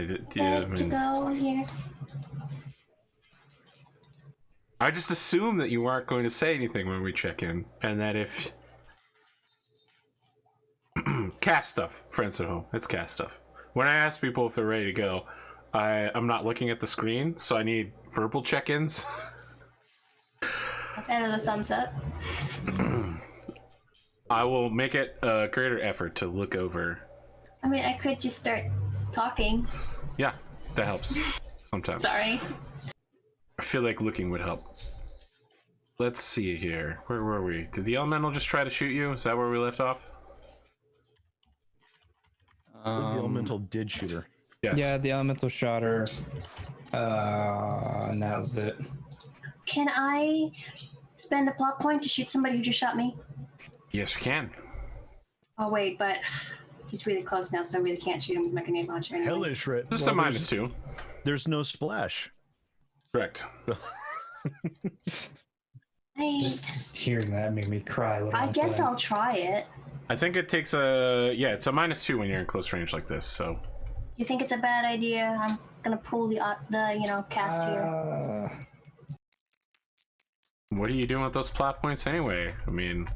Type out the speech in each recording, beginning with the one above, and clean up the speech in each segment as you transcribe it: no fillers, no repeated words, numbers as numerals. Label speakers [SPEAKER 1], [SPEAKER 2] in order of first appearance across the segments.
[SPEAKER 1] to go here.
[SPEAKER 2] I just assumed that you weren't going to say anything when we check in, and that if cast stuff, friends at home, it's cast stuff. When I ask people if they're ready to go, I'm not looking at the screen, so I need verbal check-ins.
[SPEAKER 1] And a thumbs up.
[SPEAKER 2] I will make it a greater effort to look over.
[SPEAKER 1] I mean, I could just start talking.
[SPEAKER 2] Yeah, that helps sometimes.
[SPEAKER 1] Sorry.
[SPEAKER 2] I feel like looking would help. Let's see here. Where were we? Did the elemental just try to shoot you? Is that where we left off?
[SPEAKER 3] The elemental did shoot her.
[SPEAKER 4] Yes. Yeah, the elemental shot her. And that was it.
[SPEAKER 1] Can I spend a plot point to shoot somebody who just shot me?
[SPEAKER 2] Yes, you can.
[SPEAKER 1] Oh, wait, but he's really close now, so I really can't shoot him with my grenade launcher anyway.
[SPEAKER 3] Hellish red.
[SPEAKER 2] Just a -2.
[SPEAKER 3] There's no splash.
[SPEAKER 2] Correct.
[SPEAKER 4] Just hearing that made me cry a little.
[SPEAKER 1] I guess I'll try it.
[SPEAKER 2] I think it takes a... Yeah, it's a -2 when you're in close range like this, so...
[SPEAKER 1] You think it's a bad idea? I'm gonna pull the cast here.
[SPEAKER 2] What are you doing with those plot points anyway? I mean,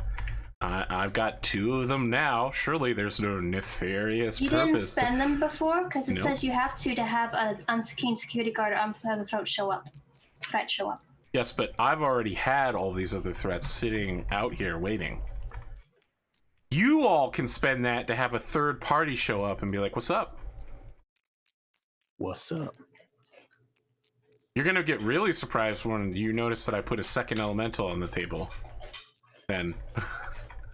[SPEAKER 2] I've got 2 of them now. Surely there's no nefarious
[SPEAKER 1] you
[SPEAKER 2] purpose.
[SPEAKER 1] You didn't spend them before? Because it
[SPEAKER 2] Nope.
[SPEAKER 1] says you have to have an unseen security guard or unfeathered threat show up.
[SPEAKER 2] Yes, but I've already had all these other threats sitting out here waiting. You all can spend that to have a third party show up and be like, what's up?
[SPEAKER 3] What's up?
[SPEAKER 2] You're gonna get really surprised when you notice that I put a second elemental on the table. Then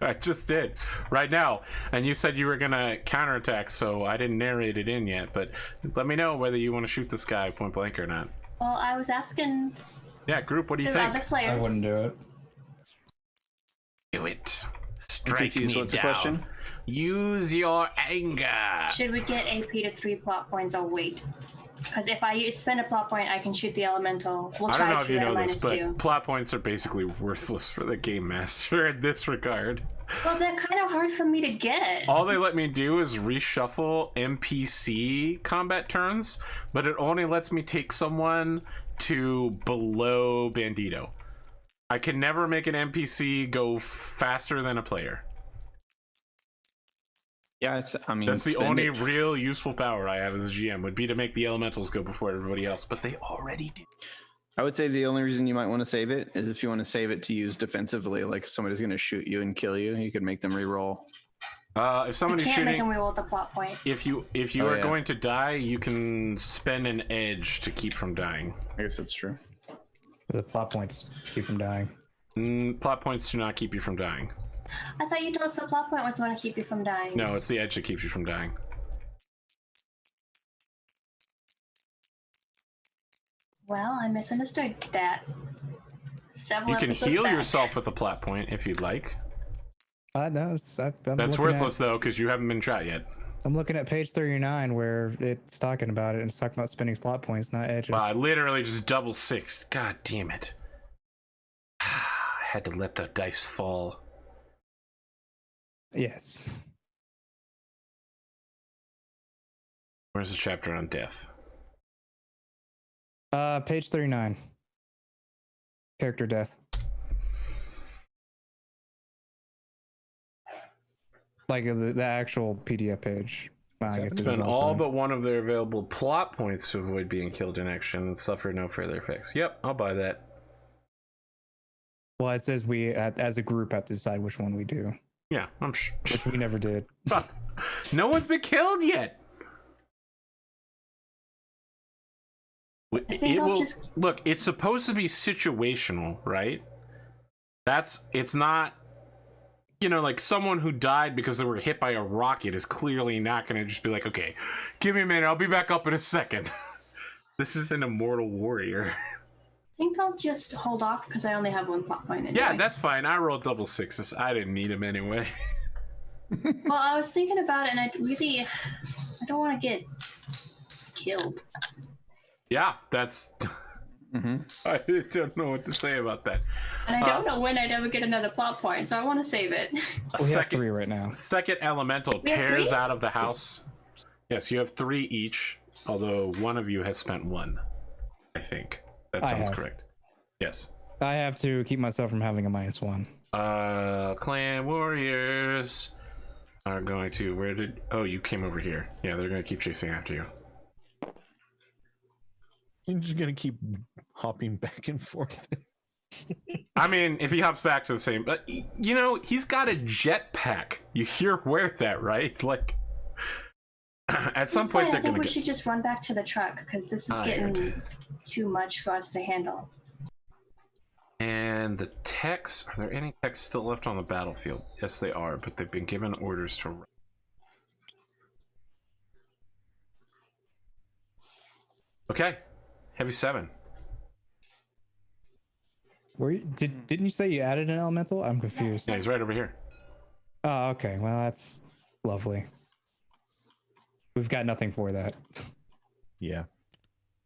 [SPEAKER 2] I just did right now, and you said you were gonna counterattack, so I didn't narrate it in yet. But let me know whether you want to shoot this guy point blank or not.
[SPEAKER 1] Well, I was asking.
[SPEAKER 2] Yeah, group. What do you
[SPEAKER 1] the
[SPEAKER 2] think?
[SPEAKER 1] Other players.
[SPEAKER 4] I wouldn't do it.
[SPEAKER 2] Do it.
[SPEAKER 5] Strike me
[SPEAKER 6] What's the
[SPEAKER 5] down.
[SPEAKER 6] question?
[SPEAKER 2] Use your anger.
[SPEAKER 1] Should we get AP to 3 plot points or wait? Because if I spend a plot point, I can shoot the elemental. We'll
[SPEAKER 2] I
[SPEAKER 1] try
[SPEAKER 2] don't know if
[SPEAKER 1] 2
[SPEAKER 2] you
[SPEAKER 1] at
[SPEAKER 2] know this, but
[SPEAKER 1] -2.
[SPEAKER 2] plot points are basically worthless for the game master in this regard.
[SPEAKER 1] Well, they're kind of hard for me to get.
[SPEAKER 2] All they let me do is reshuffle NPC combat turns, but it only lets me take someone to below Bandito. I can never make an NPC go faster than a player.
[SPEAKER 6] Yeah, I mean,
[SPEAKER 2] that's the only
[SPEAKER 6] it.
[SPEAKER 2] real useful power I have as a GM would be to make the elementals go before everybody else, but they already do.
[SPEAKER 6] I would say the only reason you might want to save it is if you want to save it to use defensively, like if somebody's going to shoot you and kill you, you could make them re-roll.
[SPEAKER 2] If somebody's
[SPEAKER 1] I can't
[SPEAKER 2] shooting,
[SPEAKER 1] make them reroll the plot point.
[SPEAKER 2] if you are going to die, you can spend an edge to keep from dying.
[SPEAKER 6] I guess that's true.
[SPEAKER 4] The plot points keep from dying.
[SPEAKER 2] Plot points do not keep you from dying.
[SPEAKER 1] I thought you told us the plot point was the one to keep you from dying.
[SPEAKER 2] No, it's the edge that keeps you from dying.
[SPEAKER 1] Well, I misunderstood that. Several
[SPEAKER 2] You can
[SPEAKER 1] episodes
[SPEAKER 2] heal
[SPEAKER 1] back.
[SPEAKER 2] yourself with a plot point if you'd like.
[SPEAKER 4] No,
[SPEAKER 2] That's worthless though, because you haven't been shot yet.
[SPEAKER 4] I'm looking at page 39 where it's talking about it, and it's talking about spending plot points, not edges.
[SPEAKER 2] Wow, I literally just double sixed. God damn it. I had to let the dice fall.
[SPEAKER 4] Yes.
[SPEAKER 2] Where's the chapter on death?
[SPEAKER 4] Page 39. Character death. Like the actual PDF page. I guess
[SPEAKER 2] Spend all but one of their available plot points to avoid being killed in action and suffer no further effects. Yep, I'll buy that.
[SPEAKER 4] Well, it says we, as a group, have to decide which one we do.
[SPEAKER 2] Yeah, I'm sure.
[SPEAKER 4] Which we never did.
[SPEAKER 2] No one's been killed yet. Look, it's supposed to be situational, right? It's not, like someone who died because they were hit by a rocket is clearly not going to just be like, okay, give me a minute, I'll be back up in a second. This is an immortal warrior.
[SPEAKER 1] I think I'll just hold off because I only have 1 plot point anyway.
[SPEAKER 2] Yeah, that's fine. I rolled double sixes. I didn't need them anyway.
[SPEAKER 1] Well, I was thinking about it, and I don't want to get killed.
[SPEAKER 2] Yeah, that's... I don't know what to say about that.
[SPEAKER 1] And I don't know when I'd ever get another plot point, so I want to save it.
[SPEAKER 4] We have 3 right now.
[SPEAKER 2] Second elemental tears out of the house. Yes, you have 3 each. Although one of you has spent 1, I think. That
[SPEAKER 4] I
[SPEAKER 2] sounds
[SPEAKER 4] have.
[SPEAKER 2] correct. Yes.
[SPEAKER 4] I have to keep myself from having a -1.
[SPEAKER 2] Clan warriors are going to... Oh, you came over here. Yeah, they're going to keep chasing after you.
[SPEAKER 3] You're just gonna keep hopping back and forth.
[SPEAKER 2] I mean, if he hops back to the same... But, you know, he's got a jetpack. You're aware of that, right? Like, at some point they're
[SPEAKER 1] I think
[SPEAKER 2] going to
[SPEAKER 1] we
[SPEAKER 2] get...
[SPEAKER 1] should just run back to the truck because this is getting too much for us to handle.
[SPEAKER 2] And the techs... Are there any techs still left on the battlefield? Yes, they are, but they've been given orders to... Okay. Heavy 7.
[SPEAKER 4] Didn't you say you added an elemental? I'm confused.
[SPEAKER 2] Yeah, he's right over here.
[SPEAKER 4] Oh, okay. Well, that's lovely. We've got nothing for that.
[SPEAKER 3] Yeah.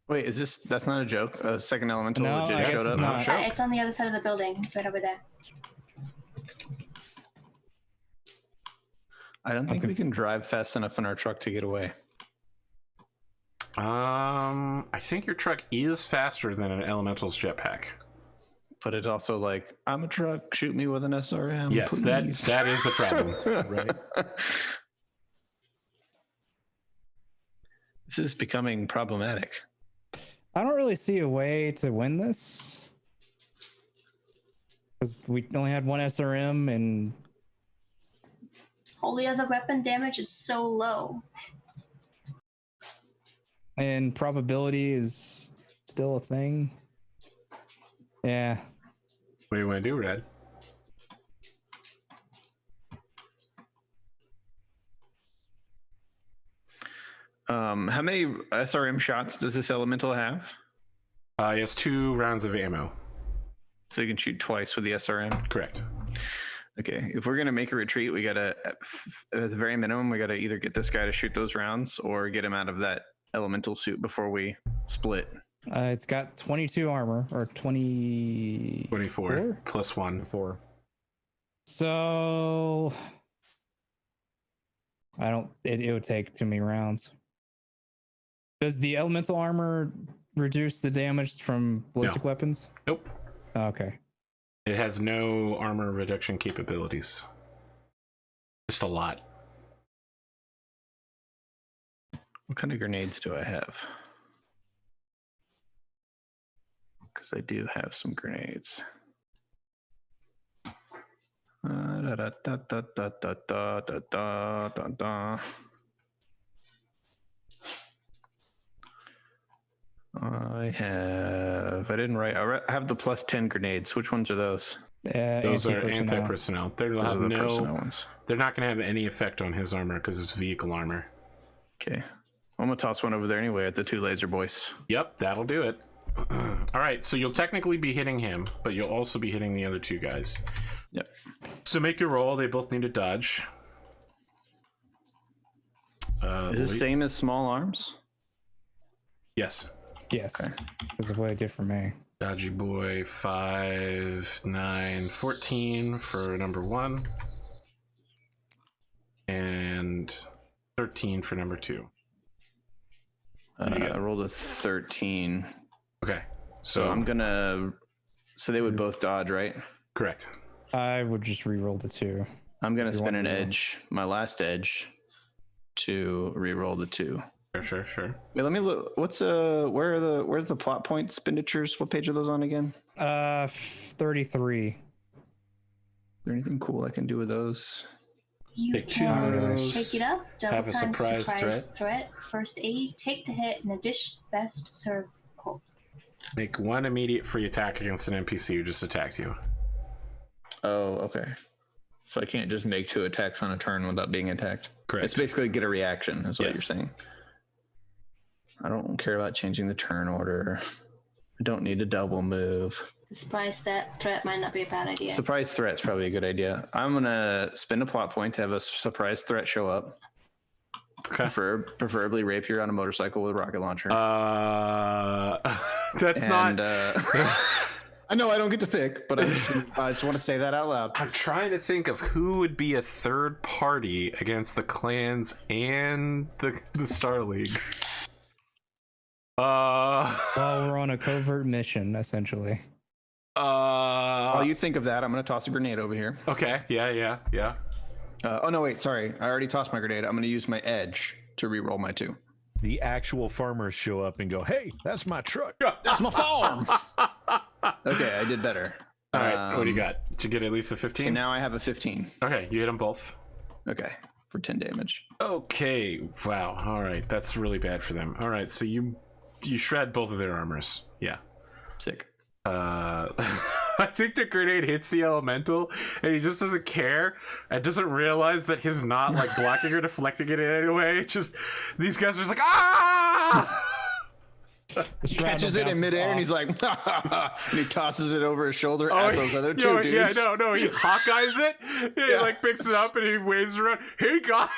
[SPEAKER 6] Wait, is this? That's not a joke. A second elemental
[SPEAKER 4] No,
[SPEAKER 6] legit
[SPEAKER 4] I guess
[SPEAKER 6] showed
[SPEAKER 4] it's
[SPEAKER 6] up.
[SPEAKER 4] not.
[SPEAKER 1] It's on the other side of the building. It's right over there.
[SPEAKER 6] I don't think we can drive fast enough in our truck to get away.
[SPEAKER 2] I think your truck is faster than an elemental's jetpack.
[SPEAKER 6] But it's also like, I'm a truck. Shoot me with an SRM.
[SPEAKER 2] Yes,
[SPEAKER 6] please.
[SPEAKER 2] that is the problem, right?
[SPEAKER 6] This is becoming problematic.
[SPEAKER 4] I don't really see a way to win this. Because we only had 1 SRM and...
[SPEAKER 1] All the other weapon damage is so low.
[SPEAKER 4] And probability is still a thing. Yeah.
[SPEAKER 2] What do you want to do, Red?
[SPEAKER 6] How many SRM shots does this elemental have?
[SPEAKER 2] He has 2 rounds of ammo.
[SPEAKER 6] So you can shoot twice with the SRM.
[SPEAKER 2] Correct.
[SPEAKER 6] Okay, if we're gonna make a retreat, we gotta, at the very minimum, we gotta either get this guy to shoot those rounds or get him out of that elemental suit before we split.
[SPEAKER 4] It's got 22 armor, or
[SPEAKER 2] 24 plus 1.
[SPEAKER 3] 4.
[SPEAKER 4] So... It would take too many rounds. Does the elemental armor reduce the damage from ballistic weapons?
[SPEAKER 2] Nope.
[SPEAKER 4] Oh, okay.
[SPEAKER 2] It has no armor reduction capabilities. Just a lot.
[SPEAKER 6] What kind of grenades do I have? Because I do have some grenades. I have the plus 10 grenades. Which ones are those?
[SPEAKER 2] Those are anti-personnel.
[SPEAKER 6] Those are the personnel ones.
[SPEAKER 2] They're not going to have any effect on his armor because it's vehicle armor.
[SPEAKER 6] Okay. I'm going to toss one over there anyway at the 2 laser boys.
[SPEAKER 2] Yep, that'll do it. All right, so you'll technically be hitting him, but you'll also be hitting the other 2 guys.
[SPEAKER 6] Yep.
[SPEAKER 2] So make your roll. They both need to dodge.
[SPEAKER 6] Is this same as small arms?
[SPEAKER 2] Yes.
[SPEAKER 4] Yes.
[SPEAKER 6] Okay.
[SPEAKER 4] This is what it did for me.
[SPEAKER 2] Dodgy boy, 5, 9, 14 for number 1. And 13 for number 2.
[SPEAKER 6] I rolled a 13.
[SPEAKER 2] Okay.
[SPEAKER 6] So I'm gonna. So they would both dodge, right?
[SPEAKER 2] Correct.
[SPEAKER 4] I would just re-roll the 2.
[SPEAKER 6] I'm gonna spin an edge, my last edge, to re-roll the 2.
[SPEAKER 2] Sure.
[SPEAKER 6] Wait, let me look. Where's the plot point expenditures? What page are those on again?
[SPEAKER 4] 33.
[SPEAKER 6] Is there anything cool I can do with those?
[SPEAKER 1] You
[SPEAKER 2] Take 2
[SPEAKER 1] can
[SPEAKER 2] arrows,
[SPEAKER 1] take it up, double
[SPEAKER 2] have a
[SPEAKER 1] time
[SPEAKER 2] surprise
[SPEAKER 1] threat, first aid, take the hit, and a dish best serve cold.
[SPEAKER 2] Make 1 immediate free attack against an NPC who just attacked you.
[SPEAKER 6] Oh, okay. So I can't just make 2 attacks on a turn without being attacked.
[SPEAKER 2] Correct.
[SPEAKER 6] It's basically get a reaction, is what
[SPEAKER 2] Yes.
[SPEAKER 6] you're saying. I don't care about changing the turn order. I don't need a double move.
[SPEAKER 1] The surprise threat might not be a bad idea.
[SPEAKER 6] Surprise threat's probably a good idea. I'm gonna spend a plot point to have a surprise threat show up.
[SPEAKER 2] Okay.
[SPEAKER 6] Preferably rapier on a motorcycle with a rocket launcher.
[SPEAKER 2] That's not.
[SPEAKER 6] I know I don't get to pick, but I just want to say that out loud.
[SPEAKER 2] I'm trying to think of who would be a third party against the clans and the Star League.
[SPEAKER 4] While we're on a covert mission, essentially.
[SPEAKER 6] While you think of that, I'm going to toss a grenade over here.
[SPEAKER 2] Okay. Yeah.
[SPEAKER 6] Oh, no, wait. Sorry. I already tossed my grenade. I'm going to use my edge to re-roll my 2.
[SPEAKER 3] The actual farmers show up and go, "Hey, that's my truck."
[SPEAKER 6] That's my farm. Okay, I did better.
[SPEAKER 2] All right. What do you got? Did you get at least a 15?
[SPEAKER 6] So now I have a 15.
[SPEAKER 2] Okay. You hit them both.
[SPEAKER 6] Okay, for 10 damage.
[SPEAKER 2] Okay. Wow. All right. That's really bad for them. All right. So you shred both of their armors. Yeah.
[SPEAKER 6] Sick.
[SPEAKER 2] I think the grenade hits the elemental and he just doesn't care and doesn't realize that he's not like blocking or deflecting it in any way. It's just these guys are just like, ah!
[SPEAKER 6] Catches it in midair and he's like, and he tosses it over his shoulder at those other 2 dudes.
[SPEAKER 2] Yeah, no, he Hawkeyes it. He like picks it up and he waves around. Hey, guys!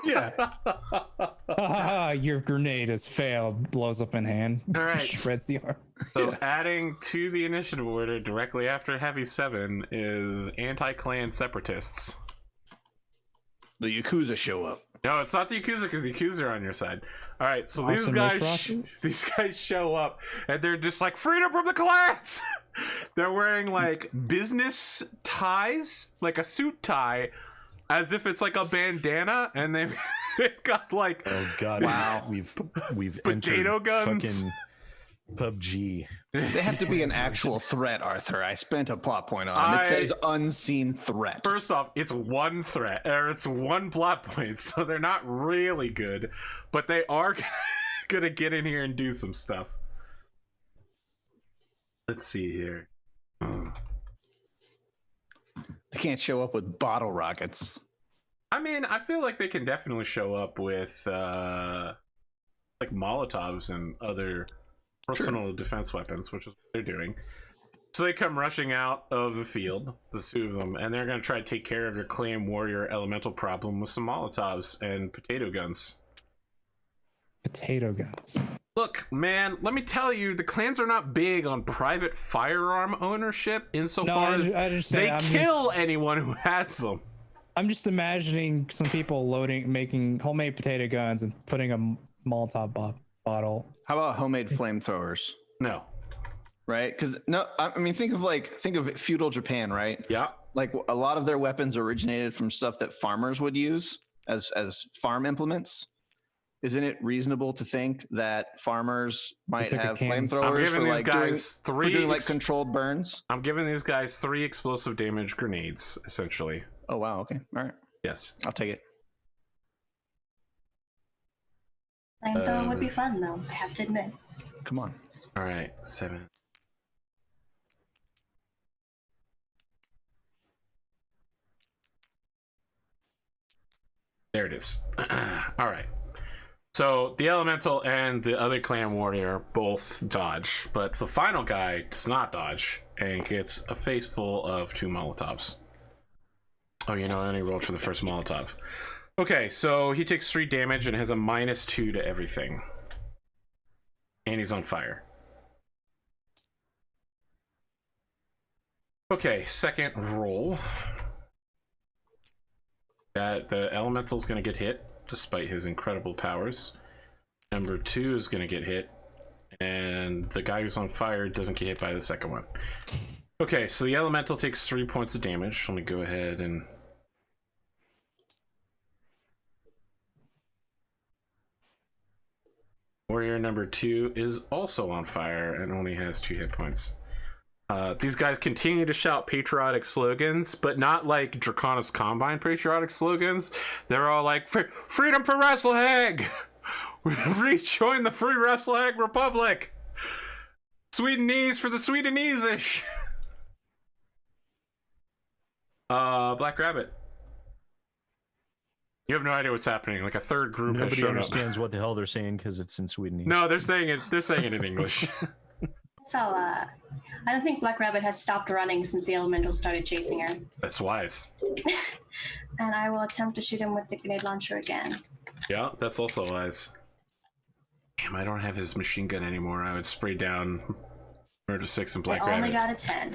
[SPEAKER 6] Yeah.
[SPEAKER 4] Your grenade has failed. Blows up in hand.
[SPEAKER 2] All right.
[SPEAKER 4] Shreds the arm.
[SPEAKER 2] So adding to the initiative order directly after Heavy 7 is anti-clan separatists.
[SPEAKER 6] The Yakuza show up.
[SPEAKER 2] No, it's not the Yakuza because the Yakuza are on your side. All right, so
[SPEAKER 4] Awesome
[SPEAKER 2] these guys show up and they're just like freedom from the clans. They're wearing like business ties, like a suit tie, as if it's like a bandana, and they've got like
[SPEAKER 3] Oh God!
[SPEAKER 6] Wow.
[SPEAKER 3] We've
[SPEAKER 2] Potato
[SPEAKER 3] entered
[SPEAKER 2] guns.
[SPEAKER 3] fucking PUBG.
[SPEAKER 6] They have to be an actual threat, Arthur. I spent a plot point on them. It says unseen threat.
[SPEAKER 2] First off, it's one threat, or it's one plot point, so they're not really good, but they are gonna get in here and do some stuff. Let's see here.
[SPEAKER 6] They can't show up with bottle rockets.
[SPEAKER 2] I mean, I feel like they can definitely show up with like Molotovs and other personal defense weapons, which is what they're doing. So they come rushing out of the field, the 2 of them, and they're going to try to take care of your clan warrior elemental problem with some Molotovs and potato guns.
[SPEAKER 4] Potato guns.
[SPEAKER 2] Look, man, let me tell you, the clans are not big on private firearm ownership insofar as they kill anyone who has them.
[SPEAKER 4] I'm just imagining some people making homemade potato guns and putting a Molotov bottle.
[SPEAKER 6] How about homemade flamethrowers?
[SPEAKER 2] No.
[SPEAKER 6] Right? Because no, I mean, think of feudal Japan, right?
[SPEAKER 2] Yeah.
[SPEAKER 6] Like a lot of their weapons originated from stuff that farmers would use as farm implements. Isn't it reasonable to think that farmers might have flamethrowers for like doing like controlled burns?
[SPEAKER 2] I'm giving these guys 3 explosive damage grenades, essentially.
[SPEAKER 6] Oh wow, okay, all right.
[SPEAKER 2] Yes.
[SPEAKER 6] I'll take it.
[SPEAKER 1] Flamethrower would be fun, though, I have to admit.
[SPEAKER 6] Come on.
[SPEAKER 2] All right, 7. There it is. All right. So the elemental and the other clan warrior both dodge, but the final guy does not dodge and gets a face full of 2 Molotovs. Oh, I only rolled for the first Molotov. Okay, so he takes 3 damage and has a -2 to everything. And he's on fire. Okay, second roll. The elemental's gonna get hit, despite his incredible powers. Number 2 is gonna get hit, and the guy who's on fire doesn't get hit by the second one. Okay, so the elemental takes 3 points of damage. Let me go ahead and... Warrior number 2 is also on fire and only has 2 hit points. These guys continue to shout patriotic slogans, but not like Draconis Combine patriotic slogans. They're all like, freedom for WrestleHag! Rejoin the Free WrestleHag Republic! Swedenese for the Swedenese-ish! Black Rabbit. You have no idea what's happening. Like a third group has
[SPEAKER 3] Nobody
[SPEAKER 2] shown
[SPEAKER 3] understands what the hell they're saying because it's in Sweden.
[SPEAKER 2] No, they're saying it. They're saying it in English.
[SPEAKER 1] So, I don't think Black Rabbit has stopped running since the elemental started chasing her.
[SPEAKER 2] That's wise.
[SPEAKER 1] And I will attempt to shoot him with the grenade launcher again.
[SPEAKER 2] Yeah, that's also wise. Damn, I don't have his machine gun anymore. I would spray down Murder 6 and Black
[SPEAKER 1] I only
[SPEAKER 2] Rabbit.
[SPEAKER 1] got a 10.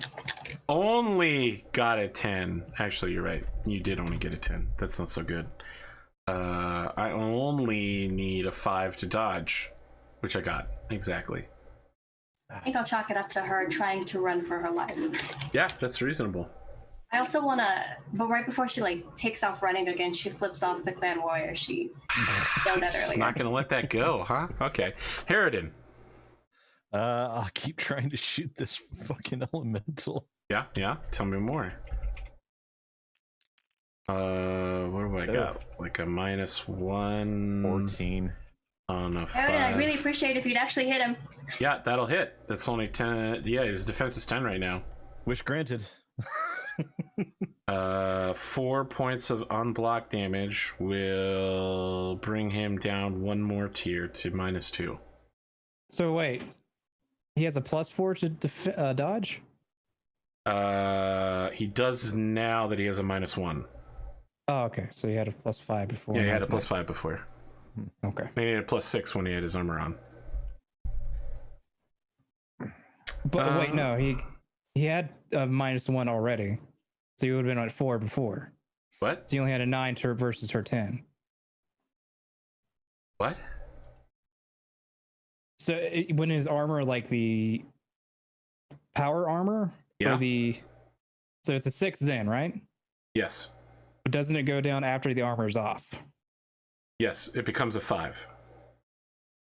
[SPEAKER 2] Only got a 10. Actually, you're right. You did only get a 10. That's not so good. I only need a 5 to dodge. which I got exactly.
[SPEAKER 1] I think I'll chalk it up to her trying to run for her life.
[SPEAKER 2] Yeah, that's reasonable.
[SPEAKER 1] I also want to, but right before she like takes off running again, she flips off the clan warrior she yelled at
[SPEAKER 2] She's
[SPEAKER 1] earlier.
[SPEAKER 2] not gonna let that go, huh? Okay, Harridan.
[SPEAKER 3] I'll keep trying to shoot this fucking elemental.
[SPEAKER 2] Yeah. Tell me more. What do I got? Like a -1.
[SPEAKER 3] 14.
[SPEAKER 2] On a 5.
[SPEAKER 1] I'd really appreciate if you'd actually hit him.
[SPEAKER 2] Yeah, that'll hit. That's only 10. Yeah, his defense is 10 right now.
[SPEAKER 3] Wish granted.
[SPEAKER 2] 4 points of unblocked damage will bring him down one more tier to -2.
[SPEAKER 4] So wait, he has a +4 to dodge?
[SPEAKER 2] He does now that he has a -1.
[SPEAKER 4] Oh, okay. So he had a +5 before.
[SPEAKER 2] Yeah, he had a +5 before.
[SPEAKER 4] Okay.
[SPEAKER 2] He had a +6 when he had his armor on.
[SPEAKER 4] But wait, no, he had a -1 already, so he would have been at 4 before.
[SPEAKER 2] What?
[SPEAKER 4] So he only had a 9 to versus her 10.
[SPEAKER 2] What?
[SPEAKER 4] So when his armor, like the power armor,
[SPEAKER 2] Yeah.
[SPEAKER 4] or so it's a 6 then, right?
[SPEAKER 2] Yes.
[SPEAKER 4] But doesn't it go down after the armor is off?
[SPEAKER 2] Yes, it becomes a 5.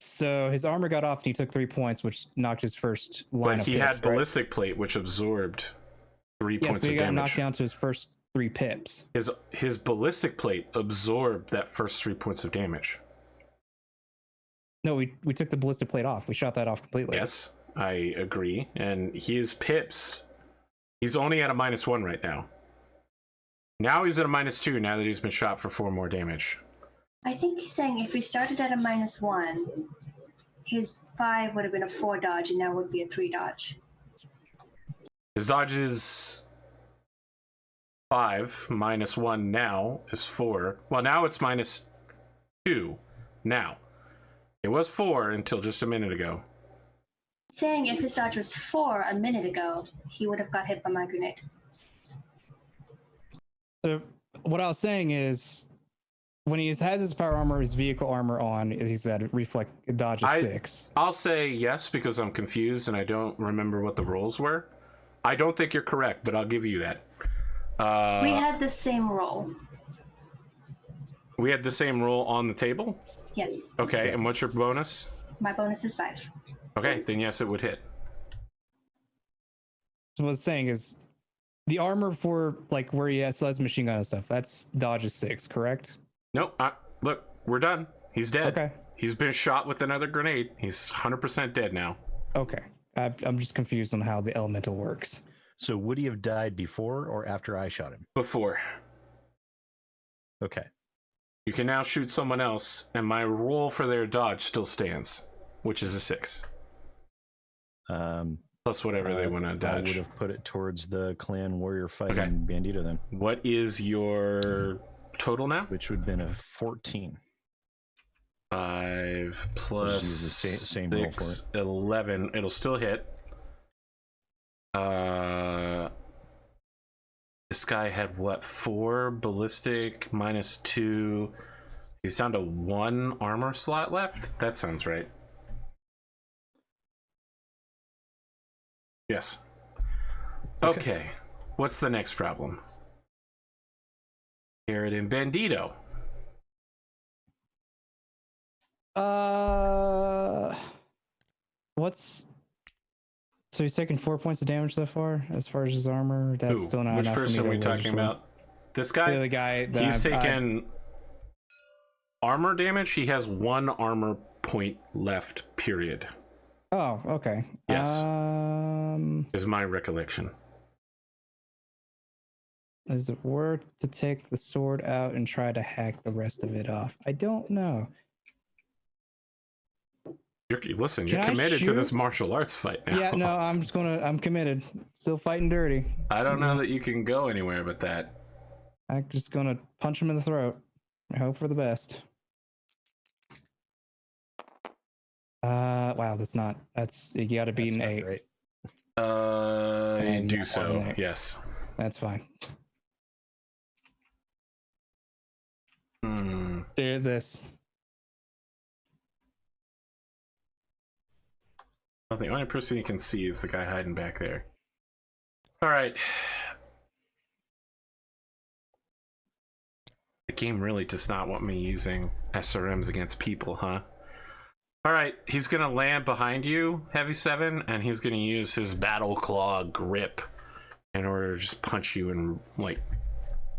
[SPEAKER 4] So his armor got off and he took 3 points, which knocked his first line
[SPEAKER 2] But
[SPEAKER 4] of
[SPEAKER 2] he
[SPEAKER 4] pips,
[SPEAKER 2] had
[SPEAKER 4] right?
[SPEAKER 2] ballistic plate, which absorbed 3
[SPEAKER 4] Yes,
[SPEAKER 2] points
[SPEAKER 4] but he
[SPEAKER 2] of
[SPEAKER 4] got
[SPEAKER 2] damage.
[SPEAKER 4] knocked down to his first 3 pips.
[SPEAKER 2] His ballistic plate absorbed that first 3 points of damage.
[SPEAKER 4] No, we took the ballistic plate off. We shot that off completely.
[SPEAKER 2] Yes, I agree. And his pips, he's only at a -1 right now. Now he's at a -2 now that he's been shot for 4 more damage.
[SPEAKER 1] I think he's saying if he started at a -1, his 5 would have been a 4 dodge and now would be a 3 dodge.
[SPEAKER 2] His dodge is 5, -1 now is 4. Well, now it's -2 now. It was 4 until just a minute ago.
[SPEAKER 1] Saying if his dodge was 4 a minute ago, he would have got hit by my grenade.
[SPEAKER 4] So what I was saying is, when he has his power armor, his vehicle armor on, he's at dodge of 6.
[SPEAKER 2] I'll say yes because I'm confused and I don't remember what the rolls were. I don't think you're correct, but I'll give you that.
[SPEAKER 1] We had the same roll.
[SPEAKER 2] We had the same roll on the table?
[SPEAKER 1] Yes.
[SPEAKER 2] Okay, and what's your bonus?
[SPEAKER 1] My bonus is 5.
[SPEAKER 2] Okay, then yes, it would hit.
[SPEAKER 4] So what I was saying is, the armor for like where he still has machine gun and stuff, that's dodge of 6, correct?
[SPEAKER 2] Nope, look, we're done. He's dead.
[SPEAKER 4] Okay.
[SPEAKER 2] He's been shot with another grenade. He's 100% dead now.
[SPEAKER 4] Okay. I'm just confused on how the elemental works.
[SPEAKER 3] So would he have died before or after I shot him?
[SPEAKER 2] Before.
[SPEAKER 3] Okay.
[SPEAKER 2] You can now shoot someone else, and my roll for their dodge still stands, which is a 6. Plus whatever they want to
[SPEAKER 3] I
[SPEAKER 2] dodge.
[SPEAKER 3] would have put it towards the clan warrior fighting
[SPEAKER 2] Okay.
[SPEAKER 3] Bandito then.
[SPEAKER 2] What is your total now?
[SPEAKER 3] Which would have been a 14.
[SPEAKER 2] 5
[SPEAKER 3] just
[SPEAKER 2] plus
[SPEAKER 3] use the same roll for
[SPEAKER 2] 6, 11. It'll still hit. This guy had what? 4 ballistic -2. He's down to 1 armor slot left. That sounds right. Yes. Okay. What's the next problem? Garrett and Bandito.
[SPEAKER 4] So he's taken 4 points of damage so far as his armor. That's
[SPEAKER 2] Who?
[SPEAKER 4] still not
[SPEAKER 2] Which
[SPEAKER 4] enough.
[SPEAKER 2] person are we talking about? This guy?
[SPEAKER 4] The guy that
[SPEAKER 2] He's taken armor damage. He has 1 armor point left, period.
[SPEAKER 4] Oh, okay.
[SPEAKER 2] Yes. Is my recollection.
[SPEAKER 4] Is it worth to take the sword out and try to hack the rest of it off? I don't know.
[SPEAKER 2] Listen,
[SPEAKER 4] Can
[SPEAKER 2] you're
[SPEAKER 4] I
[SPEAKER 2] committed to
[SPEAKER 4] shoot?
[SPEAKER 2] this martial arts fight now.
[SPEAKER 4] Yeah, no, I'm committed. Still fighting dirty.
[SPEAKER 2] I don't know that you can go anywhere but that.
[SPEAKER 4] I'm just gonna punch him in the throat. I hope for the best. Wow, you gotta beat an 8.
[SPEAKER 3] Right.
[SPEAKER 2] You
[SPEAKER 4] And
[SPEAKER 2] do
[SPEAKER 4] not
[SPEAKER 2] so,
[SPEAKER 4] one there.
[SPEAKER 2] yes.
[SPEAKER 4] That's fine.
[SPEAKER 2] Hmm.
[SPEAKER 4] Do this.
[SPEAKER 2] Well, the only person you can see is the guy hiding back there. All right. The game really does not want me using SRMs against people, huh? All right, he's gonna land behind you, Heavy 7, and he's gonna use his Battle Claw grip in order to just punch you and like.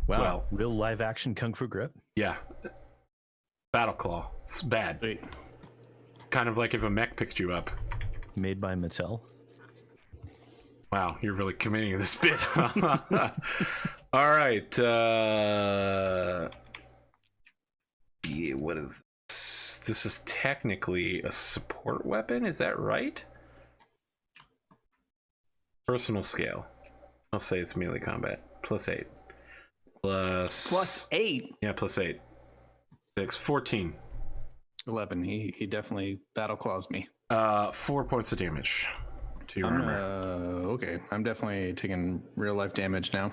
[SPEAKER 3] Wow,
[SPEAKER 2] well,
[SPEAKER 3] real live action kung fu grip.
[SPEAKER 2] Yeah, Battle Claw. It's bad.
[SPEAKER 6] Wait.
[SPEAKER 2] Kind of like if a mech picked you up.
[SPEAKER 3] Made by Mattel.
[SPEAKER 2] Wow, you're really committing to this bit. All right. Yeah, what is this? This is technically a support weapon. Is that right? Personal scale. I'll say it's melee combat. +8.
[SPEAKER 6] +8.
[SPEAKER 2] Yeah, +8. 6. 14.
[SPEAKER 6] 11. He definitely battle claws me.
[SPEAKER 2] 4 points of damage to your armor.
[SPEAKER 6] Okay, I'm definitely taking real life damage now.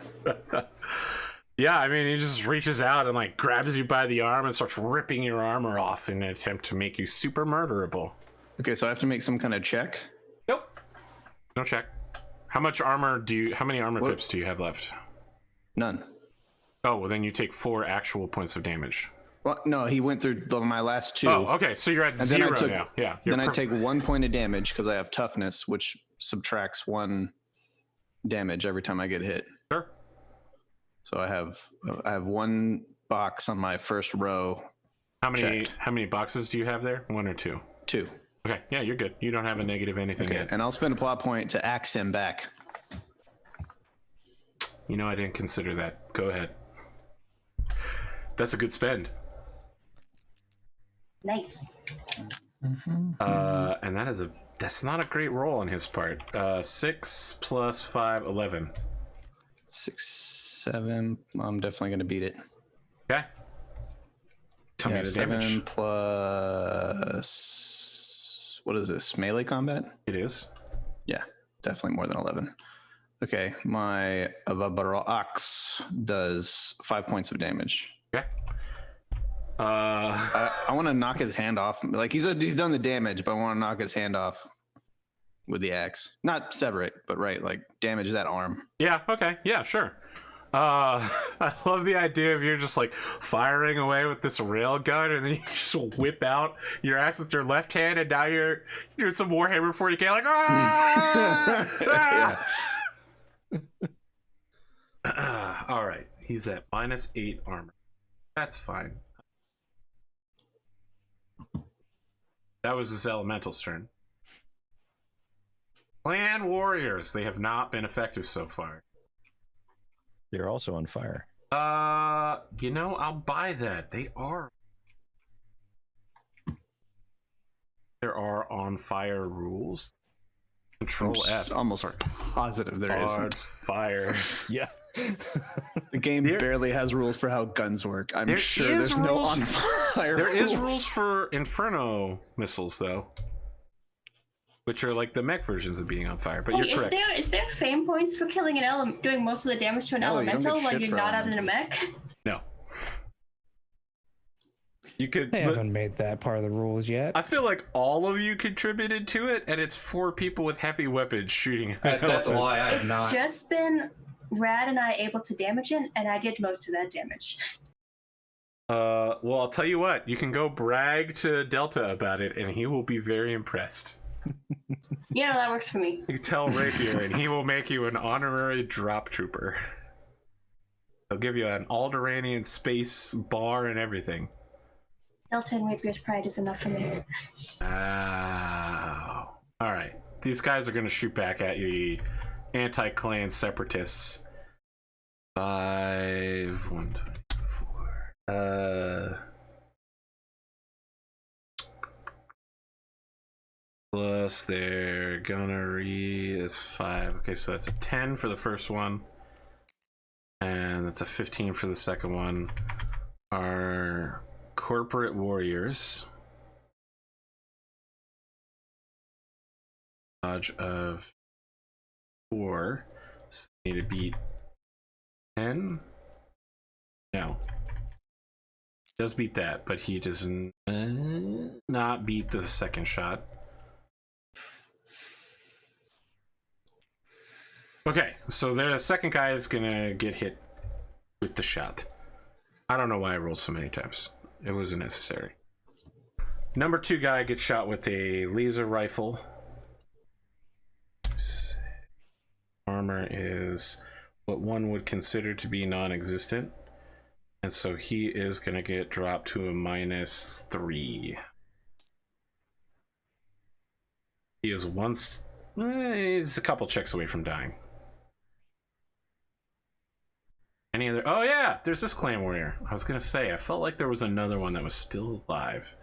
[SPEAKER 2] Yeah, I mean, he just reaches out and like grabs you by the arm and starts ripping your armor off in an attempt to make you super murderable.
[SPEAKER 6] Okay, so I have to make some kind of check.
[SPEAKER 2] Nope. No check. How much armor do you? How many armor pips do you have left?
[SPEAKER 6] None.
[SPEAKER 2] Oh, well, then you take 4 actual points of damage.
[SPEAKER 6] Well, no, he went through my last 2.
[SPEAKER 2] Oh, okay. So you're at
[SPEAKER 6] and
[SPEAKER 2] 0
[SPEAKER 6] then I took,
[SPEAKER 2] now. Yeah.
[SPEAKER 6] Then I take 1 point of damage because I have toughness, which subtracts 1 damage every time I get hit.
[SPEAKER 2] Sure.
[SPEAKER 6] So I have 1 box on my first row.
[SPEAKER 2] How many boxes do you have there? 1 or 2?
[SPEAKER 6] 2.
[SPEAKER 2] Okay. Yeah, you're good. You don't have a negative anything yet.
[SPEAKER 6] And I'll spend a plot point to axe him back.
[SPEAKER 2] You know, I didn't consider that. Go ahead. That's a good spend.
[SPEAKER 1] Nice.
[SPEAKER 2] And that's not a great roll on his part. 6 + 5, 11.
[SPEAKER 6] 6, 7. I'm definitely going to beat it.
[SPEAKER 2] Okay. Tell me the
[SPEAKER 6] 7
[SPEAKER 2] damage.
[SPEAKER 6] plus. What is this? Melee combat?
[SPEAKER 2] It is.
[SPEAKER 6] Yeah, definitely more than 11. Okay, my axe does 5 points of damage.
[SPEAKER 2] Okay.
[SPEAKER 6] I want to knock his hand off. Like he's done the damage, but I want to knock his hand off with the axe. Not sever it, but like damage that arm.
[SPEAKER 2] Yeah. Okay. Yeah. Sure. I love the idea of you're just like firing away with this rail gun, and then you just whip out your axe with your left hand, and now you're doing some Warhammer 40k, like ah! All right. He's at -8 armor. That's fine. That was his elemental's turn. Clan Warriors. They have not been effective so far.
[SPEAKER 3] They're also on fire.
[SPEAKER 2] You know, I'll buy that. They are. There are on fire rules. Control F.
[SPEAKER 6] Almost positive there isn't.
[SPEAKER 2] Fire.
[SPEAKER 3] Yeah.
[SPEAKER 6] The game barely has rules for how guns work. I'm sure there's no on fire.
[SPEAKER 2] There is rules for Inferno missiles, though, which are like the mech versions of being on fire. But you're correct.
[SPEAKER 1] Is there fame points for killing an doing most of the damage to an elemental while you're not out in a mech?
[SPEAKER 2] No. You could.
[SPEAKER 4] They haven't made that part of the rules yet.
[SPEAKER 2] I feel like all of you contributed to it, and it's 4 people with heavy weapons shooting.
[SPEAKER 5] That's a lie. I have
[SPEAKER 1] It's
[SPEAKER 5] not.
[SPEAKER 1] just been Rad and I able to damage it, and I did most of that damage.
[SPEAKER 2] Well, I'll tell you what. You can go brag to Delta about it, and he will be very impressed.
[SPEAKER 1] Yeah, no, that works for me.
[SPEAKER 2] You can tell Rapier, and he will make you an honorary drop trooper. He'll give you an Alderanian space bar and everything.
[SPEAKER 1] Delta and Rapier's pride is enough for me.
[SPEAKER 2] All right. These guys are going to shoot back at you, anti-clan separatists. 5, 1, 2, 4. Plus their gunnery is 5. Okay, so that's a 10 for the first one. And that's a 15 for the second one. Our corporate warriors. Dodge of 4. So they need to beat 10. No. He does beat that, but he does not beat the second shot. Okay, so the second guy is gonna get hit with the shot. I don't know why I rolled so many times. It wasn't necessary. Number 2 guy gets shot with a laser rifle. Armor is what one would consider to be non-existent. And so he is going to get dropped to a -3. He is he's a couple checks away from dying. Any other? Oh yeah, there's this clan warrior. I was going to say, I felt like there was another one that was still alive.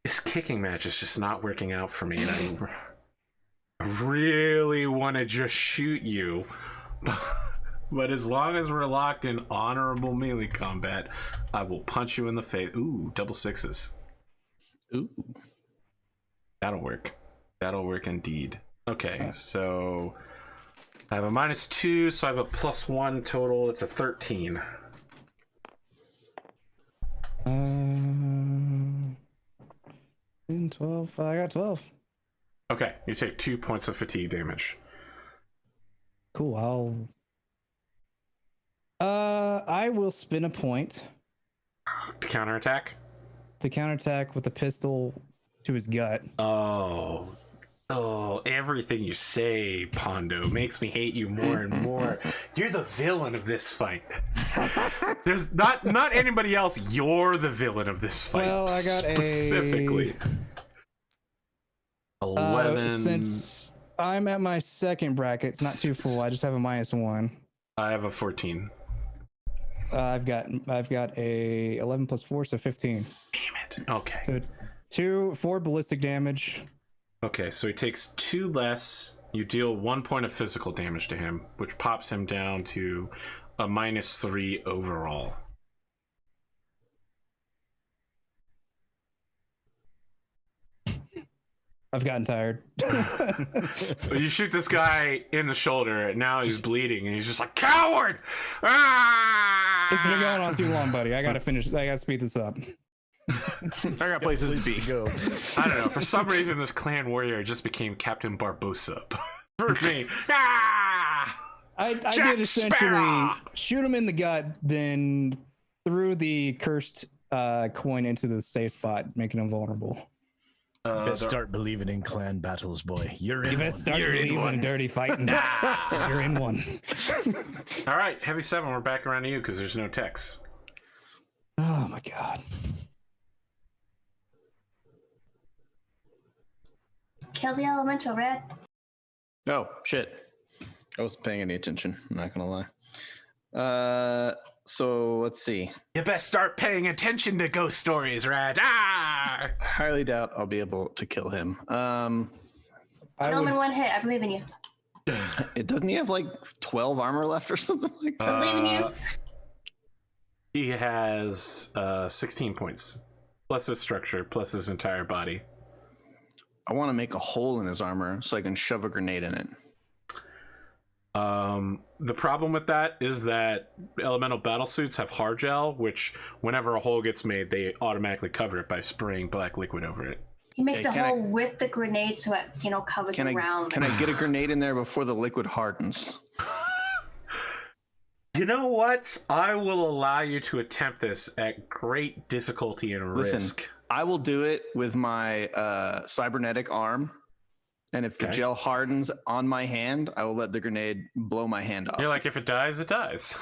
[SPEAKER 2] This kicking match is just not working out for me, and I really want to just shoot you. But as long as we're locked in honorable melee combat, I will punch you in the face. Ooh, double 6s.
[SPEAKER 6] Ooh.
[SPEAKER 2] That'll work. That'll work indeed. Okay, so I have a -2, so I have a +1 total. It's a 13.
[SPEAKER 4] 12. I got 12.
[SPEAKER 2] Okay, you take 2 points of fatigue damage.
[SPEAKER 4] Cool. I will spin a point
[SPEAKER 2] To counterattack?
[SPEAKER 4] to counterattack with a pistol to his gut.
[SPEAKER 2] Oh, everything you say, Pondo, makes me hate you more and more. You're the villain of this fight. There's not anybody else. You're the villain of this fight.
[SPEAKER 4] Well, I got
[SPEAKER 2] specifically 11.
[SPEAKER 4] Since I'm at my second bracket, it's not too full. I just have a -1.
[SPEAKER 2] I have a 14.
[SPEAKER 4] I've got a 11 + 4, so 15.
[SPEAKER 2] Damn it. Okay.
[SPEAKER 4] So 4 ballistic damage.
[SPEAKER 2] Okay, so he takes 2 less. You deal 1 point of physical damage to him, which pops him down to a -3 overall.
[SPEAKER 4] I've gotten tired.
[SPEAKER 2] You shoot this guy in the shoulder, and now he's bleeding, and he's just like, coward! Ah!
[SPEAKER 4] It's been going on too long, buddy. I gotta speed this up.
[SPEAKER 6] I got places to be.
[SPEAKER 3] Go.
[SPEAKER 2] I don't know. For some reason, this clan warrior just became Captain Barbossa for me. Ah!
[SPEAKER 4] I
[SPEAKER 2] Jack
[SPEAKER 4] did essentially
[SPEAKER 2] Sparrow!
[SPEAKER 4] shoot him in the gut, then threw the cursed coin into the safe spot, making him vulnerable.
[SPEAKER 3] Best start believing in clan battles, boy. You're in
[SPEAKER 4] You
[SPEAKER 3] one.
[SPEAKER 4] best start
[SPEAKER 2] You're in
[SPEAKER 4] believing
[SPEAKER 2] one.
[SPEAKER 4] in dirty fighting. You're in one.
[SPEAKER 2] All right, Heavy 7, we're back around to you because there's no text.
[SPEAKER 4] Oh my god.
[SPEAKER 1] Kill the elemental, Red.
[SPEAKER 6] Oh, shit. I wasn't paying any attention. I'm not going to lie. So let's see.
[SPEAKER 2] You best start paying attention to ghost stories, Rad. Ah!
[SPEAKER 6] Highly doubt I'll be able to kill him.
[SPEAKER 1] Kill him in 1 hit. I believe in you.
[SPEAKER 6] It doesn't he have like 12 armor left or something like that?
[SPEAKER 1] I believe in you.
[SPEAKER 2] He has 16 points, plus his structure, plus his entire body.
[SPEAKER 6] I want to make a hole in his armor so I can shove a grenade in it.
[SPEAKER 2] The problem with that is that elemental battle suits have hard gel, which whenever a hole gets made, they automatically cover it by spraying black liquid over it.
[SPEAKER 1] He makes
[SPEAKER 6] Okay,
[SPEAKER 1] a hole with the grenade so it, covers around.
[SPEAKER 6] Can I get a grenade in there before the liquid hardens?
[SPEAKER 2] You know what? I will allow you to attempt this at great difficulty and
[SPEAKER 6] Listen,
[SPEAKER 2] risk.
[SPEAKER 6] I will do it with my cybernetic arm. And if the
[SPEAKER 2] Okay.
[SPEAKER 6] gel hardens on my hand, I will let the grenade blow my hand off.
[SPEAKER 2] You're like, if it dies, it dies.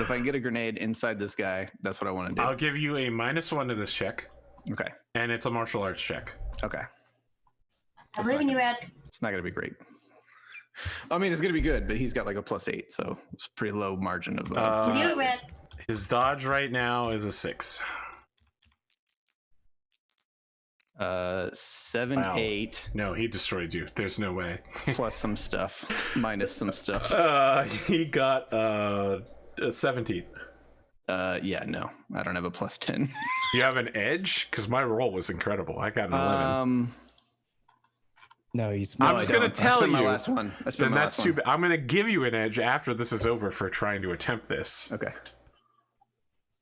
[SPEAKER 6] If I can get a grenade inside this guy, that's what I want to do.
[SPEAKER 2] I'll give you a -1 to this check,
[SPEAKER 6] Okay.
[SPEAKER 2] and it's a martial arts check.
[SPEAKER 6] Okay.
[SPEAKER 1] I believe in you, Red.
[SPEAKER 6] It's not going to be great. I mean, it's going to be good, but he's got like a +8, so it's a pretty low margin of.
[SPEAKER 1] Do it, Red.
[SPEAKER 2] His dodge right now is a 6.
[SPEAKER 6] 7,
[SPEAKER 2] Wow.
[SPEAKER 6] 8,
[SPEAKER 2] No, he destroyed you. There's no way.
[SPEAKER 6] plus some stuff, minus some stuff.
[SPEAKER 2] He got a 17.
[SPEAKER 6] Yeah, no, I don't have a +10.
[SPEAKER 2] Do you have an edge? Because my roll was incredible. I got an 11.
[SPEAKER 4] No, he's.
[SPEAKER 2] I'm just gonna tell
[SPEAKER 6] I spent
[SPEAKER 2] you.
[SPEAKER 6] my last one. I spent
[SPEAKER 2] Then
[SPEAKER 6] my
[SPEAKER 2] that's
[SPEAKER 6] last
[SPEAKER 2] too
[SPEAKER 6] one.
[SPEAKER 2] bad. I'm gonna give you an edge after this is over for trying to attempt this.
[SPEAKER 6] Okay.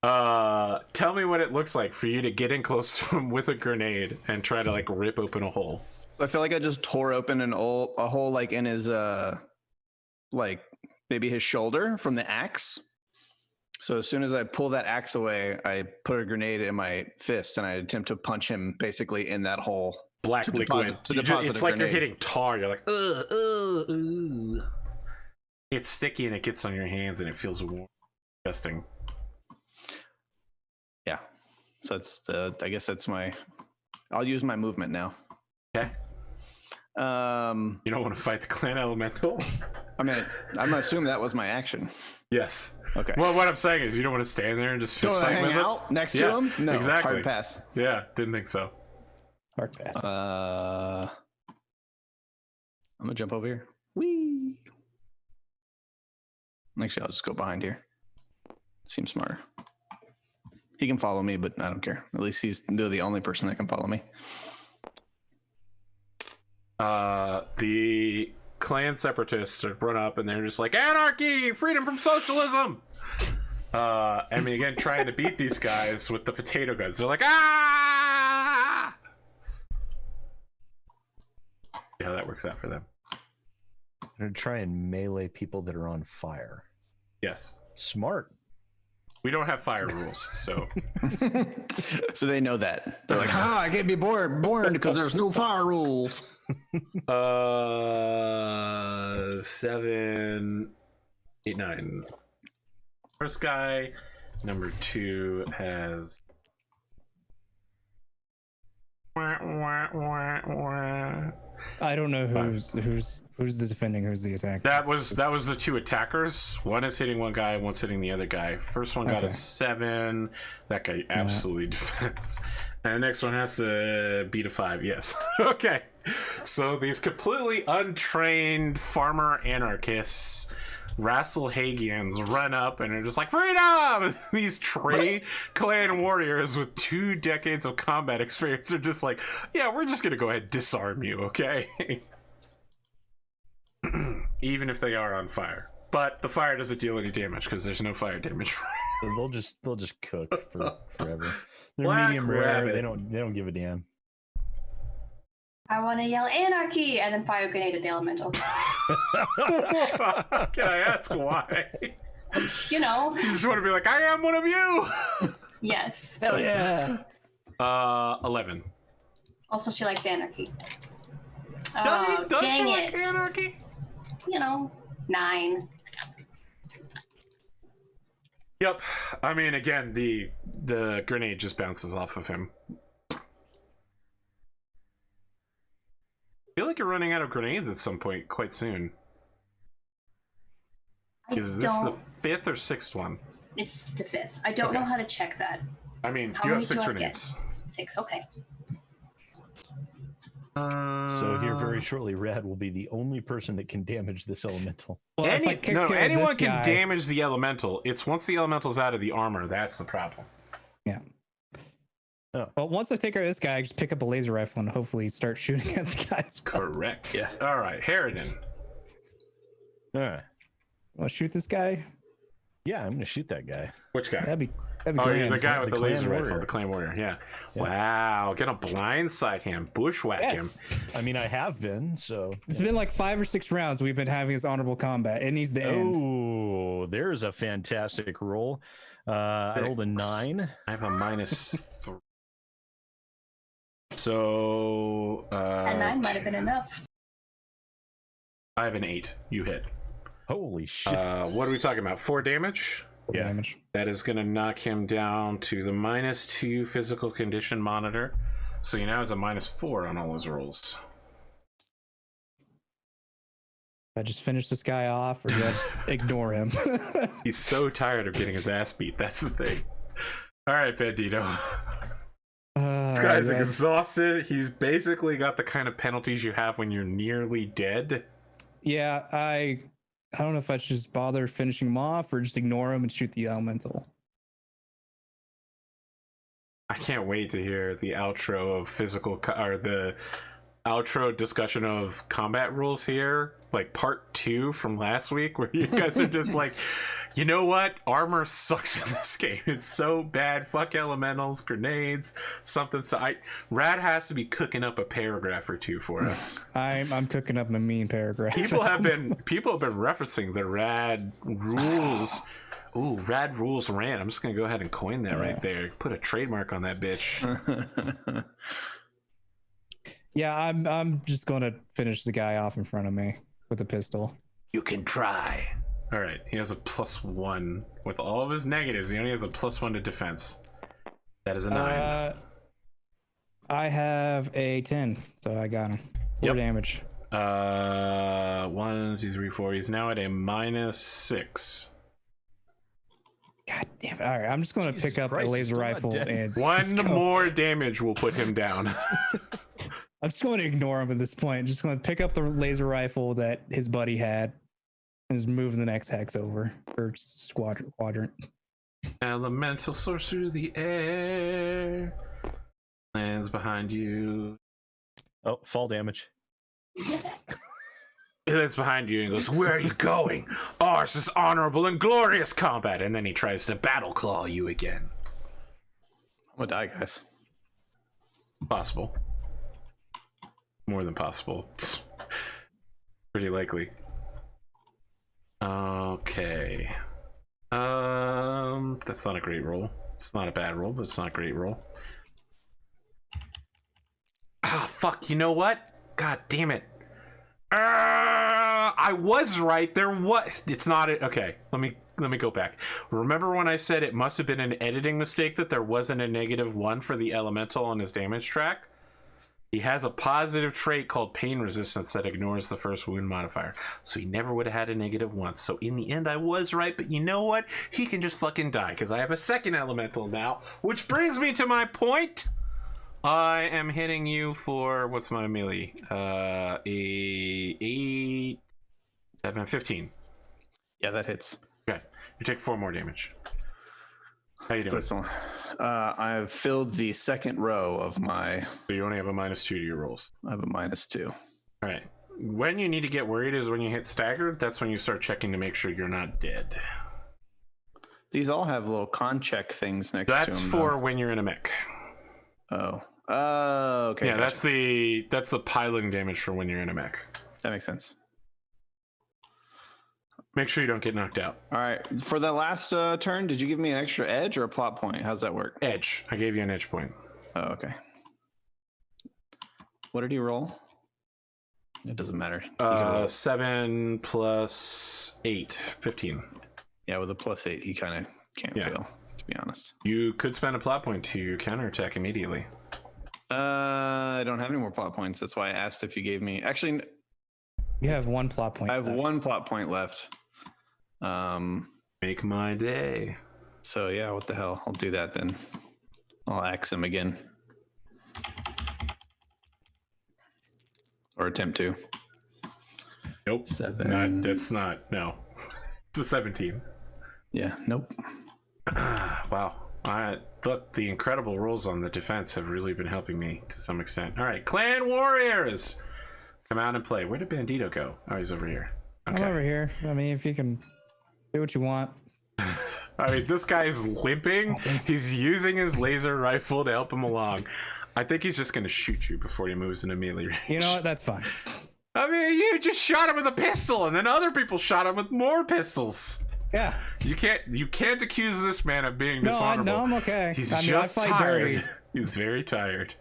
[SPEAKER 2] Tell me what it looks like for you to get in close to him with a grenade and try to like rip open a hole.
[SPEAKER 6] So I feel like I just tore open a hole like in his like maybe his shoulder from the axe. So as soon as I pull that axe away, I put a grenade in my fist and I attempt to punch him basically in that hole.
[SPEAKER 2] Black liquid. It's like you're hitting tar. You're like, it's sticky and it gets on your hands and it feels warm. Disgusting.
[SPEAKER 6] Yeah. So that's I guess that's my. I'll use my movement now.
[SPEAKER 2] Okay. You don't want to fight the clan elemental?
[SPEAKER 6] I mean, I'm gonna assume that was my action.
[SPEAKER 2] Yes.
[SPEAKER 6] Okay.
[SPEAKER 2] Well, what I'm saying is you don't want to stand there and just fist fight with
[SPEAKER 6] out next to him? No,
[SPEAKER 2] exactly.
[SPEAKER 6] Hard pass.
[SPEAKER 2] Yeah, didn't think so.
[SPEAKER 4] Hard pass.
[SPEAKER 6] I'm gonna jump over here. Whee! Actually, I'll just go behind here. Seems smarter. He can follow me, but I don't care. At least he's the only person that can follow me.
[SPEAKER 2] The clan separatists run up and they're just like, anarchy, freedom from socialism. I mean, again, trying to beat these guys with the potato guns. They're like, ah! See how that works out for them.
[SPEAKER 3] They're trying to melee people that are on fire.
[SPEAKER 2] Yes.
[SPEAKER 3] Smart.
[SPEAKER 2] We don't have fire rules, so.
[SPEAKER 6] So they know that. They're like, I can't be born because there's no fire rules.
[SPEAKER 2] 7, 8, 9. First guy, number 2 has.
[SPEAKER 4] I don't know who's the defending, who's the attack.
[SPEAKER 2] That was the 2 attackers. One is hitting one guy, one's hitting the other guy. First one got a 7. That guy absolutely defends. And the next one has to beat a 5. Yes. Okay. So these completely untrained farmer anarchists, Rasselhagians, run up and are just like, freedom! These trained clan warriors with 2 decades of combat experience are just like, yeah, we're just gonna go ahead and disarm you, okay? Even if they are on fire. But the fire doesn't deal any damage because there's no fire damage.
[SPEAKER 3] They'll just cook for forever. They're
[SPEAKER 2] Black
[SPEAKER 3] medium rare.
[SPEAKER 2] rabbit.
[SPEAKER 3] They don't give a damn.
[SPEAKER 1] I want to yell anarchy and then fire a grenade at the elemental.
[SPEAKER 2] Can I ask why?
[SPEAKER 1] You know.
[SPEAKER 2] You just want to be like, I am one of you.
[SPEAKER 1] Yes.
[SPEAKER 6] Hell yeah.
[SPEAKER 2] 11.
[SPEAKER 1] Also, she likes anarchy.
[SPEAKER 2] Does she
[SPEAKER 1] dang
[SPEAKER 2] like
[SPEAKER 1] it.
[SPEAKER 2] anarchy?
[SPEAKER 1] You know, 9.
[SPEAKER 2] Yep. I mean, again, the grenade just bounces off of him. I feel like you're running out of grenades at some point quite soon. Is this the 5th or 6th one?
[SPEAKER 1] It's the 5th. I don't know how to check that.
[SPEAKER 2] I mean,
[SPEAKER 1] How
[SPEAKER 2] you have
[SPEAKER 1] many
[SPEAKER 2] 6
[SPEAKER 1] do I
[SPEAKER 2] grenades.
[SPEAKER 1] get? 6, okay.
[SPEAKER 3] So here very shortly, Rad will be the only person that can damage this elemental.
[SPEAKER 4] Well, if I kick care of
[SPEAKER 2] anyone
[SPEAKER 4] this
[SPEAKER 2] can
[SPEAKER 4] guy-
[SPEAKER 2] damage the elemental. It's once the elemental's out of the armor, that's the problem.
[SPEAKER 4] Yeah. Well, once I take care of this guy, I just pick up a laser rifle and hopefully start shooting at the guys.
[SPEAKER 2] Correct.
[SPEAKER 6] Yeah.
[SPEAKER 2] All right, Harridan.
[SPEAKER 3] All right.
[SPEAKER 4] Want to shoot this guy?
[SPEAKER 3] Yeah, I'm gonna shoot that guy.
[SPEAKER 2] Which guy?
[SPEAKER 4] That'd be
[SPEAKER 2] Oh,
[SPEAKER 4] grand.
[SPEAKER 2] you're the guy with the
[SPEAKER 3] clan
[SPEAKER 2] laser
[SPEAKER 3] warrior.
[SPEAKER 2] rifle, the clan warrior. Yeah.
[SPEAKER 3] Yeah.
[SPEAKER 2] Wow. Gonna blindside him, bushwhack
[SPEAKER 4] Yes.
[SPEAKER 2] him.
[SPEAKER 3] I mean, I have been, so.
[SPEAKER 4] It's been like 5 or 6 rounds we've been having this honorable combat. It needs to end.
[SPEAKER 3] Oh, there's a fantastic roll. I rolled a 9.
[SPEAKER 2] I have a -3. So
[SPEAKER 1] And 9 might have been enough.
[SPEAKER 2] I have an 8. You hit.
[SPEAKER 3] Holy shit.
[SPEAKER 2] What are we talking about? 4 damage?
[SPEAKER 3] Yeah.
[SPEAKER 4] Damage.
[SPEAKER 2] That is going to knock him down to the -2 physical condition monitor. So he now has a -4 on all his rolls.
[SPEAKER 4] I just finish this guy off, or do I just ignore him?
[SPEAKER 2] He's so tired of getting his ass beat. That's the thing. All right, Bandito. This guy's exhausted. He's basically got the kind of penalties you have when you're nearly dead.
[SPEAKER 4] Yeah, I don't know if I should just bother finishing him off or just ignore him and shoot the elemental.
[SPEAKER 2] I can't wait to hear the outro of physical or the outro discussion of combat rules here, like part 2 from last week, where you guys are just like, you know what? Armor sucks in this game. It's so bad. Fuck elementals, grenades, something. So Rad has to be cooking up a paragraph or 2 for us.
[SPEAKER 4] I'm cooking up a mean paragraph.
[SPEAKER 2] People have been referencing the Rad rules. Ooh, Rad rules rant. I'm just gonna go ahead and coin that right there. Put a trademark on that bitch.
[SPEAKER 4] Yeah, I'm just going to finish the guy off in front of me with a pistol.
[SPEAKER 2] You can try. All right, he has a +1 with all of his negatives. He only has a +1 to defense. That is a 9.
[SPEAKER 4] I have a 10, so I got him. 4 damage.
[SPEAKER 2] 1, 2, 3, 4. He's now at a -6.
[SPEAKER 4] God damn it! All right, I'm just going to pick up a laser rifle and
[SPEAKER 2] 1 more damage will put him down.
[SPEAKER 4] I'm just going to ignore him at this point. Just going to pick up the laser rifle that his buddy had and just move the next hex over or quadrant.
[SPEAKER 2] Elemental source through the air lands behind you.
[SPEAKER 3] Oh, fall damage.
[SPEAKER 2] He lands behind you and goes, "Where are you going? Ours is honorable and glorious combat." And then he tries to battle claw you again.
[SPEAKER 6] I'm gonna die, guys.
[SPEAKER 2] Possible. More than possible. Pretty likely. Okay. That's not a great roll. It's not a bad roll, but it's not a great roll. Ah, fuck. You know what? God damn it. I was right. There was. It's not it. Okay. Let me go back. Remember when I said it must have been an editing mistake that there wasn't a -1 for the elemental on his damage track? He has a positive trait called pain resistance that ignores the first wound modifier. So he never would have had a -1. So in the end, I was right. But you know what? He can just fucking die because I have a second elemental now. Which brings me to my point. I am hitting you for, what's my melee? 8, 7, 15.
[SPEAKER 6] Yeah, that hits.
[SPEAKER 2] Okay. You take 4 more damage. How you doing?
[SPEAKER 6] So, I've filled the second row of my...
[SPEAKER 2] So you only have a -2 to your rolls.
[SPEAKER 6] I have a -2.
[SPEAKER 2] All right. When you need to get worried is when you hit staggered. That's when you start checking to make sure you're not dead.
[SPEAKER 6] These all have little con check things next to them.
[SPEAKER 2] That's for when you're in a mech.
[SPEAKER 6] Oh, okay.
[SPEAKER 2] Yeah,
[SPEAKER 6] gotcha.
[SPEAKER 2] that's the piling damage for when you're in a mech.
[SPEAKER 6] That makes sense.
[SPEAKER 2] Make sure you don't get knocked out.
[SPEAKER 6] All right. For that last turn, did you give me an extra edge or a plot point? How's that work?
[SPEAKER 2] Edge. I gave you an edge point.
[SPEAKER 6] Oh, okay. What did he roll? It doesn't matter.
[SPEAKER 2] 7 + 8, 15.
[SPEAKER 6] Yeah, with a +8, he kind of can't fail, to be honest.
[SPEAKER 2] You could spend a plot point to counterattack immediately.
[SPEAKER 6] I don't have any more plot points. That's why I asked if you gave me... Actually,
[SPEAKER 4] you have 1 plot point.
[SPEAKER 6] I have
[SPEAKER 4] left.
[SPEAKER 6] 1 plot point left.
[SPEAKER 2] Make my day.
[SPEAKER 6] So yeah, what the hell? I'll do that then. I'll axe him again. Or attempt to.
[SPEAKER 2] Nope.
[SPEAKER 6] 7.
[SPEAKER 2] That's not. No. It's a 17.
[SPEAKER 6] Yeah, nope.
[SPEAKER 2] Wow. Look, the incredible rolls on the defense have really been helping me to some extent. All right, Clan Warriors, come out and play. Where did Bandito go? Oh, he's over here. Okay.
[SPEAKER 4] I'm over here. I mean, if you can do what you want.
[SPEAKER 2] I mean, this guy is limping. He's using his laser rifle to help him along. I think he's just going to shoot you before he moves into melee range.
[SPEAKER 4] You know what? That's fine.
[SPEAKER 2] I mean, you just shot him with a pistol, and then other people shot him with more pistols.
[SPEAKER 4] Yeah.
[SPEAKER 2] You can't accuse this man of being dishonorable.
[SPEAKER 4] No, I'm okay.
[SPEAKER 2] He's
[SPEAKER 4] I
[SPEAKER 2] just
[SPEAKER 4] fight
[SPEAKER 2] tired.
[SPEAKER 4] dirty.
[SPEAKER 2] He's very tired.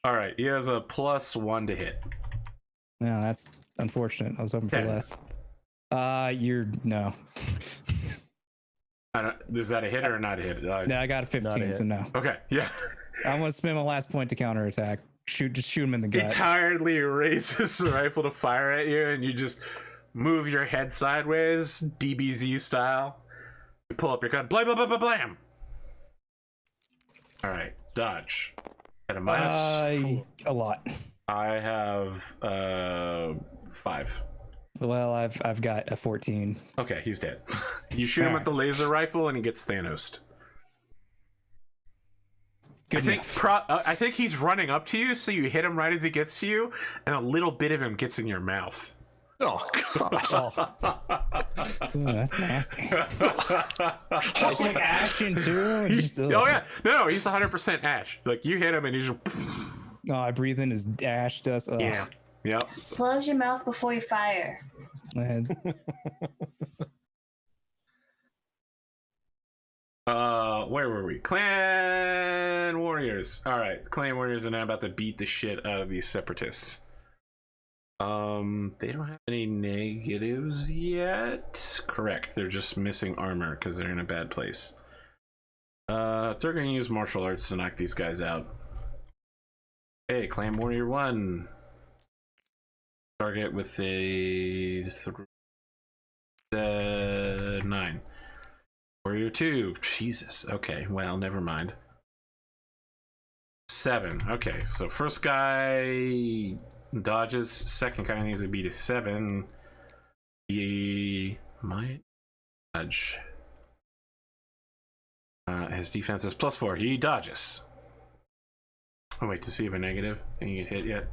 [SPEAKER 2] All right, he has a +1 to hit.
[SPEAKER 4] No, that's unfortunate. I was hoping for
[SPEAKER 2] 10.
[SPEAKER 4] less. No.
[SPEAKER 2] Is that a hit or not a hit?
[SPEAKER 4] No, I got a 15, so no.
[SPEAKER 2] Okay, yeah.
[SPEAKER 4] I'm gonna spend my last point to counterattack. Just shoot him in the
[SPEAKER 2] He
[SPEAKER 4] gut.
[SPEAKER 2] tiredly raises the rifle to fire at you, and you just move your head sideways, DBZ style. You pull up your gun, blam, blam, blam, blam, blam. All right, dodge. At a minus.
[SPEAKER 4] A lot.
[SPEAKER 2] I have 5.
[SPEAKER 4] Well, I've got a 14.
[SPEAKER 2] Okay, he's dead. You shoot him with the laser rifle, and he gets Thanos'd.
[SPEAKER 4] Good
[SPEAKER 2] I think he's running up to you, so you hit him right as he gets to you, and a little bit of him gets in your mouth.
[SPEAKER 6] Oh god.
[SPEAKER 4] Ooh, that's nasty. That's like action too. Just,
[SPEAKER 2] oh yeah, no, he's 100% ash. Like you hit him, and he's just.
[SPEAKER 4] Oh, I breathe in his ash dust. Ugh.
[SPEAKER 2] Yeah. Yep.
[SPEAKER 1] Close your mouth before you fire.
[SPEAKER 2] Where were we? Clan warriors. All right, clan warriors are now about to beat the shit out of these separatists. They don't have any negatives yet. Correct. They're just missing armor because they're in a bad place. They're gonna use martial arts to knock these guys out. Hey, clan warrior 1. Target with a 9. Warrior 2. Jesus. Okay, well, never mind. 7. Okay, so first guy dodges. Second guy needs to beat a 7. He might dodge. His defense is +4. He dodges. Oh, wait, to see if a negative. Can you get hit yet?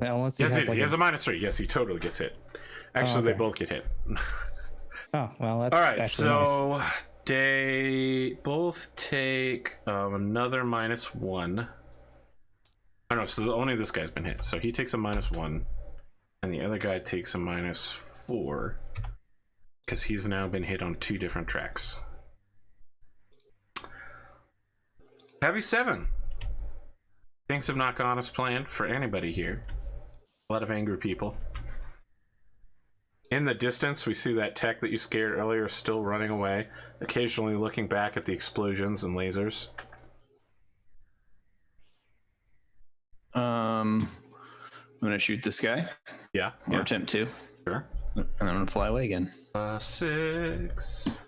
[SPEAKER 4] Unless he
[SPEAKER 2] Yes,
[SPEAKER 4] has,
[SPEAKER 2] he has a -3. Yes, he totally gets hit. Actually, they both get hit.
[SPEAKER 4] Oh, well, that's
[SPEAKER 2] all right.
[SPEAKER 4] actually
[SPEAKER 2] So
[SPEAKER 4] nice.
[SPEAKER 2] they both take another -1. Oh no, so only this guy's been hit. So he takes a -1, and the other guy takes a -4 because he's now been hit on 2 different tracks. Heavy 7. Things have not gone as planned for anybody here. A lot of angry people. In the distance, we see that tech that you scared earlier still running away, occasionally looking back at the explosions and lasers.
[SPEAKER 6] I'm gonna shoot this guy.
[SPEAKER 2] Yeah.
[SPEAKER 6] Or attempt to.
[SPEAKER 2] Sure.
[SPEAKER 6] And I'm gonna fly away again.
[SPEAKER 2] 6.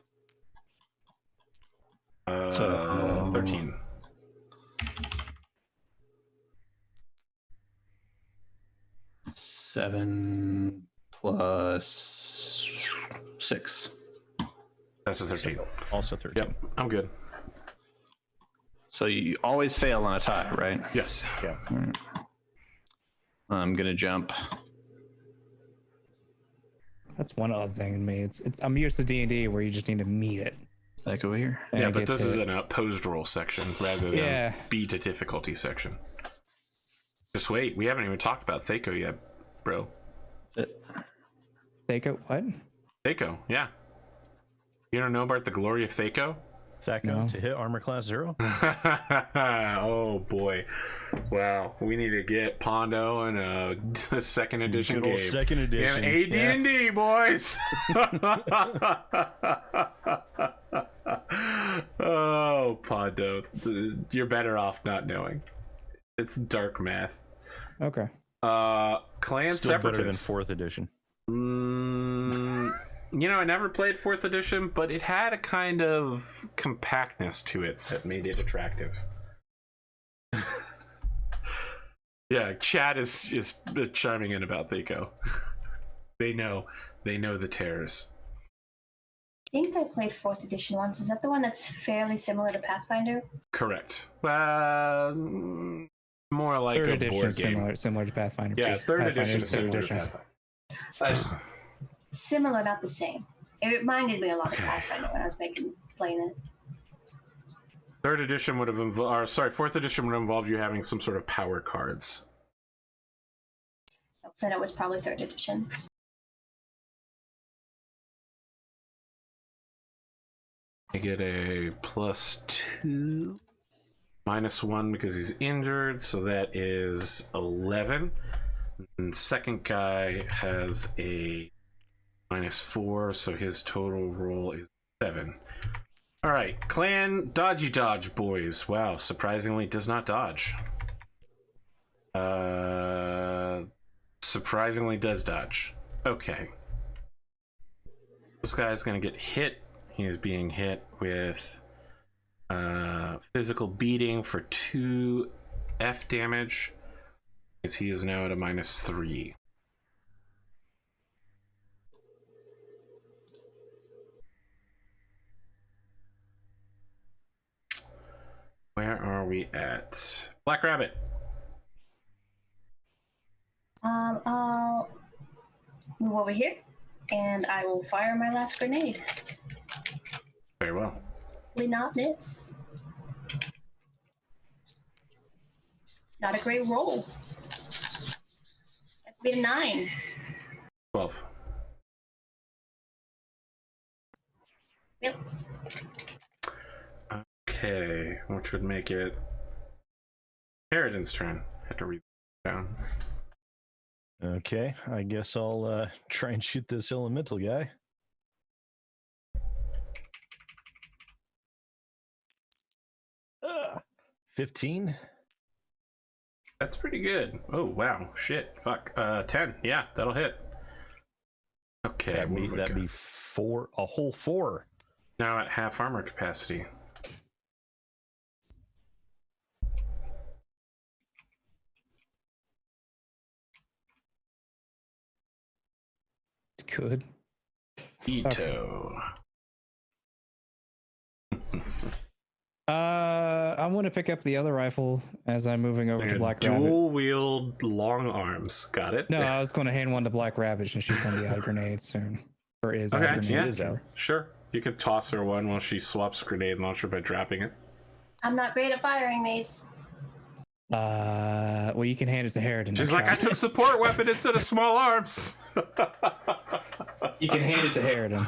[SPEAKER 2] 13.
[SPEAKER 6] Seven plus 6.
[SPEAKER 2] That's a 13.
[SPEAKER 3] Also 13.
[SPEAKER 2] Yep, I'm good.
[SPEAKER 6] So you always fail on a tie, right?
[SPEAKER 2] Yes.
[SPEAKER 3] Yeah.
[SPEAKER 6] Right. I'm gonna jump.
[SPEAKER 4] That's one other thing in me. It's I'm used to D&D where you just need to meet it.
[SPEAKER 6] Back over here.
[SPEAKER 2] Yeah,
[SPEAKER 4] and
[SPEAKER 2] but
[SPEAKER 4] get
[SPEAKER 2] this
[SPEAKER 4] to
[SPEAKER 2] is
[SPEAKER 4] it.
[SPEAKER 2] an opposed roll section rather than beat a difficulty section. Just wait, we haven't even talked about Thaco yet, bro.
[SPEAKER 6] That's it.
[SPEAKER 4] Thaco, what?
[SPEAKER 2] Thaco, yeah. You don't know about the glory of Thaco?
[SPEAKER 3] Thaco
[SPEAKER 4] No.
[SPEAKER 3] to hit armor class 0.
[SPEAKER 2] Oh boy. Wow. We need to get Pondo in a second edition
[SPEAKER 3] Good old
[SPEAKER 2] game.
[SPEAKER 3] second edition.
[SPEAKER 2] Yeah, AD&D, boys. Oh, Pondo. You're better off not knowing. It's dark math.
[SPEAKER 4] Okay.
[SPEAKER 3] Still
[SPEAKER 2] Clan
[SPEAKER 3] better than
[SPEAKER 2] Separatists.
[SPEAKER 3] 4th edition.
[SPEAKER 2] You know, I never played 4th edition, but it had a kind of compactness to it that made it attractive. Yeah, Chad is chiming in about Thaco. They know the terrors.
[SPEAKER 1] I think I played 4th edition once. Is that the one that's fairly similar to Pathfinder?
[SPEAKER 2] Correct. More like
[SPEAKER 4] Third
[SPEAKER 2] a
[SPEAKER 4] edition
[SPEAKER 2] board
[SPEAKER 4] is
[SPEAKER 2] game.
[SPEAKER 4] similar to Pathfinder.
[SPEAKER 2] Yeah,
[SPEAKER 4] because
[SPEAKER 2] 3rd
[SPEAKER 4] Pathfinder
[SPEAKER 2] edition
[SPEAKER 4] is
[SPEAKER 2] is similar to Pathfinder.
[SPEAKER 1] Similar, not the same. It reminded me a lot
[SPEAKER 2] Okay.
[SPEAKER 1] of Pathfinder when I was playing it.
[SPEAKER 2] 3rd edition would have involved, 4th edition would have involved you having some sort of power cards.
[SPEAKER 1] Then it was probably 3rd edition.
[SPEAKER 2] I get a +2, -1 because he's injured, so that is 11. And second guy has a -4, so his total roll is 7. All right, Clan Dodgy Dodge boys. Wow, surprisingly does not dodge. Surprisingly does dodge. Okay. This guy's gonna get hit. He is being hit with physical beating for 2 F damage, as he is now at a -3. Where are we at? Black Rabbit.
[SPEAKER 1] I'll move over here, and I will fire my last grenade.
[SPEAKER 2] Very well.
[SPEAKER 1] Will not miss. Not a great roll. That'd be a 9.
[SPEAKER 2] 12.
[SPEAKER 1] Yep.
[SPEAKER 2] Okay, which would make it Harridan's turn. Had to read that down.
[SPEAKER 3] Okay, I guess I'll try and shoot this elemental guy. Uh, 15.
[SPEAKER 2] That's pretty good. Oh wow, shit, fuck. 10. Yeah, that'll hit. Okay,
[SPEAKER 3] That'd be 4, a whole 4.
[SPEAKER 2] Now at half armor capacity.
[SPEAKER 4] It's good.
[SPEAKER 2] Ito.
[SPEAKER 4] I want to pick up the other rifle as I'm moving over to Black Rabbit.
[SPEAKER 2] Dual wield long arms. Got it?
[SPEAKER 4] No, I was going to hand one to Black Rabbit, and she's going to be out of grenades soon. Or is out of
[SPEAKER 2] Okay,
[SPEAKER 4] grenades.
[SPEAKER 2] yeah, sure. You could toss her one while she swaps grenade launcher by dropping it.
[SPEAKER 1] I'm not great at firing these.
[SPEAKER 4] Well, you can hand it to Harridan.
[SPEAKER 2] She's like, I took support weapon instead of small arms.
[SPEAKER 4] You can hand it to Harridan.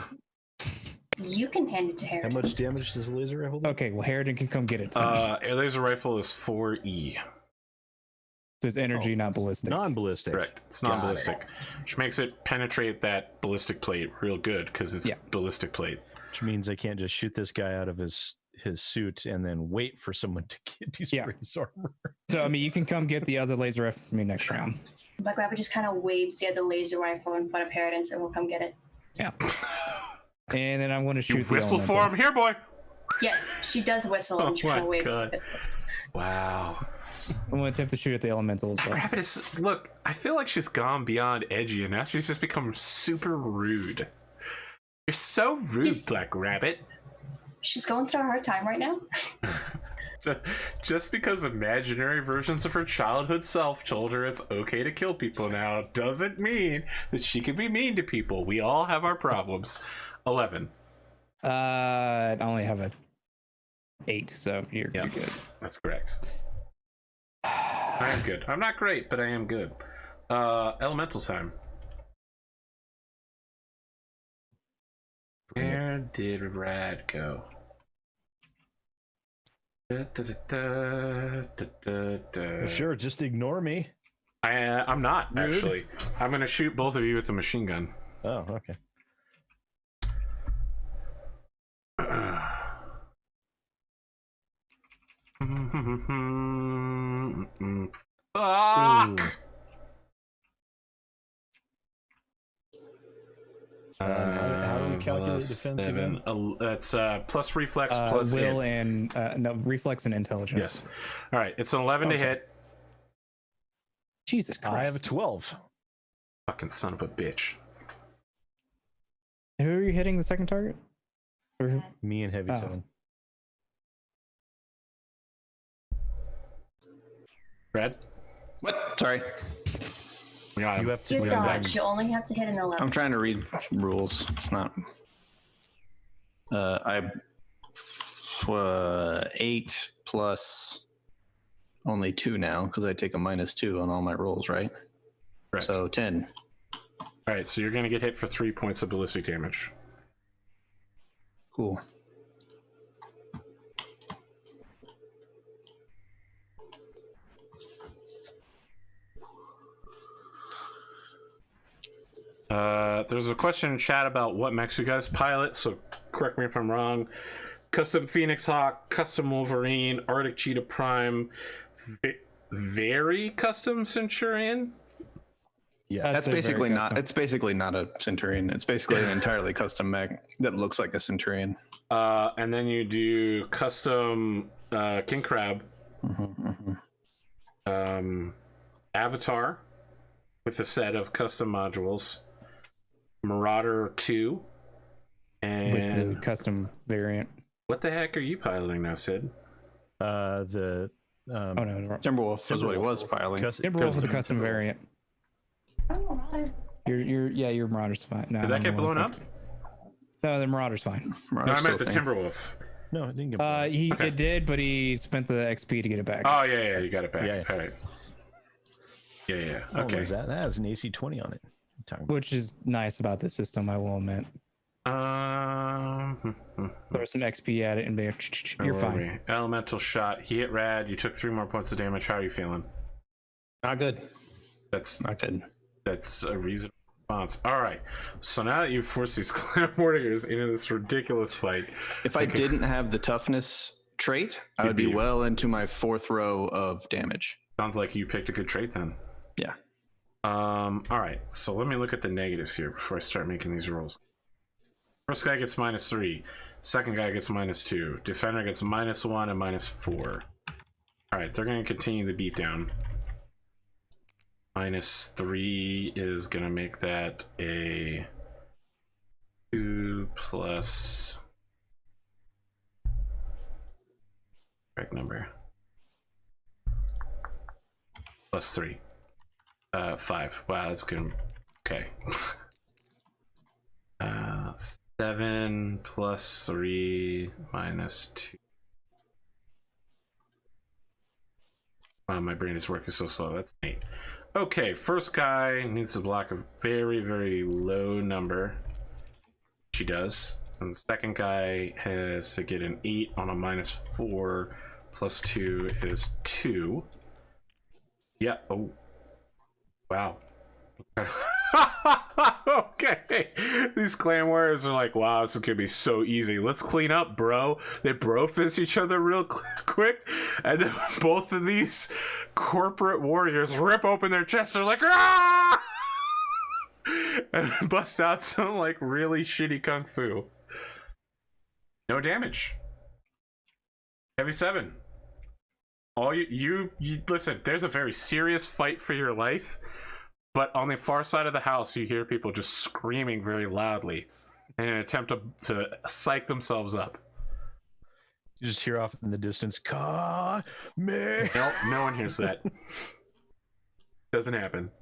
[SPEAKER 1] You can hand it to Harry.
[SPEAKER 3] How much damage does the laser rifle do?
[SPEAKER 4] Okay, well, Harridan can come get it.
[SPEAKER 2] A laser rifle is 4E.
[SPEAKER 4] So it's energy, not ballistic.
[SPEAKER 3] Non-ballistic.
[SPEAKER 2] Correct. It's non-ballistic, which makes it penetrate that ballistic plate real good because it's ballistic plate.
[SPEAKER 3] Which means I can't just shoot this guy out of his suit and then wait for someone to get his race armor.
[SPEAKER 4] So, I mean, you can come get the other laser rifle from me next round.
[SPEAKER 1] Black Rabbit just kind of waves the other laser rifle in front of Harridan, so we'll come get it.
[SPEAKER 4] Yeah. And then I'm going to shoot
[SPEAKER 2] You whistle for him, here, boy.
[SPEAKER 1] Yes, she does whistle and she kind of waves the pistol.
[SPEAKER 2] Wow.
[SPEAKER 4] I'm going to attempt to shoot at the elemental as well.
[SPEAKER 2] Rabbit is, look, I feel like she's gone beyond edgy and now she's just become super rude. You're so rude, Black Rabbit.
[SPEAKER 1] She's going through a hard time right now.
[SPEAKER 2] Just because imaginary versions of her childhood self told her it's okay to kill people now doesn't mean that she can be mean to people. We all have our problems. 11.
[SPEAKER 4] I only have a 8, so you're good.
[SPEAKER 2] That's correct. I am good. I'm not great, but I am good. Elemental time. Where did Rad go?
[SPEAKER 3] Sure, just ignore me.
[SPEAKER 2] I'm not,
[SPEAKER 3] Rude.
[SPEAKER 2] actually. I'm going to shoot both of you with a machine gun.
[SPEAKER 3] Oh, okay.
[SPEAKER 2] Fuck!
[SPEAKER 3] How do we calculate defense again?
[SPEAKER 2] It's plus reflex plus
[SPEAKER 4] will
[SPEAKER 2] hit.
[SPEAKER 4] and no reflex and intelligence.
[SPEAKER 2] Yes. All right. It's an 11 to hit.
[SPEAKER 4] Jesus Christ!
[SPEAKER 3] I have a 12.
[SPEAKER 2] Fucking son of a bitch.
[SPEAKER 4] Who are you hitting the second target? Or...
[SPEAKER 3] Me and Heavy 7.
[SPEAKER 2] Red?
[SPEAKER 6] What? Sorry.
[SPEAKER 2] Got him.
[SPEAKER 3] You have to
[SPEAKER 1] You dodge. You only have to hit an 11.
[SPEAKER 6] I'm trying to read rules. It's not. I 8 plus only 2 now because I take a -2 on all my rolls, right?
[SPEAKER 2] Correct.
[SPEAKER 6] So 10.
[SPEAKER 2] All right. So you're going to get hit for 3 points of ballistic damage.
[SPEAKER 6] Cool.
[SPEAKER 2] There's a question in chat about what mechs you guys pilot, so correct me if I'm wrong. Custom Phoenix Hawk, Custom Wolverine, Arctic Cheetah Prime, very custom Centurion.
[SPEAKER 3] Yeah,
[SPEAKER 6] That's basically not. It's basically not a Centurion. It's basically an entirely custom mech that looks like a Centurion.
[SPEAKER 2] And then you do custom King Crab, Avatar with a set of custom modules, Marauder 2, and
[SPEAKER 4] with the custom variant.
[SPEAKER 2] what the heck are you piloting now, Sid?
[SPEAKER 3] The
[SPEAKER 4] Oh no,
[SPEAKER 6] Timberwolf was what he was piling.
[SPEAKER 4] Timberwolf with a custom variant.
[SPEAKER 1] Oh, Marauder.
[SPEAKER 4] Your Marauder's fine. No,
[SPEAKER 2] Did that get blown up?
[SPEAKER 4] No, the Marauder's fine.
[SPEAKER 2] No, I meant the Timberwolf.
[SPEAKER 3] No, it didn't get blown up.
[SPEAKER 4] It did, but he spent the XP to get it back.
[SPEAKER 2] Oh yeah, you got it back.
[SPEAKER 3] Yeah.
[SPEAKER 2] All right. Yeah.
[SPEAKER 3] Oh,
[SPEAKER 2] Okay.
[SPEAKER 3] that has an AC 20 on it.
[SPEAKER 4] Which is nice about this system, I will admit. Throw some XP at it and you're fine.
[SPEAKER 2] Elemental shot. He hit Rad. You took 3 more points of damage. How are you feeling?
[SPEAKER 6] Not good.
[SPEAKER 2] That's
[SPEAKER 6] not good.
[SPEAKER 2] That's a reasonable response. All right. So now that you've forced these Clan Warriors into this ridiculous fight,
[SPEAKER 6] if I didn't have the toughness trait, I would be well into my 4th row of damage.
[SPEAKER 2] Sounds like you picked a good trait then.
[SPEAKER 6] Yeah.
[SPEAKER 2] All right. So let me look at the negatives here before I start making these rolls. First guy gets -3. Second guy gets -2. Defender gets -1 and -4. All right, they're going to continue the beatdown. -3 is going to make that a 2 plus. Correct number. +3. 5. Wow, that's good. Okay. 7 plus 3 minus 2. Wow, my brain is working so slow. That's 8. Okay, first guy needs to block a very, very low number. She does. And the second guy has to get an 8 on a -4 plus 2 is 2. Yeah. Oh. Wow. Okay, these Clan Warriors are like, wow, this is gonna be so easy. Let's clean up, bro. They bro-fist each other real quick, and then both of these corporate warriors rip open their chests. They're like, ah! And bust out some like really shitty kung fu. No damage. Heavy 7. All you listen. There's a very serious fight for your life. But on the far side of the house, you hear people just screaming very loudly in an attempt to psych themselves up.
[SPEAKER 3] You just hear off in the distance, "Ka me."
[SPEAKER 2] No one hears that. Doesn't happen.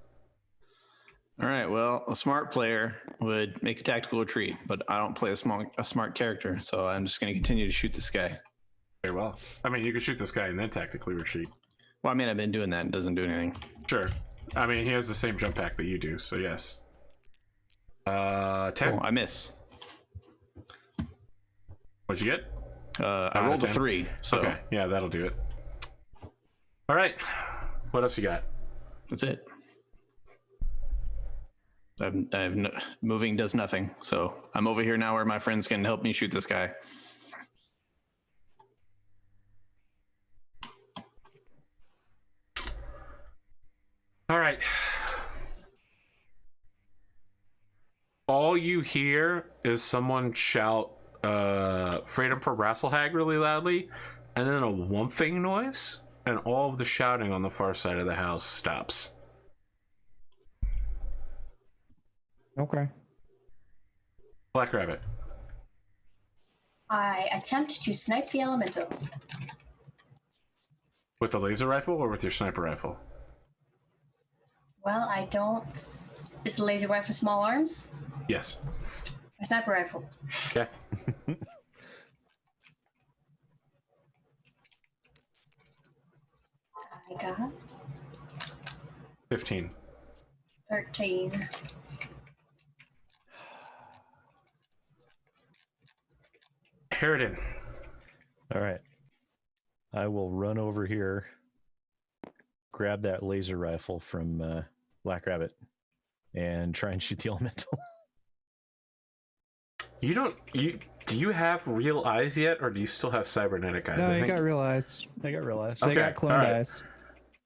[SPEAKER 6] All right. Well, a smart player would make a tactical retreat, but I don't play a smart character, so I'm just going to continue to shoot this guy.
[SPEAKER 2] Very well. I mean, you could shoot this guy and then tactically retreat.
[SPEAKER 6] Well, I mean, I've been doing that. It doesn't do anything.
[SPEAKER 2] Sure. I mean, he has the same jump pack that you do, so yes. 10.
[SPEAKER 6] Oh, I miss.
[SPEAKER 2] What'd you get?
[SPEAKER 6] I rolled a 3. So
[SPEAKER 2] okay, yeah, that'll do it. All right. What else you got?
[SPEAKER 6] That's it. Moving does nothing, so I'm over here now where my friends can help me shoot this guy.
[SPEAKER 2] All right. All you hear is someone shout Freedom for Rasselhag really loudly, and then a whumping noise, and all of the shouting on the far side of the house stops.
[SPEAKER 4] Okay.
[SPEAKER 2] Black Rabbit.
[SPEAKER 1] I attempt to snipe the elemental.
[SPEAKER 2] With the laser rifle or with your sniper rifle?
[SPEAKER 1] Well, I don't. Is the laser rifle small arms?
[SPEAKER 2] Yes.
[SPEAKER 1] A sniper rifle.
[SPEAKER 2] Okay.
[SPEAKER 1] I got
[SPEAKER 2] 15.
[SPEAKER 1] 13.
[SPEAKER 2] Harridan.
[SPEAKER 3] All right. I will run over here, grab that laser rifle from Black Rabbit, and try and shoot the elemental.
[SPEAKER 2] Do you have real eyes yet, or do you still have cybernetic eyes?
[SPEAKER 4] No, you got real eyes.
[SPEAKER 3] I got real eyes.
[SPEAKER 4] They got cloned eyes.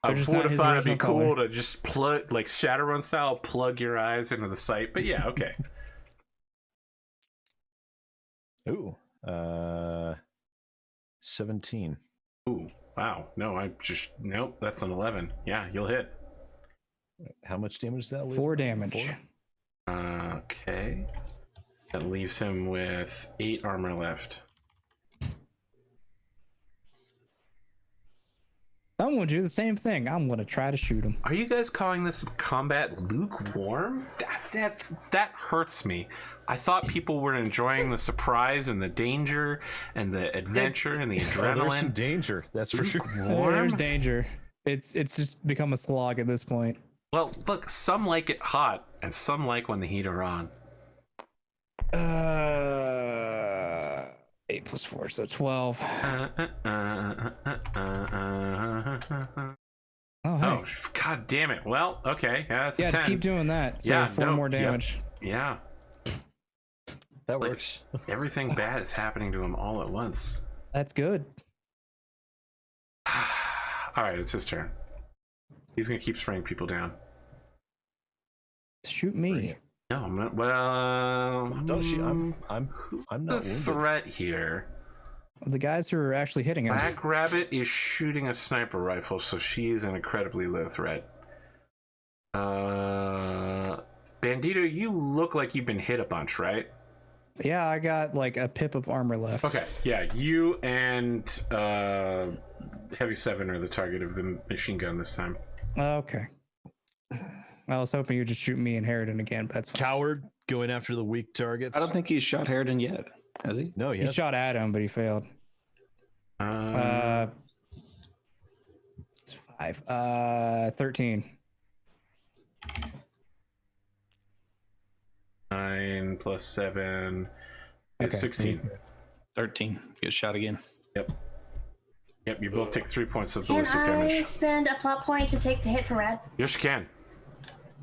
[SPEAKER 2] I would have thought it'd be cool
[SPEAKER 4] color.
[SPEAKER 2] to just plug, like Shadowrun style, plug your eyes into the sight. But yeah, okay.
[SPEAKER 3] Ooh, 17.
[SPEAKER 2] Ooh, wow. No, nope. That's an 11. Yeah, you'll hit.
[SPEAKER 3] How much damage is that?
[SPEAKER 4] 4 damage.
[SPEAKER 3] 4?
[SPEAKER 2] Okay. That leaves him with 8 armor left.
[SPEAKER 4] I'm going to do the same thing. I'm going to try to shoot him.
[SPEAKER 2] Are you guys calling this combat lukewarm? That hurts me. I thought people were enjoying the surprise and the danger and the adventure and the adrenaline.
[SPEAKER 3] There's some danger, that's for sure.
[SPEAKER 4] There's danger. It's just become a slog at this point.
[SPEAKER 2] Well, look, some like it hot and some like when the heat are on.
[SPEAKER 4] 8 + 4, so 12. Oh, hey.
[SPEAKER 2] Oh, god damn it. Well, okay. Yeah, that's 10.
[SPEAKER 4] Just keep doing that. So 4 more damage.
[SPEAKER 2] Yeah.
[SPEAKER 3] That works.
[SPEAKER 2] Everything bad is happening to him all at once.
[SPEAKER 4] That's good.
[SPEAKER 2] All right, it's his turn. He's gonna keep spraying people down.
[SPEAKER 4] Shoot me.
[SPEAKER 2] No, I'm not. Well,
[SPEAKER 3] Don't shoot. I'm not
[SPEAKER 2] the
[SPEAKER 3] wounded.
[SPEAKER 2] threat here.
[SPEAKER 4] The guys who are actually hitting him.
[SPEAKER 2] Black Rabbit is shooting a sniper rifle, so she is an incredibly low threat. Bandito, you look like you've been hit a bunch, right?
[SPEAKER 4] Yeah, I got like a pip of armor left.
[SPEAKER 2] Okay, yeah, you and Heavy 7 are the target of the machine gun this time.
[SPEAKER 4] Okay. I was hoping you'd just shoot me and Harridan again, but that's fine.
[SPEAKER 3] Coward going after the weak targets.
[SPEAKER 6] I don't think he's shot Harridan yet. Has he?
[SPEAKER 3] No,
[SPEAKER 4] He shot at him, but he failed. It's 5. 13.
[SPEAKER 2] 9 + 7 is
[SPEAKER 4] Okay,
[SPEAKER 2] 16.
[SPEAKER 6] 13. Get shot again.
[SPEAKER 2] Yep, you both take 3 points of
[SPEAKER 1] Can
[SPEAKER 2] ballistic
[SPEAKER 1] I
[SPEAKER 2] damage.
[SPEAKER 1] spend a plot point to take the hit for Rad?
[SPEAKER 2] Yes, you can.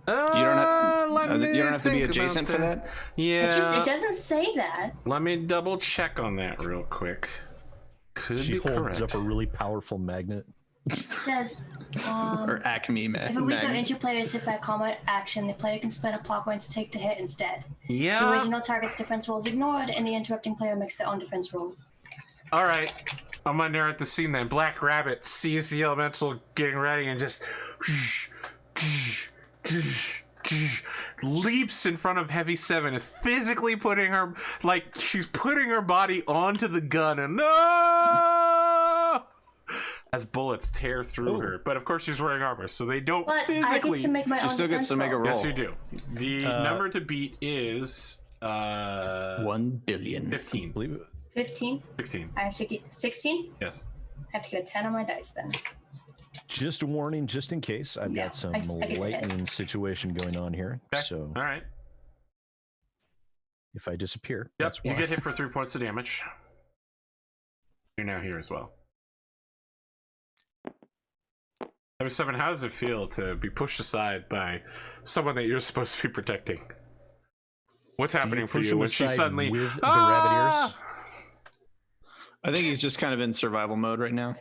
[SPEAKER 6] You don't have to be adjacent for that?
[SPEAKER 2] Yeah.
[SPEAKER 1] It doesn't say that.
[SPEAKER 2] Let me double check on that real quick. Could
[SPEAKER 3] She
[SPEAKER 2] be
[SPEAKER 3] holds
[SPEAKER 2] correct.
[SPEAKER 3] up a really powerful magnet.
[SPEAKER 1] It says,
[SPEAKER 6] Or Acme, man.
[SPEAKER 1] if a weak or injured player is hit by a combat action, the player can spend a plot point to take the hit instead. The
[SPEAKER 2] Yeah.
[SPEAKER 1] original target's defense roll is ignored, and the interrupting player makes their own defense roll.
[SPEAKER 2] All right. I'm gonna narrate the scene then. Black Rabbit sees the elemental getting ready and just leaps in front of Heavy 7, is physically putting her, like, she's putting her body onto the gun, and no! As bullets tear through her. But of course she's wearing armor, so they don't
[SPEAKER 1] But
[SPEAKER 2] physically...
[SPEAKER 1] I get to make my
[SPEAKER 6] She
[SPEAKER 1] own
[SPEAKER 6] still gets
[SPEAKER 1] defense
[SPEAKER 6] to make a
[SPEAKER 1] roll.
[SPEAKER 6] roll.
[SPEAKER 2] Yes, you do. The number to beat is
[SPEAKER 6] 1 billion.
[SPEAKER 2] 15.
[SPEAKER 3] I believe it.
[SPEAKER 1] 15.
[SPEAKER 2] 16.
[SPEAKER 1] I have to get 16.
[SPEAKER 2] Yes.
[SPEAKER 1] I have to get a 10 on my dice then.
[SPEAKER 3] Just a warning, just in case. I've
[SPEAKER 1] Yeah,
[SPEAKER 3] got some
[SPEAKER 1] I get the hit.
[SPEAKER 3] lightning situation going on here.
[SPEAKER 2] Okay.
[SPEAKER 3] So
[SPEAKER 2] All right.
[SPEAKER 3] if I disappear,
[SPEAKER 2] Yep,
[SPEAKER 3] that's why.
[SPEAKER 2] you get hit for 3 points of damage. You're now here as well. Heavy 7, how does it feel to be pushed aside by someone that you're supposed to be protecting? What's happening for
[SPEAKER 3] push
[SPEAKER 2] you
[SPEAKER 3] him
[SPEAKER 2] when she
[SPEAKER 3] aside
[SPEAKER 2] suddenly...
[SPEAKER 3] with the rabbit ears?
[SPEAKER 6] I think he's just kind of in survival mode right now.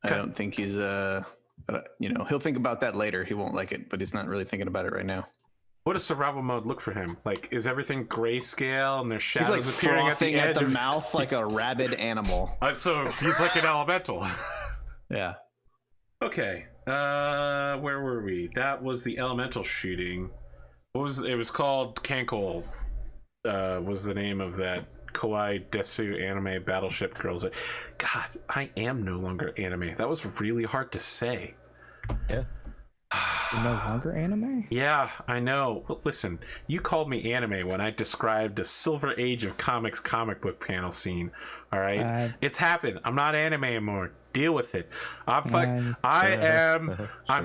[SPEAKER 2] Okay.
[SPEAKER 6] I don't think he's, he'll think about that later. He won't like it, but he's not really thinking about it right now.
[SPEAKER 2] What does survival mode look for him? Like, is everything grayscale and there's
[SPEAKER 6] He's
[SPEAKER 2] shadows
[SPEAKER 6] like
[SPEAKER 2] appearing at the
[SPEAKER 6] frothing
[SPEAKER 2] edge
[SPEAKER 6] at the
[SPEAKER 2] of...
[SPEAKER 6] mouth like a rabid animal.
[SPEAKER 2] So he's like an elemental.
[SPEAKER 6] Yeah.
[SPEAKER 2] Okay. Where were we? That was the elemental shooting. It was called Kankle. Was the name of that Kawaii Desu anime battleship girls. God, I am no longer anime. That was really hard to say.
[SPEAKER 3] Yeah.
[SPEAKER 4] No longer anime?
[SPEAKER 2] Yeah, I know. Well, listen, you called me anime when I described a Silver Age of Comics comic book panel scene. All right, it's happened. I'm not anime anymore. Deal with it. I'm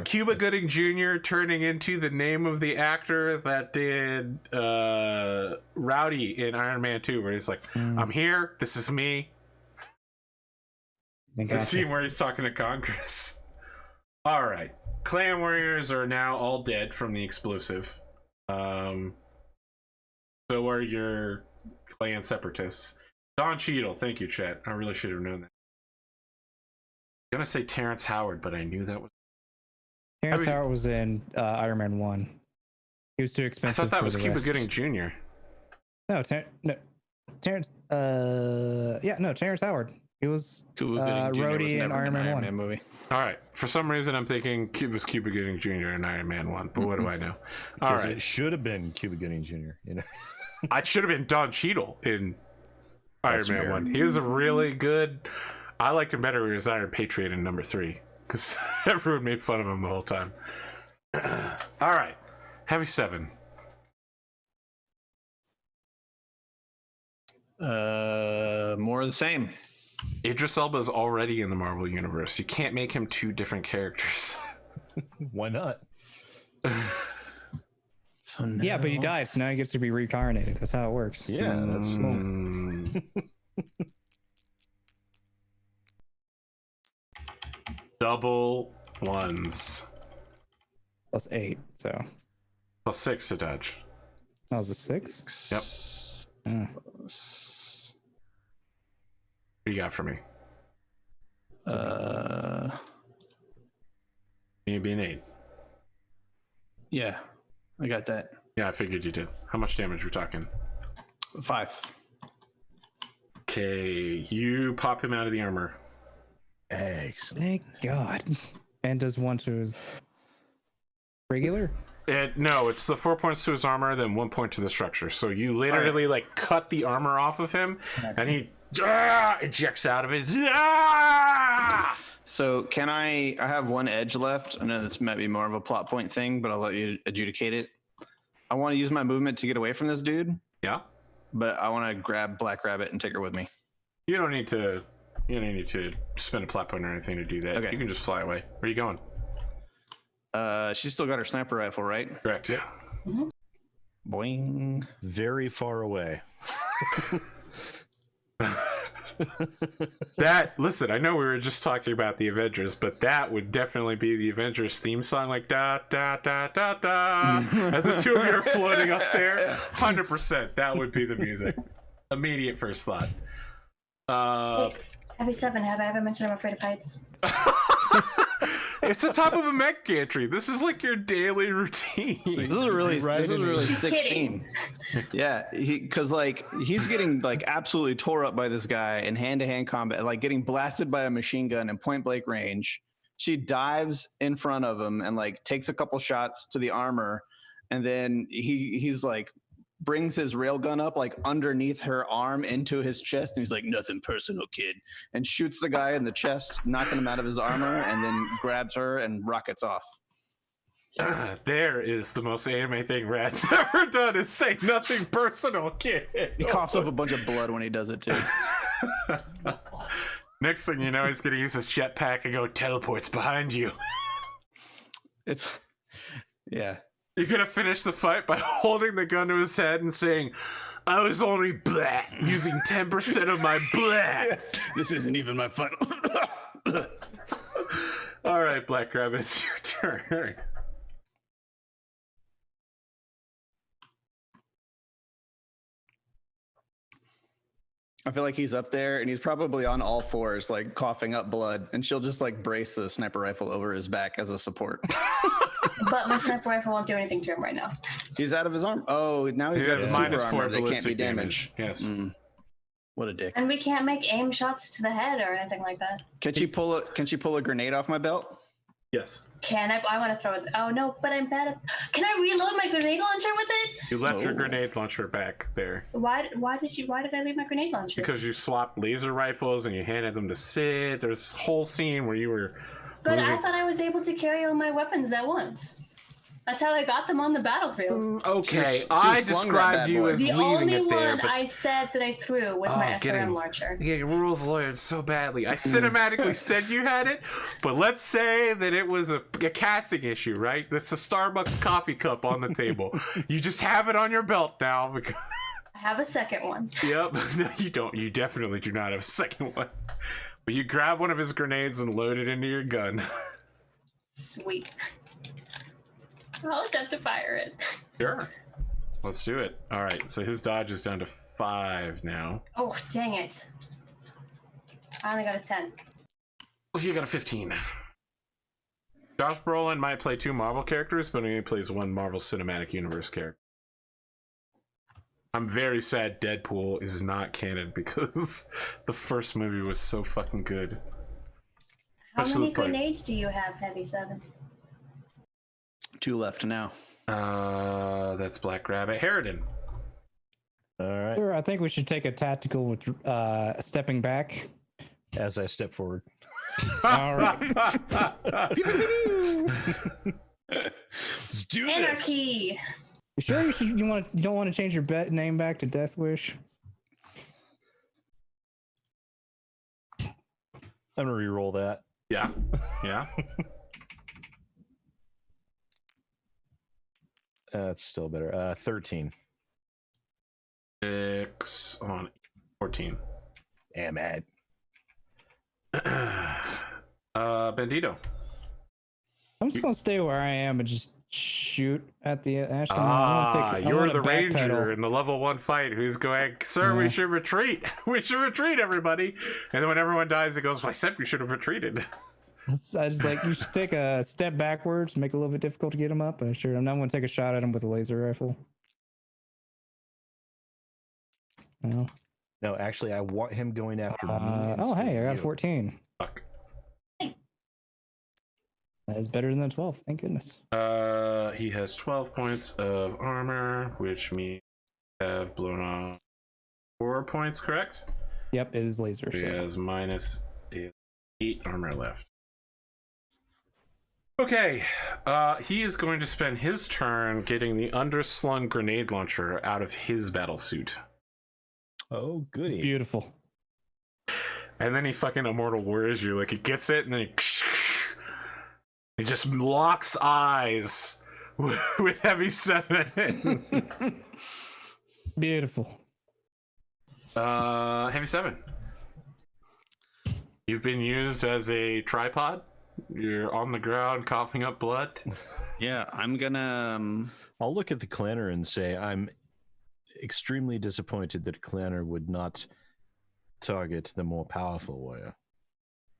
[SPEAKER 2] Cuba Gooding Jr. turning into the name of the actor that did Rowdy in Iron Man 2, where he's like, I'm here. This is me. The scene where he's talking to Congress. All right. Clan warriors are now all dead from the explosive. So are your clan separatists. Don Cheadle, thank you, chat. I really should have known that. I'm gonna say Terrence Howard, but I knew that was...
[SPEAKER 4] Terrence Howard was in Iron Man 1. He was too
[SPEAKER 2] I
[SPEAKER 4] expensive.
[SPEAKER 2] thought that
[SPEAKER 4] for
[SPEAKER 2] was
[SPEAKER 4] the
[SPEAKER 2] Cuba
[SPEAKER 4] rest.
[SPEAKER 2] Gooding Jr.
[SPEAKER 4] No, Terrence. Terrence Howard. He was Rhodey in Iron Man 1.
[SPEAKER 6] movie.
[SPEAKER 2] All right. For some reason, I'm thinking Cuba Gooding Jr. in Iron Man 1, but what do I know? All right.
[SPEAKER 3] It should have been Cuba Gooding Jr. You know,
[SPEAKER 2] I should have been Don Cheadle in Iron Man
[SPEAKER 3] fair.
[SPEAKER 2] 1. He was a really good I liked him better when he was Iron Patriot in number 3 because everyone made fun of him the whole time. All right, Heavy 7.
[SPEAKER 6] More of the same.
[SPEAKER 2] Idris Elba is already in the Marvel universe. You can't make him 2 different characters.
[SPEAKER 3] Why not?
[SPEAKER 6] So now...
[SPEAKER 4] Yeah, but he died, so now he gets to be reincarnated. That's how it works.
[SPEAKER 3] Yeah, that's
[SPEAKER 2] double ones.
[SPEAKER 4] +8, so.
[SPEAKER 2] +6 to dodge.
[SPEAKER 4] That was a 6?
[SPEAKER 2] Yep.
[SPEAKER 4] Oh.
[SPEAKER 2] What you got for me? You be an 8.
[SPEAKER 6] Yeah, I got that.
[SPEAKER 2] Yeah, I figured you did. How much damage we talking?
[SPEAKER 6] 5.
[SPEAKER 2] Okay, you pop him out of the armor.
[SPEAKER 3] excellent.
[SPEAKER 4] Thank God. And does 1 to his regular?
[SPEAKER 2] No, it's the 4 points to his armor, then 1 point to the structure. So you literally like cut the armor off of him, and he ejects out of it.
[SPEAKER 6] So can I have 1 edge left. I know this might be more of a plot point thing, but I'll let you adjudicate it. I want to use my movement to get away from this dude.
[SPEAKER 2] Yeah.
[SPEAKER 6] But I want to grab Black Rabbit and take her with me.
[SPEAKER 2] You don't need to spend a plot point or anything to do that.
[SPEAKER 6] Okay.
[SPEAKER 2] You can just fly away. Where are you going?
[SPEAKER 6] She's still got her sniper rifle, right?
[SPEAKER 2] Correct. Yeah.
[SPEAKER 6] Mm-hmm. Boing.
[SPEAKER 3] Very far away.
[SPEAKER 2] Listen, I know we were just talking about the Avengers, but that would definitely be the Avengers theme song, like da da da da da, as the 2 of you are floating up there. 100%, that would be the music. Immediate first thought.
[SPEAKER 1] Heavy 7, have I ever mentioned I'm afraid of heights?
[SPEAKER 2] It's the top of a mech gantry. This is like your daily routine.
[SPEAKER 6] This is a really
[SPEAKER 1] She's
[SPEAKER 6] sick
[SPEAKER 1] kidding.
[SPEAKER 6] scene. Yeah, because he's getting like absolutely tore up by this guy in hand-to-hand combat, like getting blasted by a machine gun in point blank range. She dives in front of him and like takes a couple shots to the armor, and then he's like brings his railgun up like underneath her arm into his chest, and he's like, "Nothing personal, kid," and shoots the guy in the chest, knocking him out of his armor, and then grabs her and rockets off.
[SPEAKER 2] There is the most anime thing Rad's ever done, is say nothing personal, kid.
[SPEAKER 6] He coughs up a bunch of blood when he does it too.
[SPEAKER 2] Next thing you know, he's gonna use his jetpack and go teleports behind you.
[SPEAKER 6] Yeah.
[SPEAKER 2] You're gonna finish the fight by holding the gun to his head and saying, "I was only black, using 10% of my black."
[SPEAKER 6] Yeah. This isn't even my final.
[SPEAKER 2] All right, Black Rabbit, it's your turn.
[SPEAKER 6] I feel like he's up there and he's probably on all fours, like coughing up blood, and she'll just like brace the sniper rifle over his back as a support.
[SPEAKER 1] But my sniper rifle won't do anything to him right now.
[SPEAKER 6] He's out of his arm. Oh, now he's got the super
[SPEAKER 2] -4
[SPEAKER 6] armor that can't be
[SPEAKER 2] ballistic
[SPEAKER 6] damaged.
[SPEAKER 2] damage. Yes.
[SPEAKER 6] What a dick.
[SPEAKER 1] And we can't make aim shots to the head or anything like that.
[SPEAKER 6] Can she pull a grenade off my belt?
[SPEAKER 2] Yes.
[SPEAKER 1] Can I? I want to throw it. Oh no, but I'm bad at. Can I reload my grenade launcher with it?
[SPEAKER 2] You left your grenade launcher back there.
[SPEAKER 1] Why did I leave my grenade launcher?
[SPEAKER 2] Because you swapped laser rifles and you handed them to Sid. There's a whole scene where you were.
[SPEAKER 1] But I thought I was able to carry all my weapons at once. That's how I got them on the battlefield.
[SPEAKER 2] Okay,
[SPEAKER 6] She
[SPEAKER 2] I
[SPEAKER 6] slung
[SPEAKER 2] described
[SPEAKER 6] that
[SPEAKER 2] you
[SPEAKER 6] bad
[SPEAKER 2] as
[SPEAKER 1] The
[SPEAKER 2] leaving
[SPEAKER 1] only
[SPEAKER 2] it there.
[SPEAKER 1] one
[SPEAKER 2] But...
[SPEAKER 1] I said that I threw was my SRM launcher.
[SPEAKER 2] Yeah, your rules lawyered so badly. I cinematically said you had it, but let's say that it was a casting issue, right? That's a Starbucks coffee cup on the table. You just have it on your belt now. Because...
[SPEAKER 1] I have a second one.
[SPEAKER 2] Yep. No, you don't. You definitely do not have a second one. But you grab one of his grenades and load it into your gun.
[SPEAKER 1] Sweet. I'll just have to fire it.
[SPEAKER 2] Sure. Let's do it. All right. So his dodge is down to 5 now.
[SPEAKER 1] Oh, dang it. I only got a 10.
[SPEAKER 2] Well, you got a 15. Josh Brolin might play 2 Marvel characters, but he only plays 1 Marvel Cinematic Universe character. I'm very sad Deadpool is not canon because the first movie was so fucking good.
[SPEAKER 1] How many grenades do you have, Heavy 7?
[SPEAKER 6] 2 left now.
[SPEAKER 2] That's Black Rabbit. Harridan.
[SPEAKER 3] All right.
[SPEAKER 4] Sure, I think we should take a tactical with stepping back
[SPEAKER 3] as I step forward.
[SPEAKER 4] All right.
[SPEAKER 3] Let's do this.
[SPEAKER 1] Anarchy.
[SPEAKER 4] You sure you don't want to change your name back to Death Wish?
[SPEAKER 3] I'm gonna re-roll that.
[SPEAKER 2] Yeah. Yeah.
[SPEAKER 3] That's still better. 13.
[SPEAKER 2] 6 on 14.
[SPEAKER 3] Damn it.
[SPEAKER 2] Bandito.
[SPEAKER 4] I'm just gonna stay where I am and just shoot at the. Actually,
[SPEAKER 2] you're the ranger in the level 1 fight who's going, sir, we should retreat. We should retreat, everybody. And then when everyone dies, it goes, I said we should have retreated.
[SPEAKER 4] I just like, you should take a step backwards, make it a little bit difficult to get him up. Sure, I'm not going to take a shot at him with a laser rifle. No.
[SPEAKER 3] No, actually, I want him going after me.
[SPEAKER 4] Oh, hey, I got a 14.
[SPEAKER 2] Fuck.
[SPEAKER 4] That is better than a 12. Thank goodness.
[SPEAKER 2] He has 12 points of armor, which means I have blown off 4 points, correct?
[SPEAKER 4] Yep, it is laser.
[SPEAKER 2] He has minus 8 armor left. Okay, he is going to spend his turn getting the underslung grenade launcher out of his battle suit.
[SPEAKER 3] Oh, goody.
[SPEAKER 4] Beautiful.
[SPEAKER 2] And then he fucking Immortal Warriors you. Like, he gets it, and then he just locks eyes with Heavy 7.
[SPEAKER 4] Beautiful.
[SPEAKER 2] Heavy 7. You've been used as a tripod. You're on the ground coughing up blood.
[SPEAKER 6] Yeah, I'm gonna.
[SPEAKER 3] I'll look at the clanner and say I'm extremely disappointed that a clanner would not target the more powerful warrior.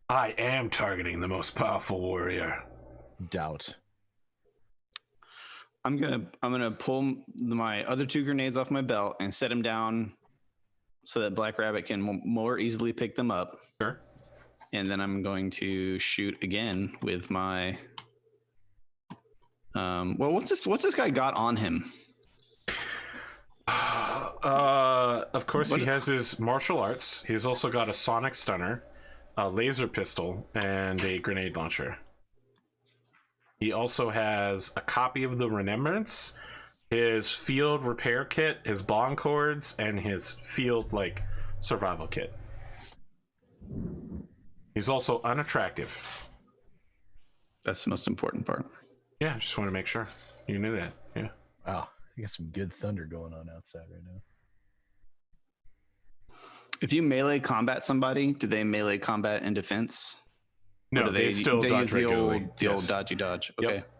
[SPEAKER 2] I am targeting the most powerful warrior.
[SPEAKER 3] Doubt.
[SPEAKER 6] I'm gonna pull my other 2 grenades off my belt and set them down so that Black Rabbit can more easily pick them up.
[SPEAKER 2] Sure.
[SPEAKER 6] And then I'm going to shoot again with my. Well, what's this guy got on him?
[SPEAKER 2] Of course, he has his martial arts. He's also got a sonic stunner, a laser pistol, and a grenade launcher. He also has a copy of the Remembrance, his field repair kit, his bond cords, and his field survival kit. He's also unattractive.
[SPEAKER 6] That's the most important part.
[SPEAKER 2] Yeah, just want to make sure you knew that. Yeah.
[SPEAKER 3] Wow, I got some good thunder going on outside right now.
[SPEAKER 6] If you melee combat somebody, do they melee combat in defense?
[SPEAKER 2] No, they still dodge
[SPEAKER 6] use the
[SPEAKER 2] regularly.
[SPEAKER 6] old dodgy dodge. Okay.
[SPEAKER 2] Yep.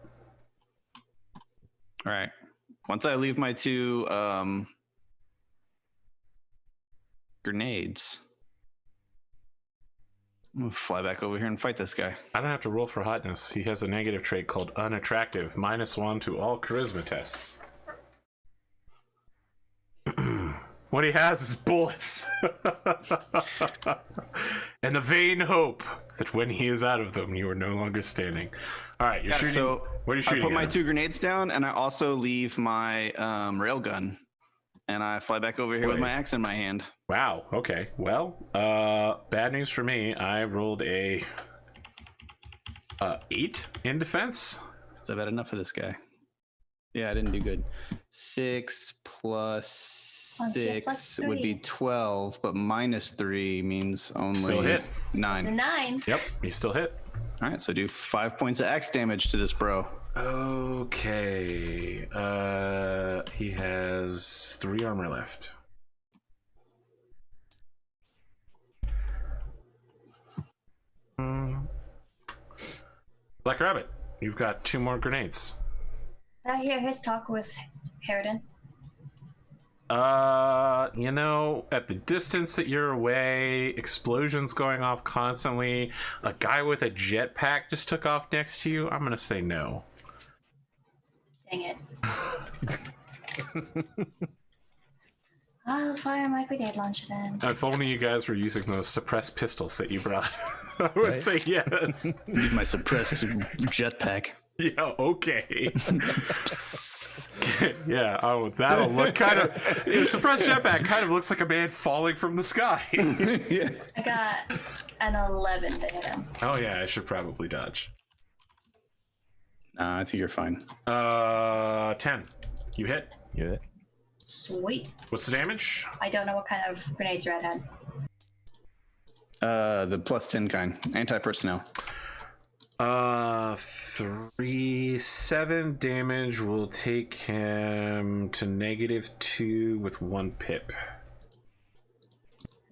[SPEAKER 6] All right. Once I leave my 2 grenades, I'm gonna fly back over here and fight this guy.
[SPEAKER 2] I don't have to roll for hotness. He has a negative trait called unattractive, -1 to all charisma tests. What he has is bullets. And the vain hope that when he is out of them, you are no longer standing. All right, you're shooting.
[SPEAKER 6] So
[SPEAKER 2] what are you shooting
[SPEAKER 6] I put my
[SPEAKER 2] at?
[SPEAKER 6] 2 grenades down, and I also leave my railgun, and I fly back over here with my axe in my hand.
[SPEAKER 2] Wow. Okay. Well, bad news for me. I rolled a 8 in defense.
[SPEAKER 6] Is that enough for this guy? Yeah, I didn't do good. 6 plus 6 would be 12, but -3 means only
[SPEAKER 2] Still hit.
[SPEAKER 6] 9.
[SPEAKER 1] It's a 9.
[SPEAKER 2] Yep, you still hit.
[SPEAKER 6] All right, so do 5 points of axe damage to this bro.
[SPEAKER 2] Okay. He has 3 armor left. Black Rabbit, you've got 2 more grenades.
[SPEAKER 1] Did I hear his talk with Harridan?
[SPEAKER 2] At the distance that you're away, explosions going off constantly, a guy with a jetpack just took off next to you, I'm gonna say no.
[SPEAKER 1] Dang it. I'll fire my grenade launcher then.
[SPEAKER 2] If only you guys were using those suppressed pistols that you brought. I would say yes.
[SPEAKER 6] Need my suppressed jetpack.
[SPEAKER 2] Yeah, okay. Yeah, oh, that'll look kind of... Suppressed jetpack kind of looks like a man falling from the sky.
[SPEAKER 6] Yeah.
[SPEAKER 1] I got an 11 to hit him.
[SPEAKER 2] Oh yeah, I should probably dodge.
[SPEAKER 5] Nah, I think you're fine.
[SPEAKER 2] 10. You hit.
[SPEAKER 3] You hit.
[SPEAKER 1] Sweet.
[SPEAKER 2] What's the damage?
[SPEAKER 1] I don't know what kind of grenades Red had.
[SPEAKER 5] The +10 kind, anti-personnel.
[SPEAKER 2] 7 damage will take him to -2 with 1 pip.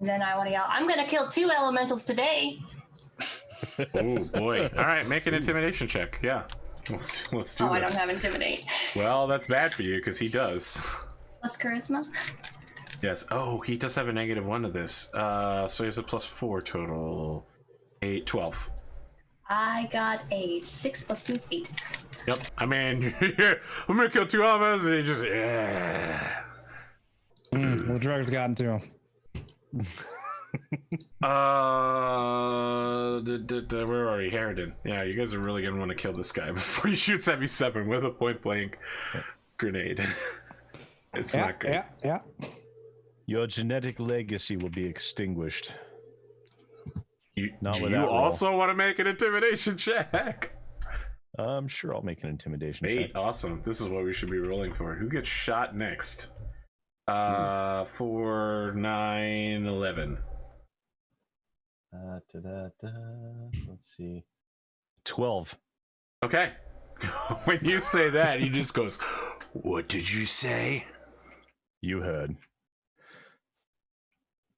[SPEAKER 1] And then I want to yell, I'm going to kill 2 elementals today.
[SPEAKER 2] Oh boy! All right, make an intimidation check. Yeah, let's do this.
[SPEAKER 1] I don't have intimidate.
[SPEAKER 2] Well, that's bad for you because he does.
[SPEAKER 1] Plus charisma.
[SPEAKER 2] Yes. Oh, he does have a -1 to this. So he has a +4 total. 8, 12.
[SPEAKER 1] I got a 6 + 2 is 8.
[SPEAKER 2] Yep. I mean, I'm gonna kill 2 elements, and he just yeah.
[SPEAKER 4] Well, the drugs got into him.
[SPEAKER 2] Where are we? Harridan. Yeah, you guys are really gonna want to kill this guy before he shoots at me 7 with a point blank grenade. It's not good.
[SPEAKER 4] Yeah.
[SPEAKER 3] Your genetic legacy will be extinguished.
[SPEAKER 2] You
[SPEAKER 3] Not with
[SPEAKER 2] you
[SPEAKER 3] that roll.
[SPEAKER 2] also want to make an intimidation check?
[SPEAKER 3] I'm sure I'll make an intimidation
[SPEAKER 2] 8.
[SPEAKER 3] check.
[SPEAKER 2] Awesome. This is what we should be rolling for. Who gets shot next? 4, 9, 11.
[SPEAKER 3] Let's see. 12.
[SPEAKER 2] Okay. When you say that, he just goes, "What did you say?"
[SPEAKER 3] You heard.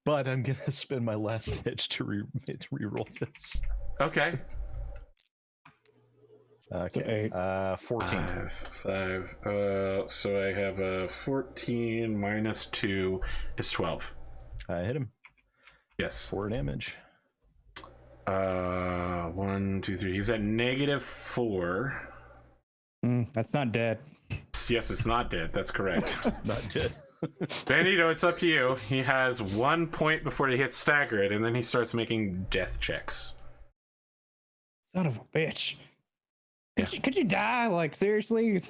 [SPEAKER 3] But I'm gonna spend my last hit to reroll this.
[SPEAKER 2] Okay.
[SPEAKER 3] Okay. 14.
[SPEAKER 2] 5. So I have a 14 minus 2 is 12.
[SPEAKER 3] I hit him.
[SPEAKER 2] Yes.
[SPEAKER 3] 4 damage.
[SPEAKER 2] 1, 2, 3. He's at -4.
[SPEAKER 4] That's not dead.
[SPEAKER 2] Yes, it's not dead. That's correct.
[SPEAKER 3] Not dead.
[SPEAKER 2] Bandito, it's up to you. He has 1 point before he hits staggered, and then he starts making death checks.
[SPEAKER 4] Son of a bitch.
[SPEAKER 2] Yeah.
[SPEAKER 4] Could you die? Like, seriously?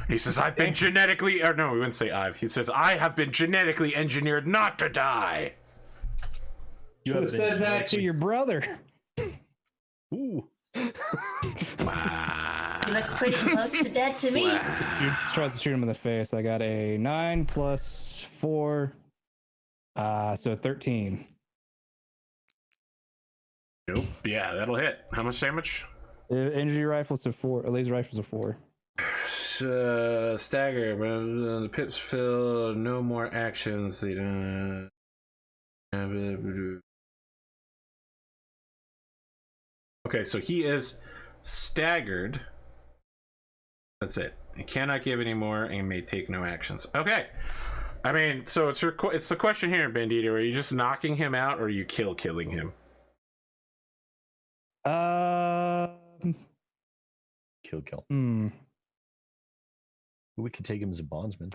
[SPEAKER 2] He says, I've been genetically... Or no, we wouldn't say I've. He says, I have been genetically engineered not to die.
[SPEAKER 4] You have said that to your brother.
[SPEAKER 3] Ooh.
[SPEAKER 2] Wow.
[SPEAKER 1] You look pretty close to dead to me.
[SPEAKER 4] Dude tries to shoot him in the face. I got a 9 + 4. So 13.
[SPEAKER 2] Nope. Yeah, that'll hit. How much damage?
[SPEAKER 4] Energy rifles are 4. Laser rifles are 4.
[SPEAKER 2] Stagger. The pips fill. No more actions. They don't... Okay, so he is staggered. That's it. He cannot give any more and may take no actions. Okay. I mean, so it's the question here, Bandito. Are you just knocking him out, or are you killing him?
[SPEAKER 3] Kill. We could take him as a bondsman.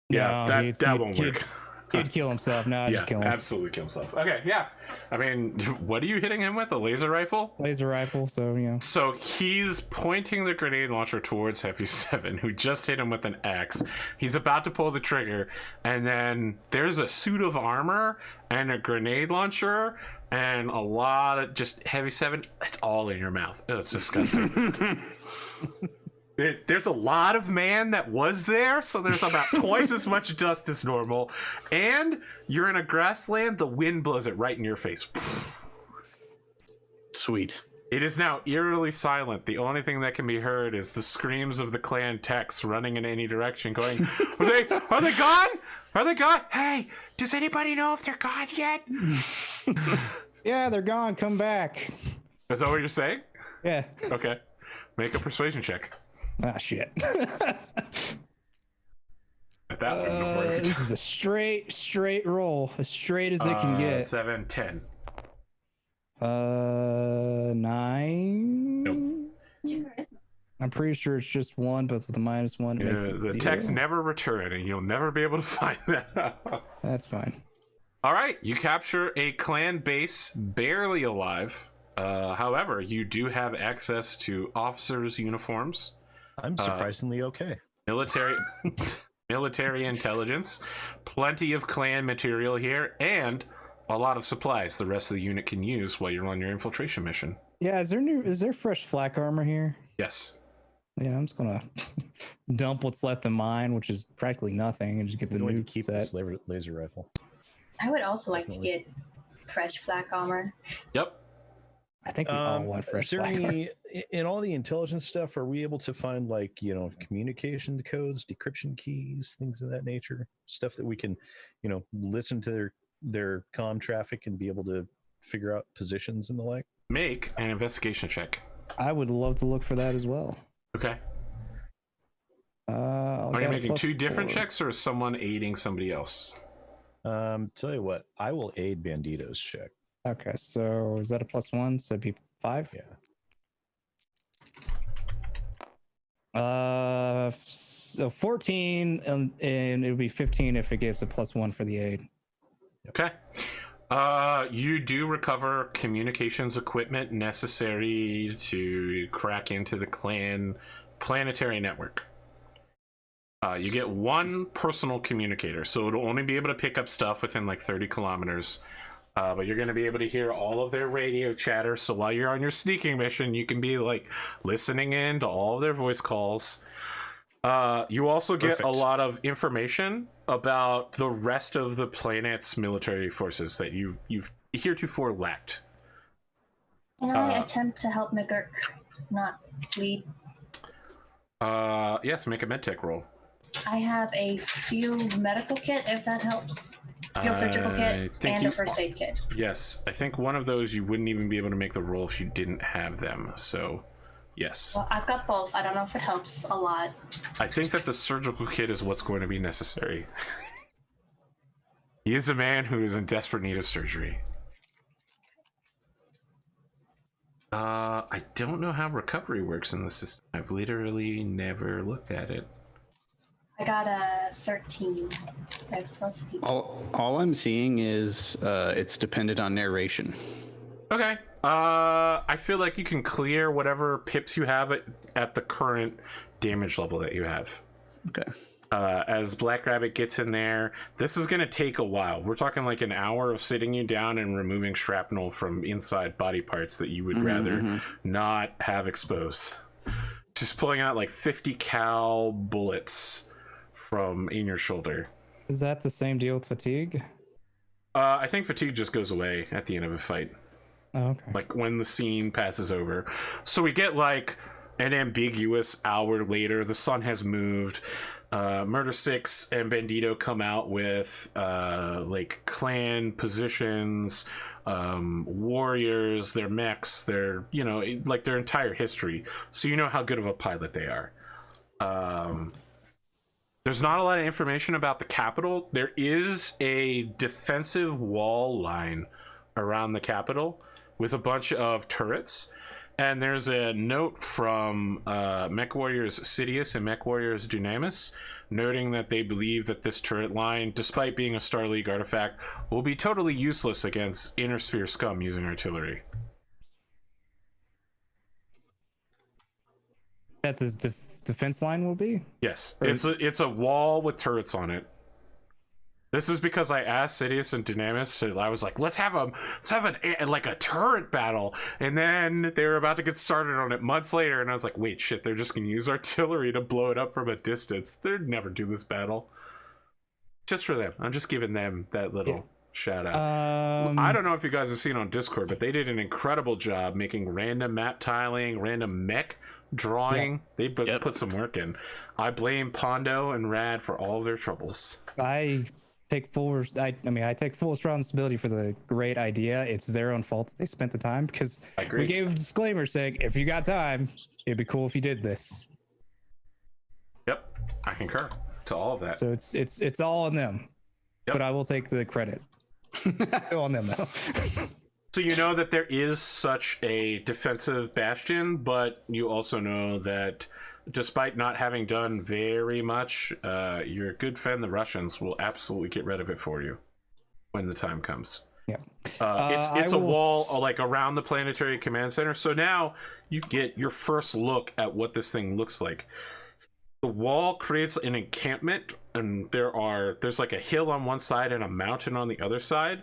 [SPEAKER 2] Yeah,
[SPEAKER 4] no,
[SPEAKER 2] that won't work.
[SPEAKER 4] He'd kill himself. No,
[SPEAKER 2] Yeah,
[SPEAKER 4] just kill him.
[SPEAKER 2] absolutely kill himself. Okay, yeah. I mean, what are you hitting him with? A laser rifle?
[SPEAKER 4] Laser rifle, so, you know.
[SPEAKER 2] So he's pointing the grenade launcher towards Happy 7, who just hit him with an axe. He's about to pull the trigger, and then there's a suit of armor and a grenade launcher and a lot of just Heavy 7. It's all in your mouth. Oh, it's disgusting. There's a lot of man that was there, so there's about twice as much dust as normal. And you're in a grassland, the wind blows it right in your face.
[SPEAKER 5] Sweet.
[SPEAKER 2] It is now eerily silent. The only thing that can be heard is the screams of the clan techs running in any direction, going, Are they gone? Are they gone? Hey, does anybody know if they're gone yet?
[SPEAKER 4] Yeah, they're gone. Come back.
[SPEAKER 2] Is that what you're saying?
[SPEAKER 4] Yeah.
[SPEAKER 2] Okay. Make a persuasion check.
[SPEAKER 4] Ah, shit.
[SPEAKER 2] That wouldn't have worked.
[SPEAKER 4] This is a straight roll. As straight as it can get.
[SPEAKER 2] 7, 10.
[SPEAKER 4] 9.
[SPEAKER 2] Nope.
[SPEAKER 4] I'm pretty sure it's just 1, but with a -1, it makes it
[SPEAKER 2] The
[SPEAKER 4] 0.
[SPEAKER 2] text never return, and you'll never be able to find that.
[SPEAKER 4] That's fine.
[SPEAKER 2] All right, you capture a clan base, barely alive. However, you do have access to officers' uniforms.
[SPEAKER 3] I'm surprisingly okay.
[SPEAKER 2] Military intelligence, plenty of clan material here, and a lot of supplies the rest of the unit can use while you're on your infiltration mission.
[SPEAKER 4] Yeah, is there fresh flak armor here?
[SPEAKER 2] Yes.
[SPEAKER 4] Yeah, I'm just gonna dump what's left of mine, which is practically nothing, and just get the new
[SPEAKER 3] keep
[SPEAKER 4] set.
[SPEAKER 3] this laser rifle.
[SPEAKER 1] I would also like to get fresh flak armor.
[SPEAKER 2] Yep.
[SPEAKER 4] I think we all want fresh
[SPEAKER 3] Is there
[SPEAKER 4] flak armor.
[SPEAKER 3] any, in all the intelligence stuff, are we able to find like, communication codes, decryption keys, things of that nature? Stuff that we can, listen to their comm traffic and be able to figure out positions and the like?
[SPEAKER 2] Make an investigation check.
[SPEAKER 4] I would love to look for that as well.
[SPEAKER 2] Okay.
[SPEAKER 4] Are
[SPEAKER 2] you making two different checks, or is someone aiding somebody else?
[SPEAKER 3] Tell you what, I will aid Bandito's check.
[SPEAKER 4] Okay, so is that a +1? So it'd be 5?
[SPEAKER 3] Yeah.
[SPEAKER 4] So 14, and it would be 15 if it gives a +1 for the aid.
[SPEAKER 2] Okay. You do recover communications equipment necessary to crack into the clan planetary network. You get one personal communicator, so it'll only be able to pick up stuff within like 30 kilometers. But you're going to be able to hear all of their radio chatter. So while you're on your sneaking mission, you can be like listening in to all of their voice calls. You also get a lot of information about the rest of the planet's military forces that you've heretofore lacked.
[SPEAKER 1] Can I attempt to help McGurk not bleed?
[SPEAKER 2] Yes, make a medtech roll.
[SPEAKER 1] I have a field medical kit, if that helps. Field surgical kit and a first aid kit.
[SPEAKER 2] Yes, I think one of those you wouldn't even be able to make the roll if you didn't have them. So, yes.
[SPEAKER 1] Well, I've got both. I don't know if it helps a lot.
[SPEAKER 2] I think that the surgical kit is what's going to be necessary. He is a man who is in desperate need of surgery. I don't know how recovery works in the system. I've literally never looked at it.
[SPEAKER 1] I got a 13. So I have plus people.
[SPEAKER 5] All I'm seeing is it's dependent on narration.
[SPEAKER 2] Okay. I feel like you can clear whatever pips you have at the current damage level that you have.
[SPEAKER 5] Okay.
[SPEAKER 2] As Black Rabbit gets in there, this is going to take a while. We're talking like an hour of sitting you down and removing shrapnel from inside body parts that you would rather not have exposed. Just pulling out like 50 cal bullets from in your shoulder.
[SPEAKER 4] Is that the same deal with fatigue?
[SPEAKER 2] I think fatigue just goes away at the end of a fight.
[SPEAKER 4] Oh, okay.
[SPEAKER 2] Like when the scene passes over. So we get like an ambiguous hour later. The sun has moved. Murder 6 and Bandito come out with like clan positions, warriors, their mechs, their like their entire history. So you know how good of a pilot they are. There's not a lot of information about the capital. There is a defensive wall line around the capital with a bunch of turrets. And there's a note from Mechwarriors Sidious and Mechwarriors Dunamis noting that they believe that this turret line, despite being a Star League artifact, will be totally useless against Inner Sphere scum using artillery.
[SPEAKER 4] That this defense line will be?
[SPEAKER 2] Yes, it's a wall with turrets on it. This is because I asked Sidious and Dunamis, so I was like, let's have a turret battle, and then they were about to get started on it months later, and I was like, wait, shit, they're just gonna use artillery to blow it up from a distance. They'd never do this battle. Just for them. I'm just giving them that little shout out. I don't know if you guys have seen on Discord, but they did an incredible job making random map tiling, random mech drawing. They put some work in. I blame Pondo and Rad for all of their troubles.
[SPEAKER 4] I take full responsibility for the great idea. It's their own fault that they spent the time, because we gave a disclaimer saying if you got time, it'd be cool if you did this.
[SPEAKER 2] Yep, I concur to all of that.
[SPEAKER 4] So it's all on them. Yep. But I will take the credit. Still on them though.
[SPEAKER 2] So you know that there is such a defensive bastion, but you also know that despite not having done very much, your good friend the Russians will absolutely get rid of it for you when the time comes.
[SPEAKER 4] Yeah,
[SPEAKER 2] it's a wall like around the planetary command center. So now you get your first look at what this thing looks like. The wall creates an encampment, and there's like a hill on one side and a mountain on the other side.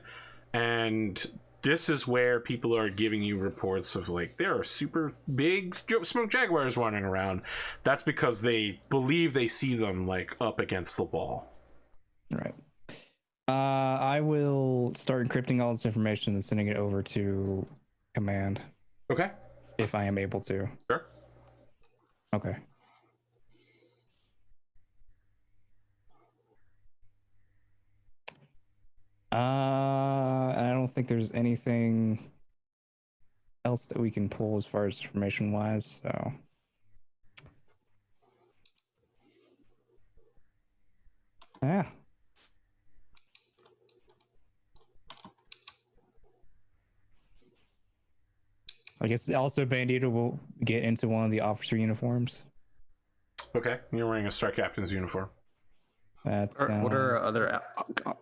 [SPEAKER 2] And this is where people are giving you reports of like there are super big smoke jaguars wandering around. That's because they believe they see them like up against the wall.
[SPEAKER 4] Right. I will start encrypting all this information and sending it over to command.
[SPEAKER 2] Okay.
[SPEAKER 4] If I am able to.
[SPEAKER 2] Sure.
[SPEAKER 4] Okay. I don't think there's anything else that we can pull as far as information wise, so. Yeah. I guess also Bandito will get into one of the officer uniforms.
[SPEAKER 2] Okay, you're wearing a Star Captain's uniform.
[SPEAKER 4] What
[SPEAKER 5] are other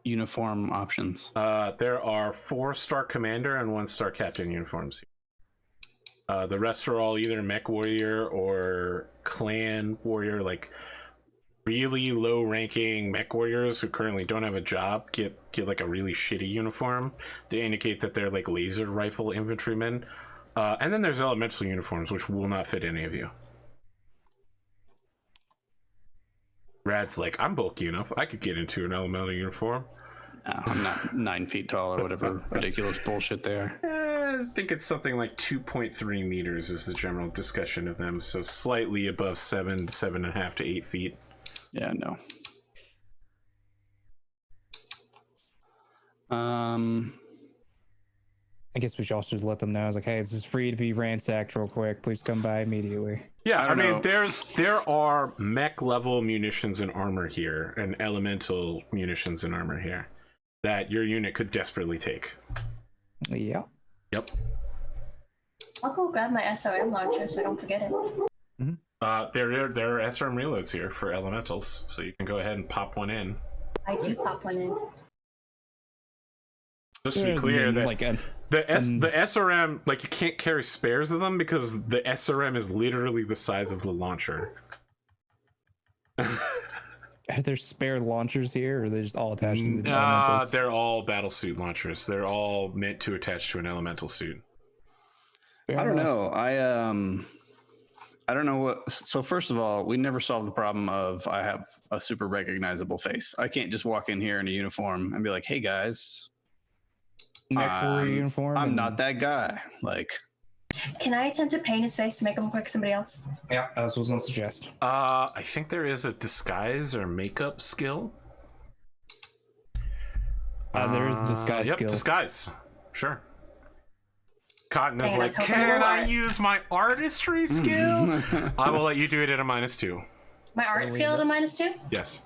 [SPEAKER 5] uniform options?
[SPEAKER 2] There are 4 Star Commander and 1 Star Captain uniforms. The rest are all either Mechwarrior or Clan Warrior, like really low-ranking Mechwarriors who currently don't have a job get like a really shitty uniform to indicate that they're like laser rifle infantrymen. And then there's elemental uniforms, which will not fit any of you. Rad's like, I'm bulky enough. I could get into an elemental uniform.
[SPEAKER 5] No, I'm not 9 feet tall or whatever ridiculous bullshit they are.
[SPEAKER 2] I think it's something like 2.3 meters is the general discussion of them. So slightly above 7.5 to 8 feet.
[SPEAKER 5] Yeah, no.
[SPEAKER 4] I guess we should also let them know. It's like, hey, this is free to be ransacked real quick. Please come by immediately.
[SPEAKER 2] Yeah, I mean, there are mech level munitions and armor here, and elemental munitions and armor here that your unit could desperately take.
[SPEAKER 4] Yeah.
[SPEAKER 2] Yep.
[SPEAKER 1] I'll go grab my SRM launcher so I don't forget it.
[SPEAKER 2] Mm-hmm. There are SRM reloads here for elementals, so you can go ahead and pop one in.
[SPEAKER 1] I do pop one in.
[SPEAKER 2] Just to be clear, that
[SPEAKER 4] like
[SPEAKER 2] the SRM, like, you can't carry spares of them because the SRM is literally the size of the launcher.
[SPEAKER 4] Are there spare launchers here, or are they just all attached to the elementals?
[SPEAKER 2] They're all battlesuit launchers. They're all meant to attach to an elemental suit.
[SPEAKER 5] I don't know. I don't know what. So first of all, we never solved the problem of I have a super recognizable face. I can't just walk in here in a uniform and be like, "Hey guys,
[SPEAKER 4] Mechwarrior uniform."
[SPEAKER 5] I'm not that guy. Like,
[SPEAKER 1] can I attempt to paint his face to make him look like somebody else?
[SPEAKER 4] Yeah, that's what I was going to suggest.
[SPEAKER 2] I think there is a disguise or makeup skill.
[SPEAKER 4] There is a disguise skill.
[SPEAKER 2] Disguise. Sure. Cotton is like, can I use my artistry skill? I will let you do it at a -2.
[SPEAKER 1] My art skill at a -2?
[SPEAKER 2] Yes.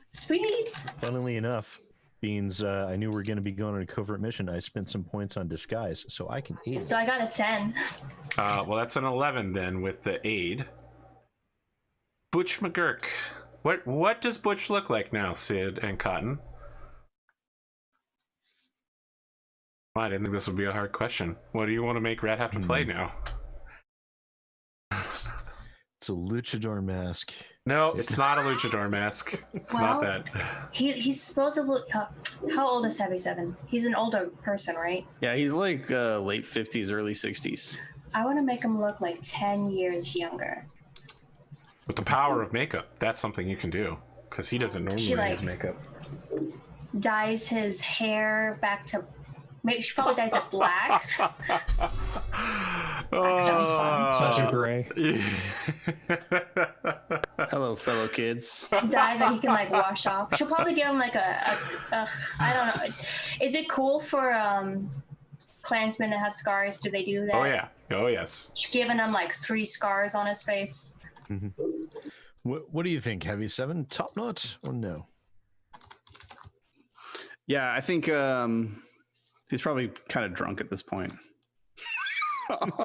[SPEAKER 1] Sweet.
[SPEAKER 3] Funnily enough, Beans, I knew we were going to be going on a covert mission. I spent some points on disguise, so I can aid.
[SPEAKER 1] So I got a 10.
[SPEAKER 2] Well, that's an 11 then with the aid. Butch McGurk. What does Butch look like now, Sid and Cotton? I didn't think this would be a hard question. What do you want to make Rat have to play now?
[SPEAKER 3] It's a luchador mask.
[SPEAKER 2] No, it's not a luchador mask. It's not that.
[SPEAKER 1] He's supposedly... how old is Heavy 7? He's an older person, right?
[SPEAKER 5] yeah, he's like late 50s, early 60s.
[SPEAKER 1] I want to make him look like 10 years younger.
[SPEAKER 2] With the power of makeup, that's something you can do. Because he doesn't normally use makeup.
[SPEAKER 1] Dyes his hair back to... Maybe she probably dyes it black. Black sounds fun.
[SPEAKER 4] Such a gray.
[SPEAKER 5] Hello, fellow kids.
[SPEAKER 1] Dye that he can like wash off. She'll probably give him like a I don't know. Is it cool for Klansmen to have scars? Do they do that?
[SPEAKER 2] Oh yeah. Oh yes.
[SPEAKER 1] Giving him like 3 scars on his face.
[SPEAKER 3] Mm-hmm. What do you think, Heavy 7? Top notch or no?
[SPEAKER 5] Yeah, I think he's probably kind of drunk at this point.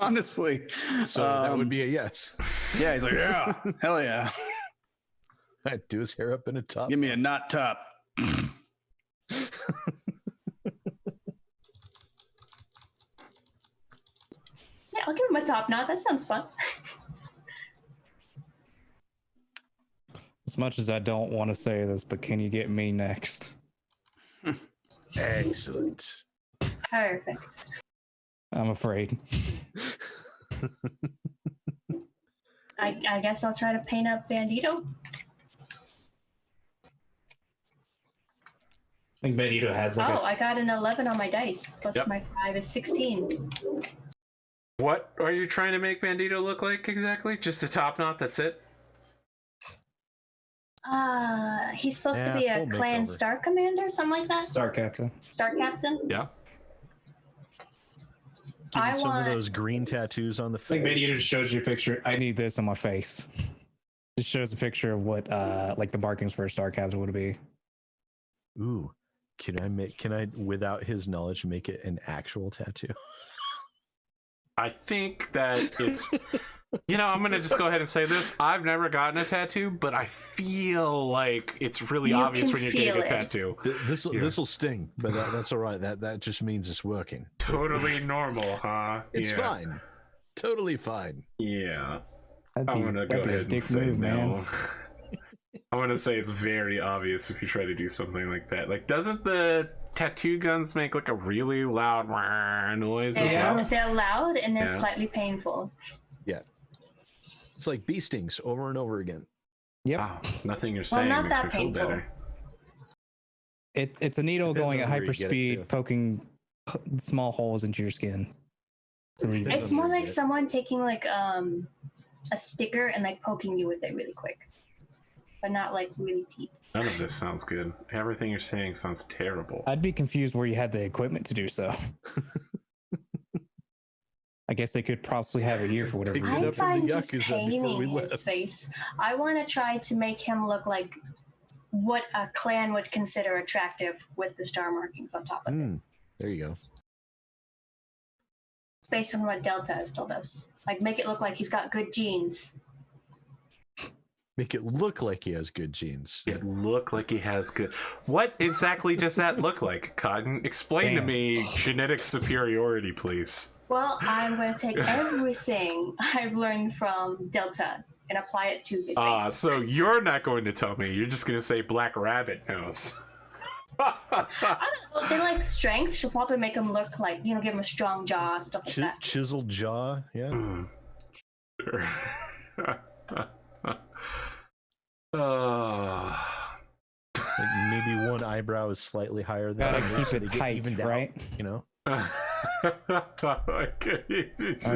[SPEAKER 5] Honestly.
[SPEAKER 3] So that would be a yes.
[SPEAKER 5] Yeah, he's like, yeah, hell yeah.
[SPEAKER 3] I'd do his hair up in a top.
[SPEAKER 5] Give me a knot top.
[SPEAKER 1] Yeah, I'll give him a top knot. That sounds fun.
[SPEAKER 4] As much as I don't want to say this, but can you get me next?
[SPEAKER 3] Excellent.
[SPEAKER 1] Perfect.
[SPEAKER 4] I'm afraid.
[SPEAKER 1] I guess I'll try to paint up Bandito.
[SPEAKER 4] I think Bandito has like
[SPEAKER 1] I got an 11 on my dice, plus my 5 is 16.
[SPEAKER 2] What are you trying to make Bandito look like exactly? Just a top knot, that's it?
[SPEAKER 1] He's supposed to be a clan star commander, something like that?
[SPEAKER 4] Star captain.
[SPEAKER 1] Star captain?
[SPEAKER 2] Yeah.
[SPEAKER 3] Give you some of those green tattoos on the face.
[SPEAKER 4] I think Bandito just shows you a picture. I need this on my face. It shows a picture of what like the markings for a star captain would be.
[SPEAKER 3] Ooh. Can I without his knowledge make it an actual tattoo?
[SPEAKER 2] I think that it's I'm gonna just go ahead and say this. I've never gotten a tattoo, but I feel like it's really obvious when you're getting a tattoo.
[SPEAKER 3] This will sting, but that's all right. That just means it's working.
[SPEAKER 2] Totally normal, huh?
[SPEAKER 3] It's fine. Totally fine.
[SPEAKER 2] Yeah. I'm gonna go ahead and say no. I'm gonna say it's very obvious if you try to do something like that. Like, doesn't the tattoo guns make like a really loud noise?
[SPEAKER 1] They're loud and they're slightly painful.
[SPEAKER 3] Yeah. It's like bee stings over and over again.
[SPEAKER 4] Yep.
[SPEAKER 2] Wow, nothing you're saying
[SPEAKER 1] not
[SPEAKER 2] makes
[SPEAKER 1] that
[SPEAKER 2] me feel
[SPEAKER 1] painful.
[SPEAKER 2] better.
[SPEAKER 4] It's a needle going at hyper speed, poking small holes into your skin.
[SPEAKER 1] It's more like someone taking like a sticker and like poking you with it really quick. But not like really deep.
[SPEAKER 2] None of this sounds good. Everything you're saying sounds terrible.
[SPEAKER 4] I'd be confused where you had the equipment to do so. I guess they could possibly have it here for whatever reason.
[SPEAKER 1] I find just painting his face. I want to try to make him look like what a clan would consider attractive with the star markings on top of it.
[SPEAKER 3] There you go.
[SPEAKER 1] It's based on what Delta has told us. Like, make it look like he's got good genes.
[SPEAKER 3] Make it look like he has good genes.
[SPEAKER 2] It look like he has good. What exactly does that look like, Cotton? Explain to me genetic superiority, please.
[SPEAKER 1] Well, I'm going to take everything I've learned from Delta and apply it to his face.
[SPEAKER 2] So you're not going to tell me. You're just going to say Black Rabbit nose.
[SPEAKER 1] I don't know. If they like strength, she'll probably make him look like, give him a strong jaw, stuff like that.
[SPEAKER 3] Chiseled jaw, yeah.
[SPEAKER 2] Sure.
[SPEAKER 3] Like maybe one eyebrow is slightly higher than
[SPEAKER 4] the other. Keep it tight, right? I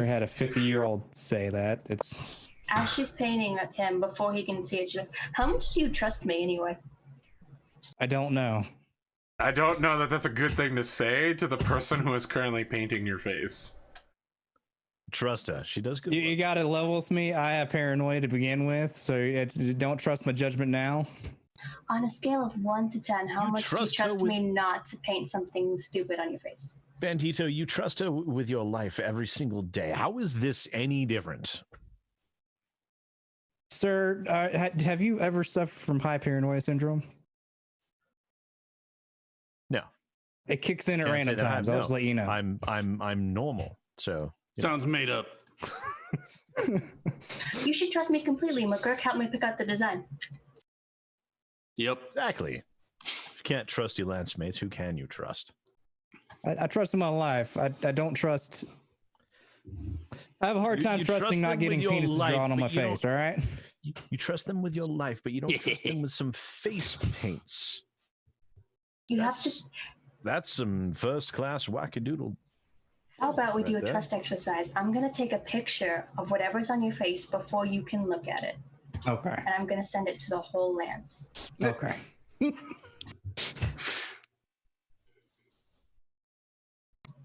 [SPEAKER 4] had a 50-year-old say that.
[SPEAKER 1] As she's painting him before he can see it, she goes, "How much do you trust me anyway?"
[SPEAKER 4] I don't know.
[SPEAKER 2] I don't know that that's a good thing to say to the person who is currently painting your face.
[SPEAKER 3] Trust her. She does good.
[SPEAKER 4] You got to level with me. I have paranoia to begin with, so don't trust my judgment now.
[SPEAKER 1] On a scale of 1 to 10, how much do you trust me not to paint something stupid on your face?
[SPEAKER 3] Bandito, you trust her with your life every single day. How is this any different?
[SPEAKER 4] Sir, have you ever suffered from high paranoia syndrome?
[SPEAKER 3] No.
[SPEAKER 4] It kicks in at random times. I'll just let you know.
[SPEAKER 3] I'm normal, so.
[SPEAKER 5] Sounds made up.
[SPEAKER 1] You should trust me completely. McGurk helped me pick out the design.
[SPEAKER 5] Yep.
[SPEAKER 3] Exactly. If you can't trust your lance mates, who can you trust?
[SPEAKER 4] I trust in my life. I don't trust. I have a hard time trusting not getting penises drawn on my face, all right?
[SPEAKER 3] You trust them with your life, but you don't trust them with some face paints. That's some first-class wackadoodle.
[SPEAKER 1] How about we do a trust exercise? I'm going to take a picture of whatever's on your face before you can look at it.
[SPEAKER 4] Okay.
[SPEAKER 1] And I'm going to send it to the whole lance.
[SPEAKER 4] Okay.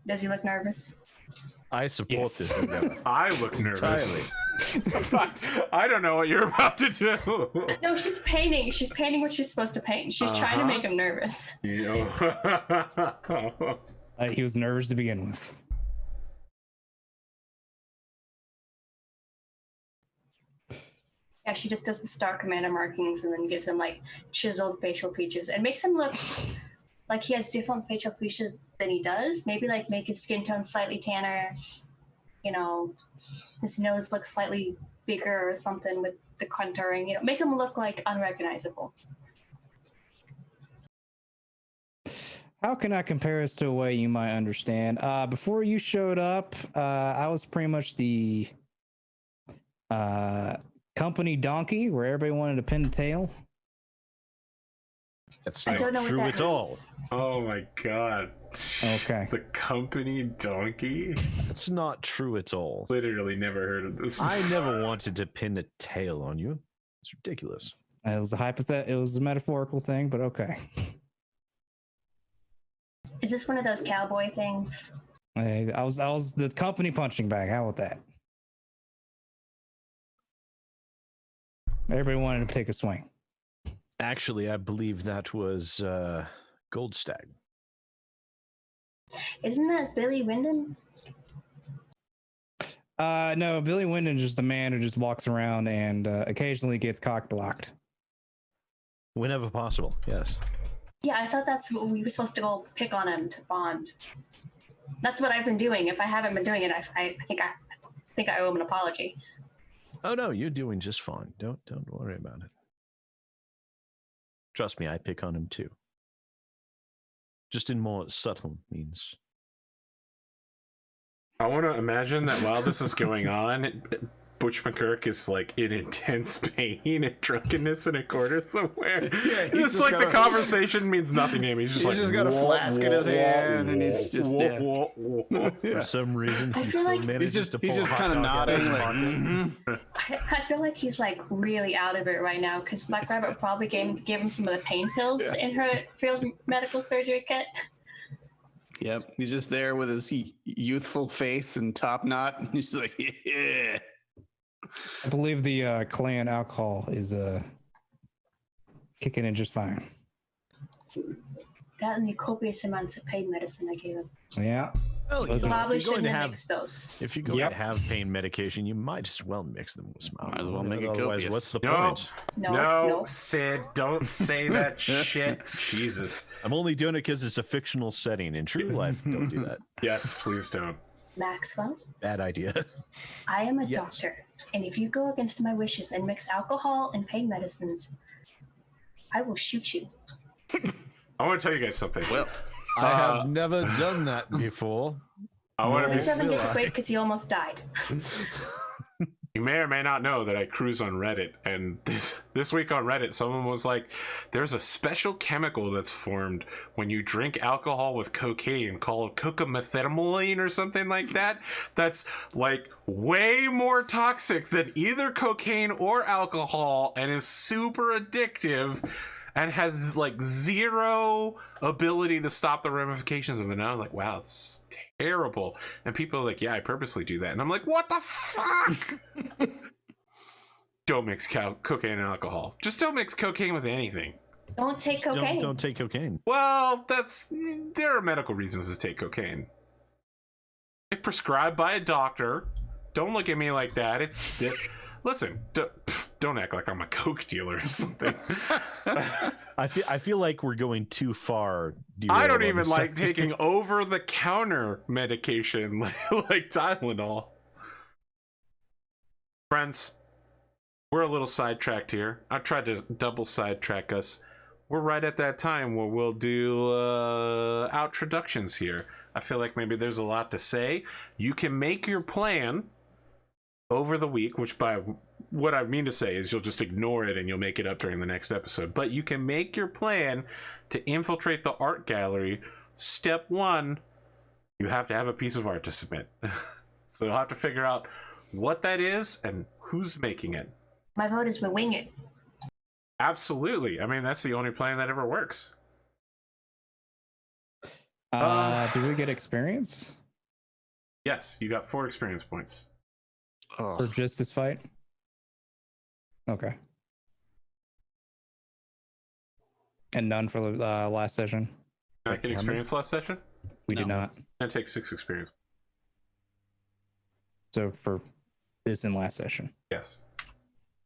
[SPEAKER 1] Does he look nervous?
[SPEAKER 3] I support this endeavor.
[SPEAKER 2] I look nervous. I don't know what you're about to do.
[SPEAKER 1] No, she's painting. She's painting what she's supposed to paint. She's trying to make him nervous.
[SPEAKER 4] He was nervous to begin with.
[SPEAKER 1] Yeah, she just does the star commander markings and then gives him like chiseled facial features. It makes him look like he has different facial features than he does. Maybe like make his skin tone slightly tanner. His nose looks slightly bigger or something with the contouring. Make him look like unrecognizable.
[SPEAKER 4] How can I compare this to a way you might understand? Before you showed up, I was pretty much the company donkey where everybody wanted to pin the tail.
[SPEAKER 3] That's
[SPEAKER 1] I
[SPEAKER 3] not
[SPEAKER 1] don't know
[SPEAKER 3] true
[SPEAKER 1] what that
[SPEAKER 3] at all.
[SPEAKER 1] means.
[SPEAKER 2] Oh my god.
[SPEAKER 4] Okay.
[SPEAKER 2] The company donkey?
[SPEAKER 3] That's not true at all.
[SPEAKER 2] Literally never heard of this.
[SPEAKER 3] I never wanted to pin a tail on you. It's ridiculous.
[SPEAKER 4] It was it was a metaphorical thing, but okay.
[SPEAKER 1] Is this one of those cowboy things?
[SPEAKER 4] I was the company punching bag. How about that? Everybody wanted to take a swing.
[SPEAKER 3] Actually, I believe that was Gold Stag.
[SPEAKER 1] Isn't that Billy Wyndon?
[SPEAKER 4] No, Billy Wyndon is just a man who just walks around and occasionally gets cock blocked.
[SPEAKER 3] Whenever possible, yes.
[SPEAKER 1] Yeah, I thought that's what we were supposed to go pick on him to bond. That's what I've been doing. If I haven't been doing it, I think I owe him an apology.
[SPEAKER 3] Oh no, you're doing just fine. Don't worry about it. Trust me, I pick on him too. Just in more subtle means.
[SPEAKER 2] I want to imagine that while this is going on, Butch McGurk is like in intense pain and drunkenness in a corner somewhere.
[SPEAKER 6] Yeah,
[SPEAKER 2] it's like the conversation means nothing to him. He's just
[SPEAKER 6] got a flask in his hand and he's just
[SPEAKER 3] For some reason,
[SPEAKER 1] I
[SPEAKER 3] he
[SPEAKER 1] feel
[SPEAKER 3] still
[SPEAKER 1] like-
[SPEAKER 3] manages to pull
[SPEAKER 6] he's just
[SPEAKER 3] a hot
[SPEAKER 6] kind of
[SPEAKER 3] dog out of
[SPEAKER 6] nodding,
[SPEAKER 3] his
[SPEAKER 6] like,
[SPEAKER 3] pocket.
[SPEAKER 1] I feel like he's like really out of it right now because Black Rabbit probably gave him some of the pain pills in her field medical surgery kit.
[SPEAKER 5] Yep, he's just there with his youthful face and top knot. And he's like, yeah.
[SPEAKER 4] I believe the clan alcohol is kicking in just fine.
[SPEAKER 1] That and the copious amounts of pain medicine I gave him.
[SPEAKER 4] Yeah.
[SPEAKER 3] Well,
[SPEAKER 4] Those
[SPEAKER 3] you know,
[SPEAKER 1] Probably
[SPEAKER 3] if you're going
[SPEAKER 1] shouldn't
[SPEAKER 3] to
[SPEAKER 1] have
[SPEAKER 3] have
[SPEAKER 1] mixed those.
[SPEAKER 3] if you're going
[SPEAKER 4] Yep.
[SPEAKER 3] to have pain medication, you might as well mix them with some
[SPEAKER 5] Might as well
[SPEAKER 3] alcohol.
[SPEAKER 5] make it
[SPEAKER 3] Otherwise,
[SPEAKER 5] copious.
[SPEAKER 3] what's the
[SPEAKER 2] No.
[SPEAKER 3] point?
[SPEAKER 1] No.
[SPEAKER 2] Sid, don't say that shit. Jesus.
[SPEAKER 3] I'm only doing it because it's a fictional setting. In true life, don't do that.
[SPEAKER 2] Yes, please don't.
[SPEAKER 1] Maxwell,
[SPEAKER 3] Bad idea.
[SPEAKER 1] I am a
[SPEAKER 3] Yes.
[SPEAKER 1] doctor, and if you go against my wishes and mix alcohol and pain medicines, I will shoot you.
[SPEAKER 2] I want to tell you guys something.
[SPEAKER 5] Well,
[SPEAKER 3] I have never done that before.
[SPEAKER 2] I want to
[SPEAKER 1] Chris
[SPEAKER 2] be.
[SPEAKER 1] Evan gets a
[SPEAKER 3] I?
[SPEAKER 1] break because he almost died.
[SPEAKER 2] You may or may not know that I cruise on Reddit, and this week on Reddit, someone was like, "There's a special chemical that's formed when you drink alcohol with cocaine called cocamethamphetamine or something like that. That's like way more toxic than either cocaine or alcohol, and is super addictive." And has like zero ability to stop the ramifications of it. And I was like, wow, it's terrible. And people are like, yeah, I purposely do that. And I'm like, what the fuck? Don't mix cocaine and alcohol. Just don't mix cocaine with anything.
[SPEAKER 1] Don't take cocaine.
[SPEAKER 3] Don't take cocaine.
[SPEAKER 2] Well, there are medical reasons to take cocaine. It's prescribed by a doctor. Don't look at me like that. Listen, don't act like I'm a coke dealer or something.
[SPEAKER 3] I feel like we're going too far.
[SPEAKER 2] I don't even like taking over-the-counter medication like Tylenol. Friends, we're a little sidetracked here. I tried to double sidetrack us. We're right at that time where we'll do outroductions here. I feel like maybe there's a lot to say. You can make your plan over the week, which by what I mean to say is you'll just ignore it and you'll make it up during the next episode. But you can make your plan to infiltrate the art gallery. Step 1, you have to have a piece of art to submit. So you'll have to figure out what that is and who's making it.
[SPEAKER 1] My vote is we wing it.
[SPEAKER 2] Absolutely. I mean, that's the only plan that ever works.
[SPEAKER 4] Do we get experience
[SPEAKER 2] Yes, you got 4 experience points.
[SPEAKER 4] for just this fight? Okay. And none for the last session?
[SPEAKER 2] Did I get experience last session?
[SPEAKER 4] We did not.
[SPEAKER 2] I take 6 experience.
[SPEAKER 4] So for this and last session.
[SPEAKER 2] Yes.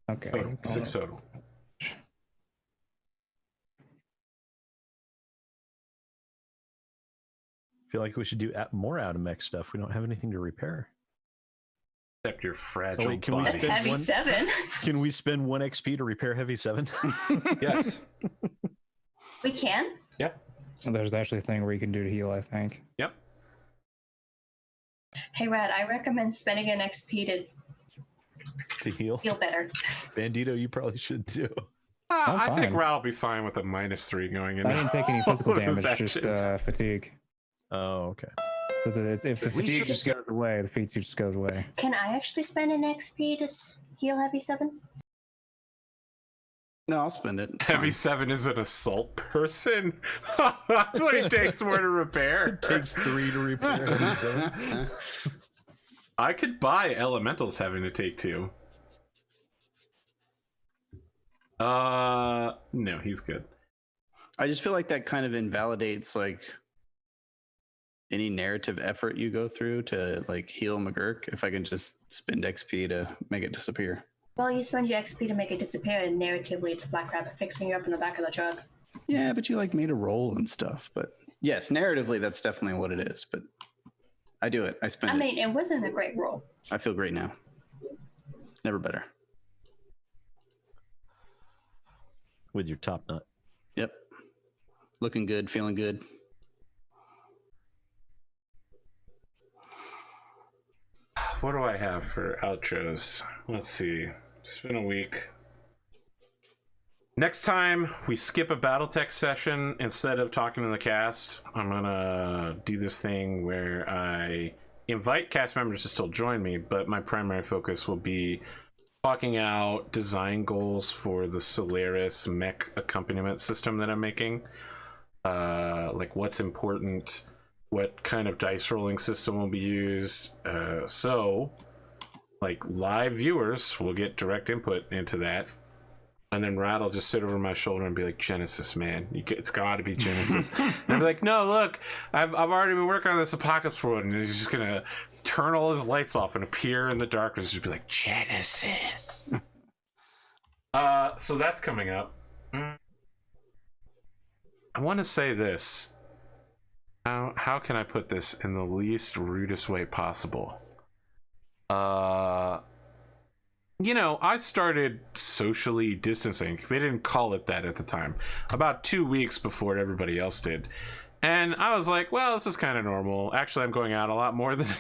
[SPEAKER 4] Okay.
[SPEAKER 2] Total. 6 total.
[SPEAKER 3] I feel like we should do more out of mech stuff. We don't have anything to repair.
[SPEAKER 2] Except your fragile
[SPEAKER 3] wait, can we
[SPEAKER 2] body.
[SPEAKER 1] That's
[SPEAKER 3] spend
[SPEAKER 1] heavy
[SPEAKER 3] one-
[SPEAKER 1] 7.
[SPEAKER 3] Can we spend 1 XP to repair heavy 7?
[SPEAKER 2] Yes.
[SPEAKER 1] We can.
[SPEAKER 2] Yeah.
[SPEAKER 4] There's actually a thing where you can do to heal, I think.
[SPEAKER 2] Yep.
[SPEAKER 1] Hey, Rad, I recommend spending an XP
[SPEAKER 3] to heal
[SPEAKER 1] better.
[SPEAKER 3] Bandito, you probably should too.
[SPEAKER 2] I think
[SPEAKER 4] fine.
[SPEAKER 2] Rad will be fine with a -3 going in.
[SPEAKER 4] I didn't take any physical
[SPEAKER 2] all of his
[SPEAKER 4] damage, just
[SPEAKER 2] actions.
[SPEAKER 4] fatigue.
[SPEAKER 3] Oh, okay.
[SPEAKER 4] So if the fatigue just goes away, the fatigue just goes away.
[SPEAKER 1] Can I actually spend an XP to heal Heavy 7?
[SPEAKER 5] No, I'll spend it. It's
[SPEAKER 2] Heavy
[SPEAKER 5] fine.
[SPEAKER 2] 7 is an assault person. So he takes more to repair.
[SPEAKER 3] It takes 3 to repair. Heavy 7.
[SPEAKER 2] I could buy elementals having to take 2. No, he's good.
[SPEAKER 5] I just feel like that kind of invalidates like any narrative effort you go through to like heal McGurk. If I can just spend XP to make it disappear.
[SPEAKER 1] Well, you spend your XP to make it disappear, and narratively, it's Black Rabbit fixing you up in the back of the truck.
[SPEAKER 5] Yeah, but you like made a roll and stuff. But yes, narratively, that's definitely what it is. But I do it. I spend
[SPEAKER 1] I mean, it wasn't a great roll.
[SPEAKER 5] I feel great now. Never better.
[SPEAKER 3] With your top nut.
[SPEAKER 5] Yep. Looking good, feeling good.
[SPEAKER 2] What do I have for outros? Let's see. It's been a week. Next time we skip a Battletech session, instead of talking to the cast, I'm gonna do this thing where I invite cast members to still join me, but my primary focus will be talking out design goals for the Solaris mech accompaniment system that I'm making. Like what's important, what kind of dice rolling system will be used. So like live viewers will get direct input into that. And then Rad will just sit over my shoulder and be like, Genesis, man, it's got to be Genesis. And I'll be like, no, look, I've already been working on this Apocalypse World, and he's just gonna turn all his lights off and appear in the darkness, and just be like, Genesis. So that's coming up. I want to say this. How can I put this in the least rudest way possible? You know, I started socially distancing. They didn't call it that at the time. About 2 weeks before everybody else did. And I was like, well, this is kind of normal. Actually, I'm going out a lot more than I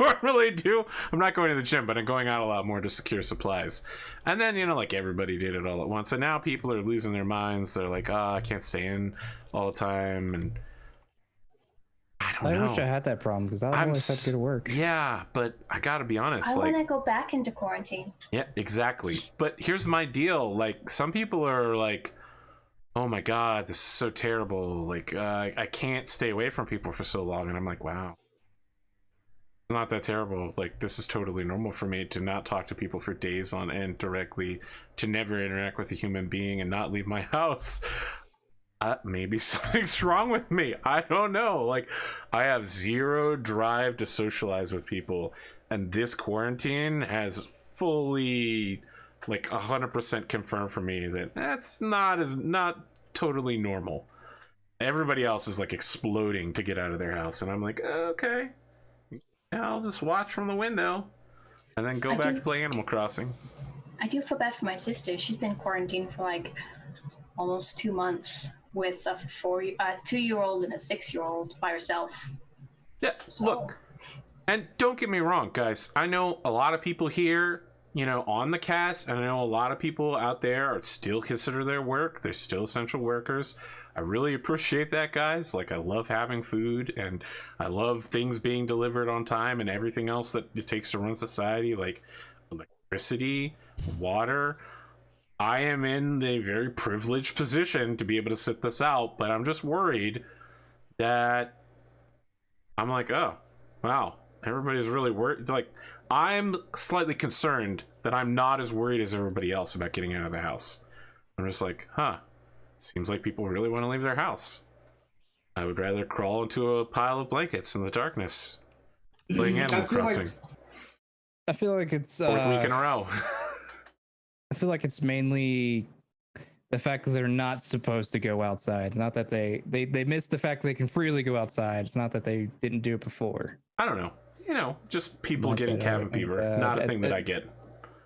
[SPEAKER 2] normally do. I'm not going to the gym, but I'm going out a lot more to secure supplies. And then, you know, like everybody did it all at once. And now people are losing their minds. They're like, oh, I can't stay in all the time. And I
[SPEAKER 4] wish I had that problem because I always had to go to work.
[SPEAKER 2] Yeah, but I gotta be honest.
[SPEAKER 1] I want to go back into quarantine.
[SPEAKER 2] Yeah, exactly. But here's my deal. Like, some people are like, oh my God, this is so terrible. Like, I can't stay away from people for so long. And I'm like, wow. It's not that terrible. Like, this is totally normal for me to not talk to people for days on end directly, to never interact with a human being and not leave my house. Maybe something's wrong with me. I don't know. Like, I have zero drive to socialize with people, and this quarantine has fully, like, 100% confirmed for me that that's not totally normal. Everybody else is like exploding to get out of their house, and I'm like, okay, yeah, I'll just watch from the window, and then go back to play Animal Crossing.
[SPEAKER 1] I do feel bad for my sister. She's been quarantined for like almost 2 months. With a 2-year-old and a 6-year-old by herself.
[SPEAKER 2] Yeah, so. Look, and don't get me wrong, guys. I know a lot of people here, you know, on the cast, and I know a lot of people out there are still consider their work. They're still essential workers. I really appreciate that, guys. Like, I love having food, and I love things being delivered on time, and everything else that it takes to run society, like electricity, water. I am in the very privileged position to be able to sit this out, but I'm just worried that I'm like, oh, wow, everybody's really worried. Like, I'm slightly concerned that I'm not as worried as everybody else about getting out of the house. I'm just like, huh, seems like people really want to leave their house. I would rather crawl into a pile of blankets in the darkness playing Animal Crossing.
[SPEAKER 4] I feel like it's
[SPEAKER 2] 4th week in a row.
[SPEAKER 4] I feel like it's mainly the fact that they're not supposed to go outside. Not that they miss the fact that they can freely go outside. It's not that they didn't do it before.
[SPEAKER 2] I don't know. You know, just people getting cabin fever. Not a thing that I get.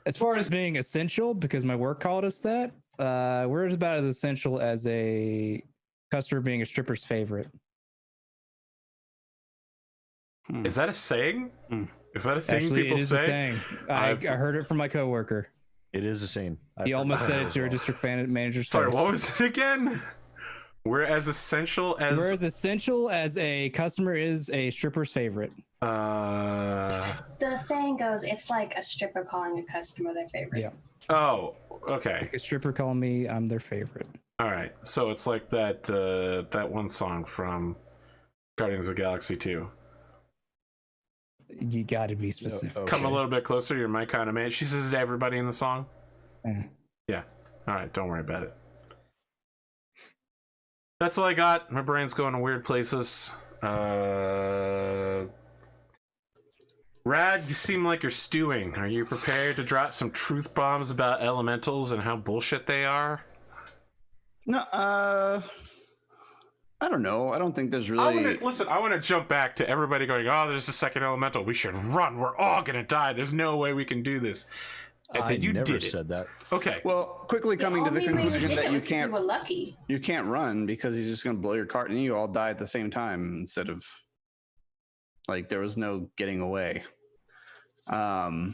[SPEAKER 4] As far as being essential, because my work called us that, we're about as essential as a customer being a stripper's favorite.
[SPEAKER 2] Is that a saying? Is that a thing
[SPEAKER 4] Actually,
[SPEAKER 2] people
[SPEAKER 4] it is
[SPEAKER 2] say?
[SPEAKER 4] a saying. I heard it from my coworker.
[SPEAKER 3] It is a saying.
[SPEAKER 4] He almost said it to your district manager's
[SPEAKER 2] Sorry,
[SPEAKER 4] face.
[SPEAKER 2] what was it again? We're as essential
[SPEAKER 4] as a customer is a stripper's favorite.
[SPEAKER 1] The saying goes, it's like a stripper calling a customer their favorite.
[SPEAKER 4] Yeah.
[SPEAKER 2] Oh, okay.
[SPEAKER 4] A stripper calling me, I'm their favorite.
[SPEAKER 2] All right. So it's like that one song from Guardians of the Galaxy 2.
[SPEAKER 4] You got to be specific.
[SPEAKER 3] Okay.
[SPEAKER 2] Come a little bit closer. You're my kind of man. She says to everybody in the song. Yeah. All right. Don't worry about it. That's all I got. My brain's going to weird places. Rad, you seem like you're stewing. Are you prepared to drop some truth bombs about elementals and how bullshit they are?
[SPEAKER 5] No, I don't know. I don't think there's really.
[SPEAKER 2] I want to jump back to everybody going, oh, there's a second elemental. We should run. We're all going to die. There's no way we can do this. And
[SPEAKER 3] I
[SPEAKER 2] then you
[SPEAKER 3] never
[SPEAKER 2] did it.
[SPEAKER 3] said that.
[SPEAKER 2] Okay.
[SPEAKER 5] Well, quickly coming to the
[SPEAKER 1] only way
[SPEAKER 5] conclusion
[SPEAKER 1] did
[SPEAKER 5] that
[SPEAKER 1] it
[SPEAKER 5] you
[SPEAKER 1] was 'cause
[SPEAKER 5] can't.
[SPEAKER 1] You were lucky.
[SPEAKER 5] You can't run because he's just going to blow your cart and you all die at the same time instead of like there was no getting away. I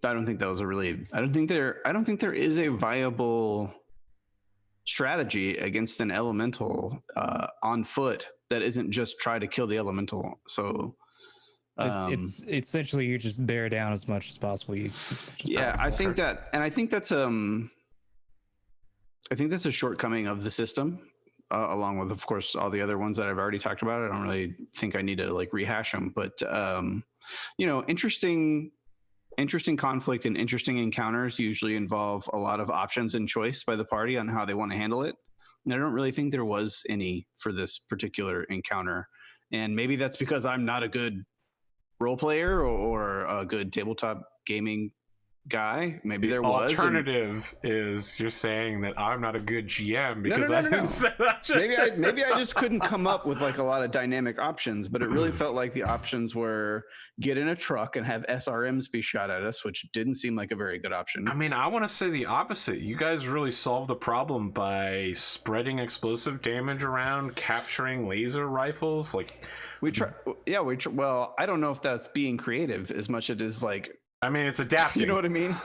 [SPEAKER 5] don't think that was a really. I don't think there is a viable strategy against an elemental on foot that isn't just try to kill the elemental. So
[SPEAKER 4] it's essentially you just bear down as much as possible.
[SPEAKER 5] I think that, and I think that's a shortcoming of the system, along with, of course, all the other ones that I've already talked about. I don't really think I need to like rehash them, but interesting conflict and interesting encounters usually involve a lot of options and choice by the party on how they want to handle it. And I don't really think there was any for this particular encounter. And maybe that's because I'm not a good role player or a good tabletop gaming guy. Maybe there was.
[SPEAKER 2] Alternative is you're saying that I'm not a good GM because I didn't say that.
[SPEAKER 5] Maybe I just couldn't come up with like a lot of dynamic options, but it really felt like the options were get in a truck and have SRMs be shot at us, which didn't seem like a very good option.
[SPEAKER 2] I mean, I want to say the opposite. You guys really solved the problem by spreading explosive damage around, capturing laser rifles. Like well, I don't know if that's being creative as much as it is like. I mean, it's adapting.
[SPEAKER 5] You know what I mean?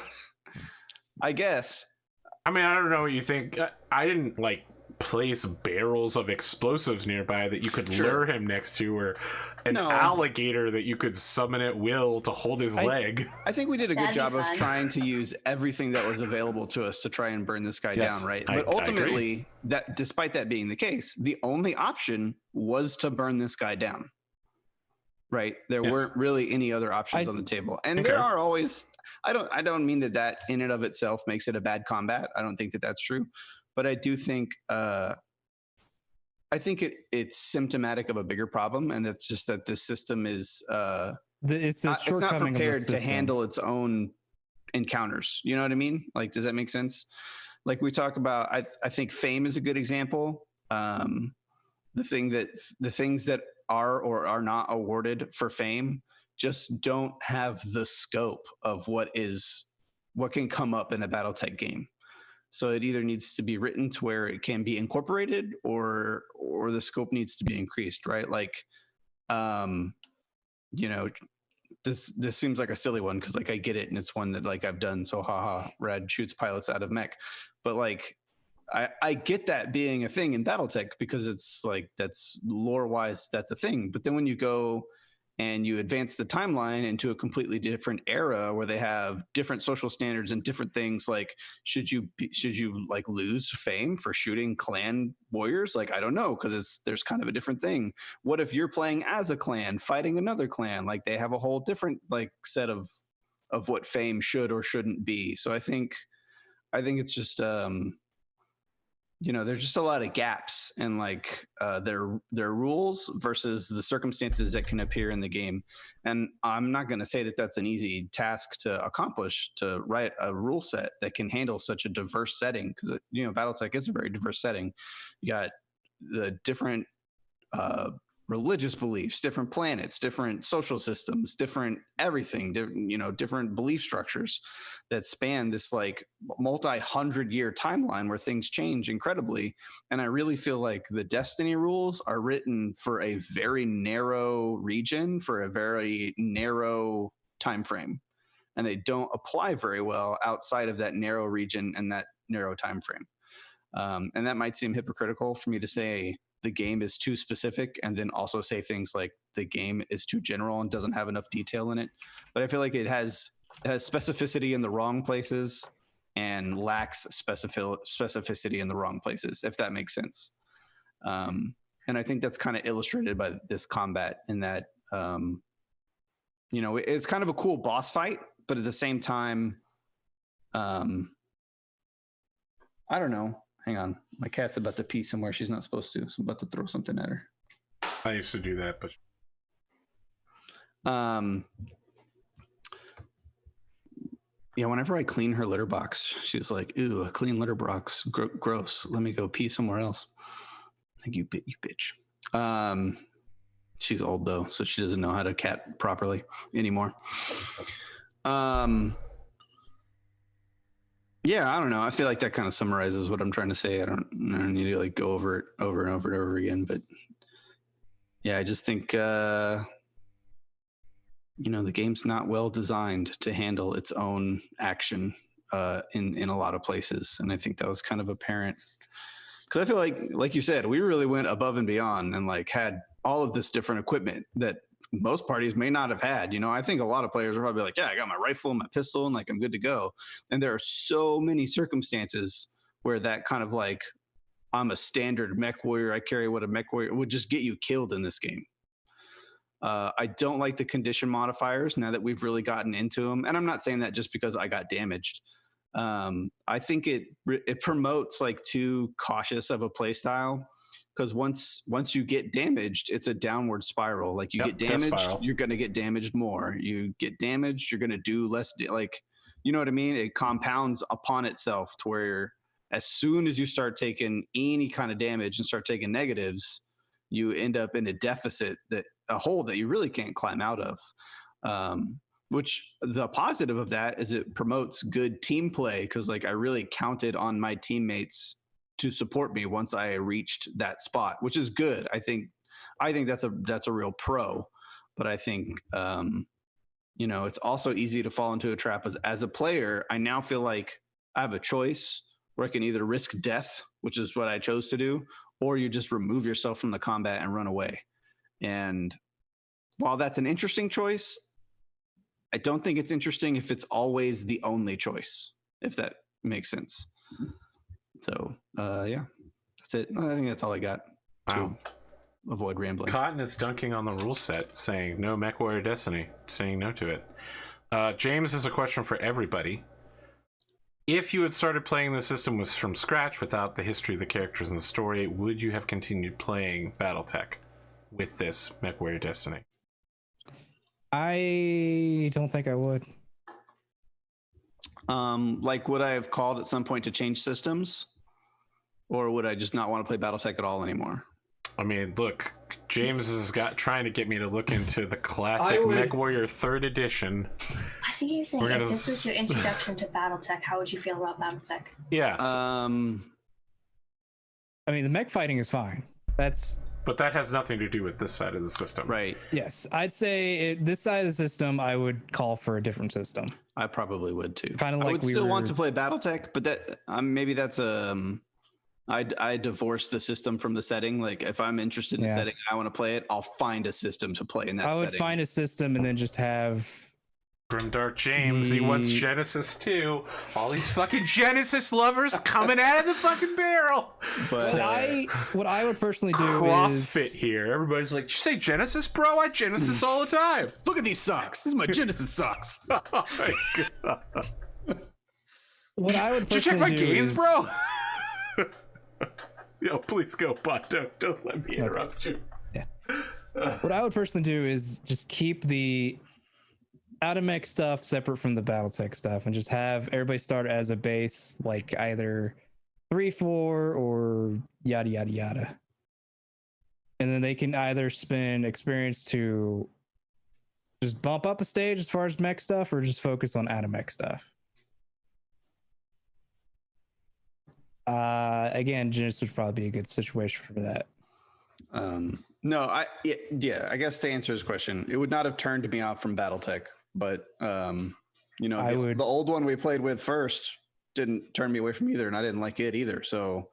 [SPEAKER 5] I guess.
[SPEAKER 2] I mean, I don't know what you think. I didn't like place barrels of explosives nearby that you could lure him next to, or an alligator that you could summon at will to hold his leg.
[SPEAKER 5] I think we did a good job of trying to use everything that was available to us to try and burn this guy down, right? But ultimately, that despite that being the case, the only option was to burn this guy down. Right. There weren't really any other options on the table. And there are always, I don't mean that in and of itself makes it a bad combat. I don't think that that's true. But I do think, I think it's symptomatic of a bigger problem. And that's just that the system is, it's not prepared to handle its own encounters. You know what I mean? Like, does that make sense? Like we talk about, I think fame is a good example. The things that are or are not awarded for fame just don't have the scope of what can come up in a Battletech game. So it either needs to be written to where it can be incorporated or the scope needs to be increased, right? Like, this seems like a silly one because like I get it and it's one that like I've done. So haha, Rad shoots pilots out of mech, but like I get that being a thing in Battletech because it's like that's lore wise that's a thing. But then when you go and you advance the timeline into a completely different era where they have different social standards and different things, like should you like lose fame for shooting clan warriors? Like I don't know, because there's kind of a different thing. What if you're playing as a clan fighting another clan? Like they have a whole different like set of what fame should or shouldn't be. So I think it's just there's just a lot of gaps in like their rules versus the circumstances that can appear in the game. And I'm not going to say that that's an easy task to accomplish, to write a rule set that can handle such a diverse setting, because Battletech is a very diverse setting. You got the different religious beliefs, different planets, different social systems, different everything, different belief structures that span this like multi-100-year timeline where things change incredibly. And I really feel like the Destiny rules are written for a very narrow region, for a very narrow time frame, and they don't apply very well outside of that narrow region and that narrow time frame. And that might seem hypocritical for me to say the game is too specific and then also say things like the game is too general and doesn't have enough detail in it. But I feel like it has specificity in the wrong places and lacks specificity in the wrong places, if that makes sense. And I think that's kind of illustrated by this combat in that, it's kind of a cool boss fight, but at the same time, I don't know. Hang on. My cat's about to pee somewhere she's not supposed to, so I'm about to throw something at her.
[SPEAKER 2] I used to do that, but
[SPEAKER 5] whenever I clean her litter box, she's like, "Ooh, a clean litter box, gross. Let me go pee somewhere else." Like, you bitch. She's old though, so she doesn't know how to cat properly anymore. Yeah, I don't know. I feel like that kind of summarizes what I'm trying to say. I don't need to like go over it over and over and over again. But yeah, I just think, the game's not well designed to handle its own action in a lot of places. And I think that was kind of apparent. Because I feel like you said, we really went above and beyond and like had all of this different equipment that most parties may not have had. I think a lot of players are probably like, yeah, I got my rifle and my pistol and like I'm good to go. And there are so many circumstances where that kind of like, I'm a standard mech warrior, I carry what a mech warrior would just get you killed in this game. I don't like the condition modifiers now that we've really gotten into them. And I'm not saying that just because I got damaged. I think it promotes like too cautious of a play style. Because once you get damaged, it's a downward spiral. Like you get damaged, you're going to get damaged more. You get damaged, you're going to do less. You know what I mean? It compounds upon itself to where as soon as you start taking any kind of damage and start taking negatives, you end up in a deficit, a hole that you really can't climb out of. Which the positive of that is it promotes good team play, because like I really counted on my teammates to support me once I reached that spot, which is good. I think that's a real pro. But I think it's also easy to fall into a trap as a player. I now feel like I have a choice where I can either risk death, which is what I chose to do, or you just remove yourself from the combat and run away. And while that's an interesting choice, I don't think it's interesting if it's always the only choice, if that makes sense. So, that's it. I think that's all I got to avoid rambling.
[SPEAKER 2] Cotton is dunking on the rule set, saying no Mechwarrior Destiny, saying no to it. James has a question for everybody. If you had started playing the system from scratch without the history of the characters and the story, would you have continued playing Battletech with this Mechwarrior Destiny?
[SPEAKER 4] I don't think I would.
[SPEAKER 5] Would I have called at some point to change systems? Or would I just not want to play Battletech at all anymore?
[SPEAKER 2] I mean, look, James is trying to get me to look into the classic Mechwarrior 3rd edition.
[SPEAKER 1] I think he was saying if this was your introduction to Battletech, how would you feel about Battletech?
[SPEAKER 2] Yes.
[SPEAKER 4] I mean, the mech fighting is fine.
[SPEAKER 2] But that has nothing to do with this side of the system.
[SPEAKER 5] Right.
[SPEAKER 4] Yes. I'd say this side of the system, I would call for a different system.
[SPEAKER 5] I probably would too.
[SPEAKER 4] Kind of like
[SPEAKER 5] I would still want to play Battletech, but that maybe that's I divorce the system from the setting. Like if I'm interested in setting and I want to play it, I'll find a system to play in that setting.
[SPEAKER 4] I would find a system and then just have
[SPEAKER 2] Grimdark James, he wants Genesis too. All these fucking Genesis lovers coming out of the fucking barrel.
[SPEAKER 5] But
[SPEAKER 4] what I would personally do
[SPEAKER 2] CrossFit here. Everybody's like, "Did you say Genesis, bro? I Genesis all the time."
[SPEAKER 5] Look at these socks. This is my Genesis socks.
[SPEAKER 2] Oh my god.
[SPEAKER 4] What I would
[SPEAKER 2] Did you check my gains, bro? Yo, please go, bot. Don't let me interrupt you.
[SPEAKER 4] Yeah. What I would personally do is just keep the Automech stuff separate from the Battletech stuff and just have everybody start as a base, like either 3-4 or yada yada yada. and then they can either spend experience to just bump up a stage as far as mech stuff, or just focus on APGaming stuff. Again, Genesis would probably be a good situation for that.
[SPEAKER 5] No, I guess to answer his question, it would not have turned me off from Battletech, but the old one we played with first didn't turn me away from either, and I didn't like it either. So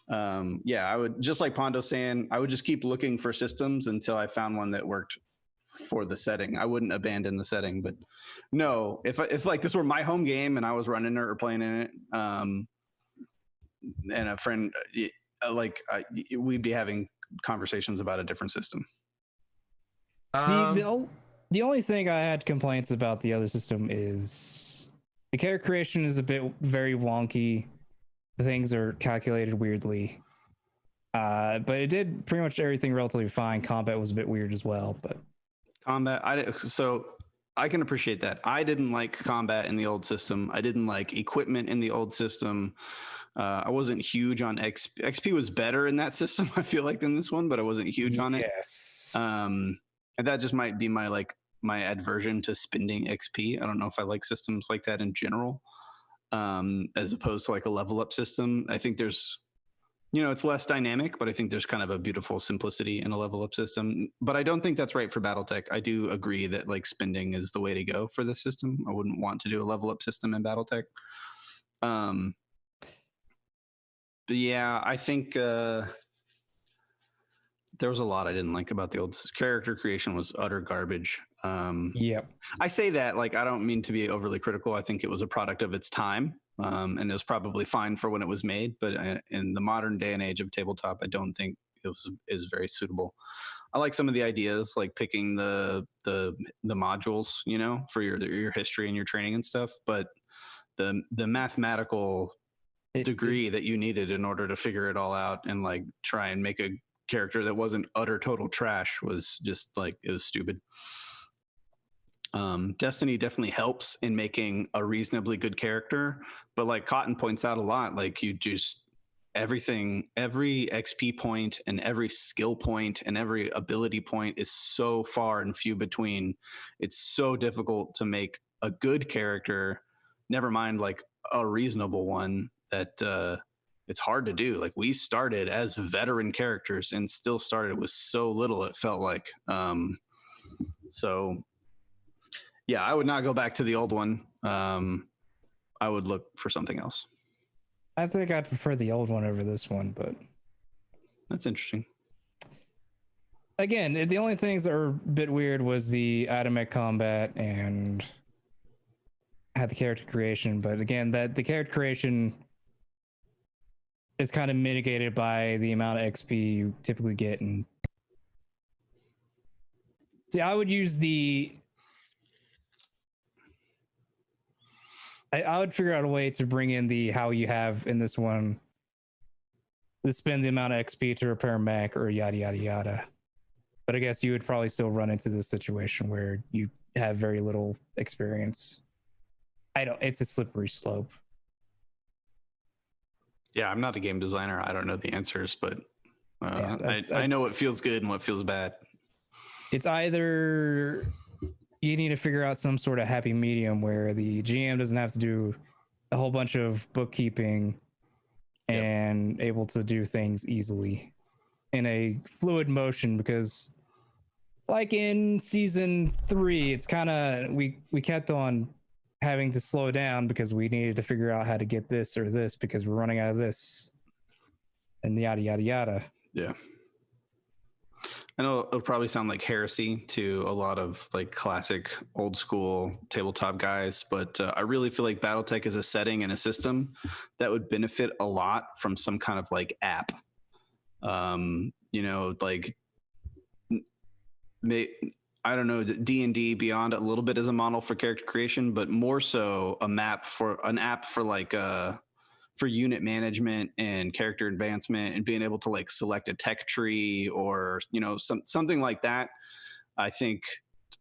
[SPEAKER 5] I would, just like Pondo saying, I would just keep looking for systems until I found one that worked for the setting. I wouldn't abandon the setting, but no, if like this were my home game and I was running it or playing in it, and a friend, we'd be having conversations about a different system.
[SPEAKER 4] The only thing I had complaints about the other system is the character creation is very wonky. The things are calculated weirdly. But it did pretty much everything relatively fine. Combat was a bit weird as well, but
[SPEAKER 5] combat, I can appreciate that. I didn't like combat in the old system. I didn't like equipment in the old system. I wasn't huge on XP. XP was better in that system, I feel like, than this one, but I wasn't huge on it.
[SPEAKER 4] Yes.
[SPEAKER 5] And that just might be my aversion to spending XP. I don't know if I like systems like that in general, as opposed to like a level up system. I think there's, it's less dynamic, but I think there's kind of a beautiful simplicity in a level up system. But I don't think that's right for Battletech. I do agree that like spending is the way to go for this system. I wouldn't want to do a level up system in Battletech. But yeah, I think there was a lot I didn't like about the old character creation. Was utter garbage.
[SPEAKER 4] Yep.
[SPEAKER 5] I say that like I don't mean to be overly critical. I think it was a product of its time, and it was probably fine for when it was made. But in the modern day and age of tabletop, I don't think it is very suitable. I like some of the ideas, like picking the modules, for your history and your training and stuff. But the mathematical degree that you needed in order to figure it all out and like try and make a character that wasn't utter total trash was just like, it was stupid. Destiny definitely helps in making a reasonably good character, but like Cotton points out a lot, like you just every XP point and every skill point and every ability point is so far and few between. It's so difficult to make a good character, never mind like a reasonable one, that it's hard to do. Like we started as veteran characters and still started with so little, it felt like. So yeah, I would not go back to the old one. I would look for something else.
[SPEAKER 4] I think I'd prefer the old one over this one, but
[SPEAKER 5] that's interesting.
[SPEAKER 4] Again, the only things that were a bit weird was the APGaming combat and had the character creation. But again, that the character creation is kind of mitigated by the amount of XP you typically get. And see, I would use I would figure out a way to bring in how you have in this one, to spend the amount of XP to repair mech or yada, yada, yada. But I guess you would probably still run into this situation where you have very little experience. It's a slippery slope.
[SPEAKER 5] Yeah, I'm not a game designer. I don't know the answers, but I know what feels good and what feels bad.
[SPEAKER 4] It's either you need to figure out some sort of happy medium where the GM doesn't have to do a whole bunch of bookkeeping and able to do things easily in a fluid motion, because like in season 3, it's kind of, we kept on having to slow down because we needed to figure out how to get this or this because we're running out of this and yada, yada, yada.
[SPEAKER 5] Yeah. I know it'll probably sound like heresy to a lot of like classic old school tabletop guys, but I really feel like Battletech is a setting and a system that would benefit a lot from some kind of like app. Like I don't know, D&D Beyond a little bit as a model for character creation, but more so an app for like for unit management and character advancement and being able to like select a tech tree or something like that. I think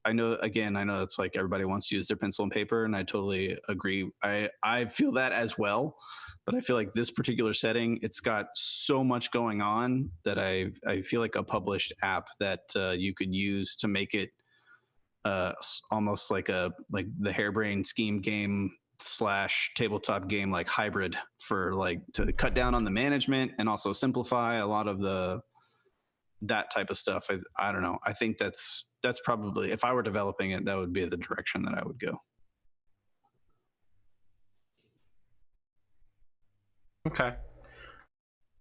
[SPEAKER 5] I know it's like everybody wants to use their pencil and paper, and I totally agree. I feel that as well, but I feel like this particular setting, it's got so much going on that I feel like a published app that you could use to make it almost like the harebrained scheme game / tabletop game, like hybrid, for like to cut down on the management and also simplify a lot of that type of stuff. I don't know. I think that's probably, if I were developing it, that would be the direction that I would go.
[SPEAKER 2] Okay.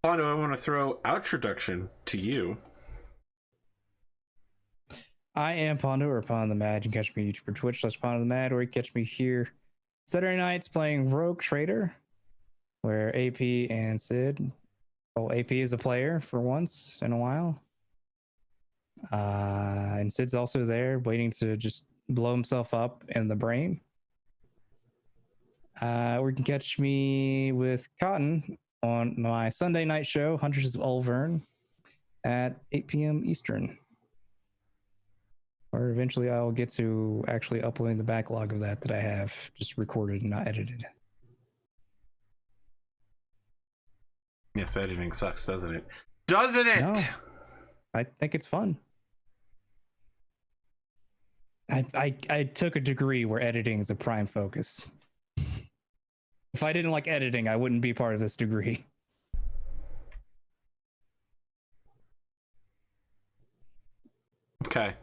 [SPEAKER 2] Pondo, I want to throw Outroduction to you.
[SPEAKER 4] I am Pondo, or Pondothemad. You can catch me on YouTube or Twitch /Pondothemad, or you can catch me here Saturday nights playing Rogue Trader, where AP and Sid. Well, AP is a player for once in a while. And Sid's also there waiting to just blow himself up in the brain. Or you can catch me with Cotton on my Sunday night show, Hunters of Ulvern, at 8 p.m. Eastern. Or eventually I'll get to actually uploading the backlog of that I have just recorded and not edited.
[SPEAKER 2] Yes, editing sucks, doesn't it? Doesn't it?
[SPEAKER 4] No, I think it's fun. I took a degree where editing is a prime focus. If I didn't like editing, I wouldn't be part of this degree.
[SPEAKER 2] Okay.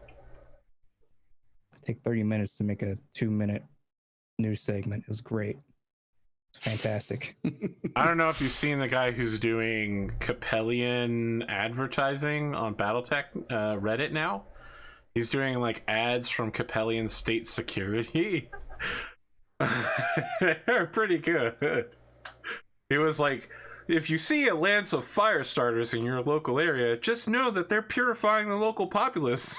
[SPEAKER 4] Take 30 minutes to make a 2-minute news segment. It was great. It's fantastic.
[SPEAKER 2] I don't know if you've seen the guy who's doing Capellian advertising on Battletech Reddit now. He's doing like ads from Capellian State Security. They're pretty good. He was like, if you see a lance of fire starters in your local area, just know that they're purifying the local populace.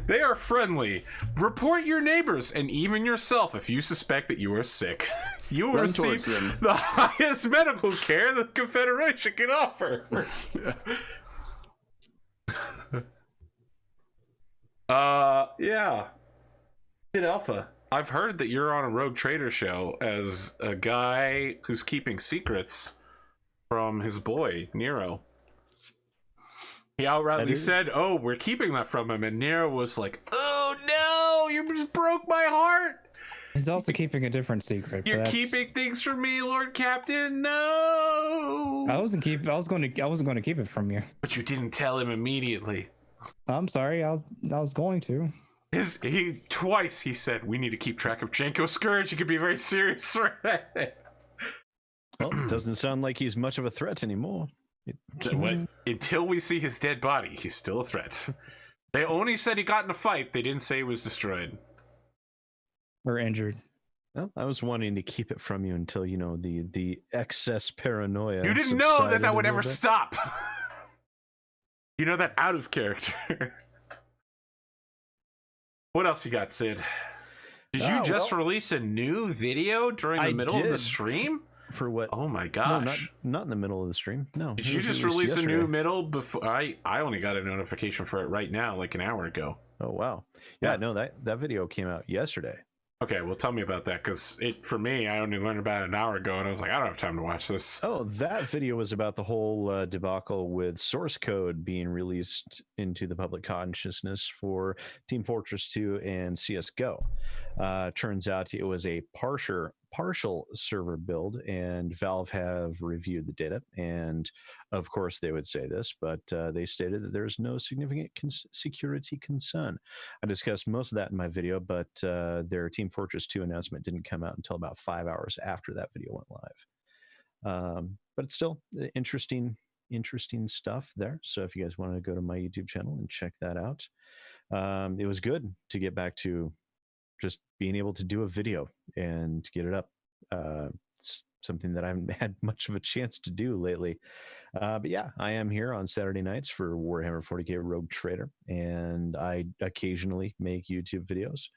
[SPEAKER 2] They are friendly. Report your neighbors and even yourself if you suspect that you are sick. You will receive the highest medical care the Confederation can offer. Yeah. SidAlpha, I've heard that you're on a Rogue Trader show as a guy who's keeping secrets from his boy, Nero. He outrightly said, "Oh, we're keeping that from him," and Nero was like, "Oh no, you just broke my heart."
[SPEAKER 4] He's also keeping a different secret.
[SPEAKER 2] You're keeping things from me, Lord Captain. No.
[SPEAKER 4] I wasn't going to keep it from you.
[SPEAKER 2] But you didn't tell him immediately.
[SPEAKER 4] I'm sorry. I was going to.
[SPEAKER 2] Twice he said, "We need to keep track of Janko Scourge. It could be a very serious threat."
[SPEAKER 3] Well, it doesn't sound like he's much of a threat anymore.
[SPEAKER 2] Until we see his dead body, he's still a threat. They only said he got in a fight. They didn't say he was destroyed
[SPEAKER 4] or injured.
[SPEAKER 3] Well, I was wanting to keep it from you until the excess paranoia.
[SPEAKER 2] You didn't know that would ever stop. You know that out of character. What else you got, Sid? Did you just release a new video during the middle of the stream?
[SPEAKER 3] For what?
[SPEAKER 2] Oh my gosh!
[SPEAKER 3] No, not in the middle of the stream. No.
[SPEAKER 2] Did you just release a new middle before? I only got a notification for it right now, like an hour ago.
[SPEAKER 3] Oh wow! Yeah, no, that video came out yesterday.
[SPEAKER 2] Okay, well, tell me about that, because for me, I only learned about it an hour ago, and I was like, I don't have time to watch this.
[SPEAKER 3] Oh, that video was about the whole debacle with source code being released into the public consciousness for Team Fortress 2 and CS:GO. Turns out it was a partial server build, and Valve have reviewed the data, and of course they would say this, but they stated that there's no significant security concern. I discussed most of that in my video, but their Team Fortress 2 announcement didn't come out until about 5 hours after that video went live. But it's still interesting stuff there. So if you guys want to go to my YouTube channel and check that out, it was good to get back to just being able to do a video and get it up. It's something that I haven't had much of a chance to do lately. But yeah, I am here on Saturday nights for Warhammer 40k Rogue Trader, and I occasionally make YouTube videos.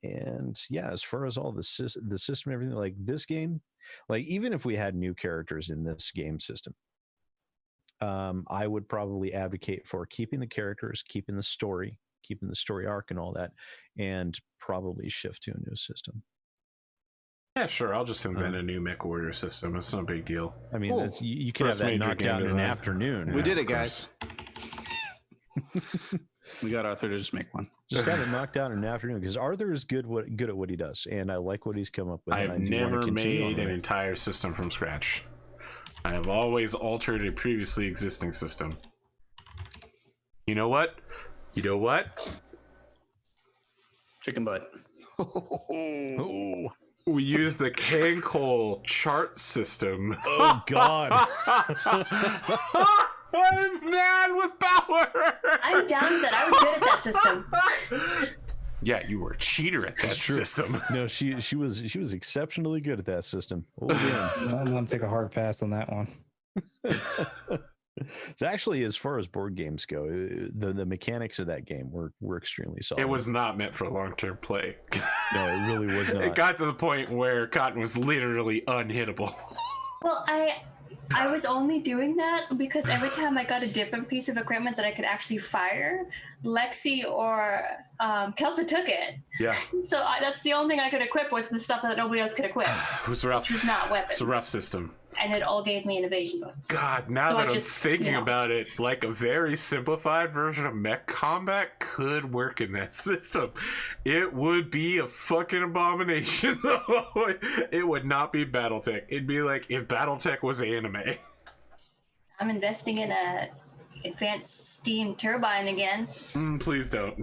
[SPEAKER 3] And yeah, as far as all the system and everything, like this game, like even if we had new characters in this game system, I would probably advocate for keeping the characters, keeping the story, keeping the story arc and all that, and probably shift to a new system.
[SPEAKER 2] Yeah, sure. I'll just invent a new Mechwarrior system. It's no big deal.
[SPEAKER 3] I mean, you could have that knocked out in an afternoon.
[SPEAKER 5] We did it, guys. We got Arthur to just make one.
[SPEAKER 3] Just have it knocked out in an afternoon, because Arthur is good at what he does, and I like what he's come up with.
[SPEAKER 2] I've never made an entire system from scratch. I have always altered a previously existing system. You know what?
[SPEAKER 5] Chicken butt.
[SPEAKER 3] Oh.
[SPEAKER 2] We use the Cancol chart system.
[SPEAKER 3] Oh, God.
[SPEAKER 2] I'm mad with power.
[SPEAKER 1] I'm down with that. I was good at that system.
[SPEAKER 2] Yeah, you were a cheater at that system.
[SPEAKER 3] No, she was exceptionally good at that system. Oh, yeah.
[SPEAKER 4] I'm going to take a hard pass on that one.
[SPEAKER 3] So actually, as far as board games go, the mechanics of that game were extremely solid.
[SPEAKER 2] It was not meant for long-term play.
[SPEAKER 3] No, it really was not.
[SPEAKER 2] It got to the point where Cotton was literally unhittable.
[SPEAKER 1] Well, I was only doing that because every time I got a different piece of equipment that I could actually fire, Lexi or Kelsa took it.
[SPEAKER 2] Yeah.
[SPEAKER 1] So that's the only thing I could equip was the stuff that nobody else could equip.
[SPEAKER 2] It was rough.
[SPEAKER 1] Which was not weapons.
[SPEAKER 2] It's a rough system.
[SPEAKER 1] And it all gave me an evasion bonus.
[SPEAKER 2] God, now
[SPEAKER 1] so
[SPEAKER 2] that I'm thinking about it, like a very simplified version of mech combat could work in that system. It would be a fucking abomination, though. It would not be Battletech. It'd be like if Battletech was anime.
[SPEAKER 1] I'm investing in a advanced steam turbine again.
[SPEAKER 2] Please don't.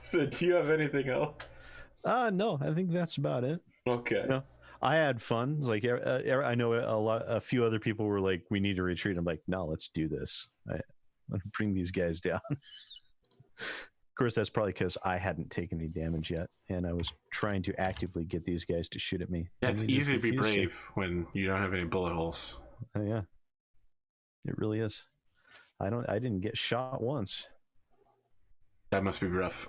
[SPEAKER 2] So, do you have anything else?
[SPEAKER 3] No, I think that's about it.
[SPEAKER 2] Okay.
[SPEAKER 3] No, I had fun. Like I know a few other people were like, "We need to retreat." I'm like, "No, let's do this. Let's bring these guys down." Of course, that's probably because I hadn't taken any damage yet, and I was trying to actively get these guys to shoot at me.
[SPEAKER 2] Yeah, it's easy to be brave when you don't have any bullet holes.
[SPEAKER 3] Yeah, it really is. I didn't get shot once.
[SPEAKER 2] That must be rough.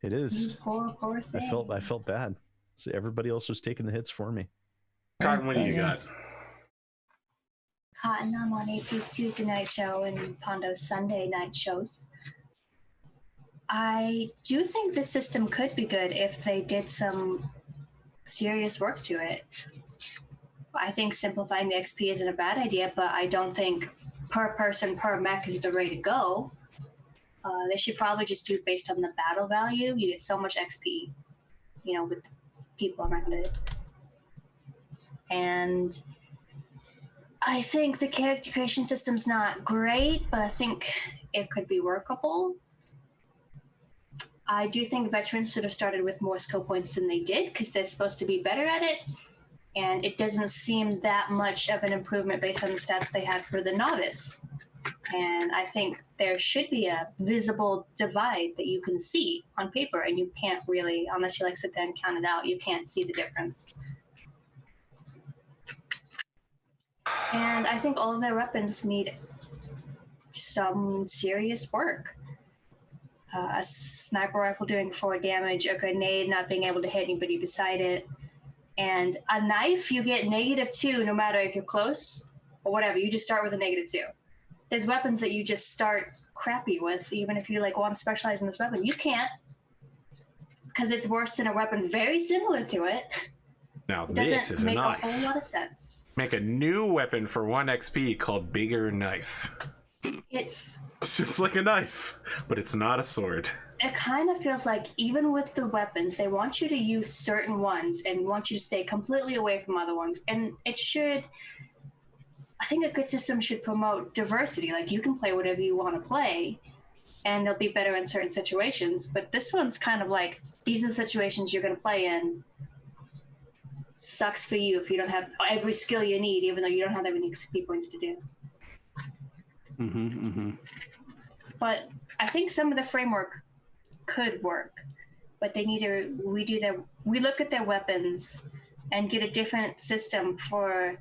[SPEAKER 3] It is.
[SPEAKER 1] Poor thing.
[SPEAKER 3] I felt bad. So everybody else was taking the hits for me.
[SPEAKER 2] Cotton, what do you got?
[SPEAKER 1] Cotton, I'm on AP's Tuesday night show and Pondo's Sunday night shows. I do think the system could be good if they did some serious work to it. I think simplifying the XP isn't a bad idea, but I don't think per person, per mech is the way to go. They should probably just do it based on the battle value. You get so much XP, with people around it. And I think the character creation system's not great, but I think it could be workable. I do think veterans should have started with more skill points than they did, because they're supposed to be better at it. And it doesn't seem that much of an improvement based on the stats they had for the novice. And I think there should be a visible divide that you can see on paper, and you can't really, unless you sit there and count it out, you can't see the difference. And I think all of their weapons need some serious work. A sniper rifle doing 4 damage, a grenade not being able to hit anybody beside it, and a knife, you get -2 no matter if you're close or whatever. You just start with a -2. There's weapons that you just start crappy with, even if you want to specialize in this weapon. You can't, because it's worse than a weapon very similar to it.
[SPEAKER 2] Now
[SPEAKER 1] it
[SPEAKER 2] this is a knife.
[SPEAKER 1] Doesn't make a whole lot of sense.
[SPEAKER 2] Make a new weapon for 1 XP called Bigger Knife.
[SPEAKER 1] It's
[SPEAKER 2] just like a knife, but it's not a sword.
[SPEAKER 1] It kind of feels like even with the weapons, they want you to use certain ones and want you to stay completely away from other ones. And I think a good system should promote diversity. Like, you can play whatever you want to play, and they'll be better in certain situations. But this one's kind of like, these are the situations you're going to play in. Sucks for you if you don't have every skill you need, even though you don't have that many XP points to do. But I think some of the framework could work, but they need to we look at their weapons and get a different system for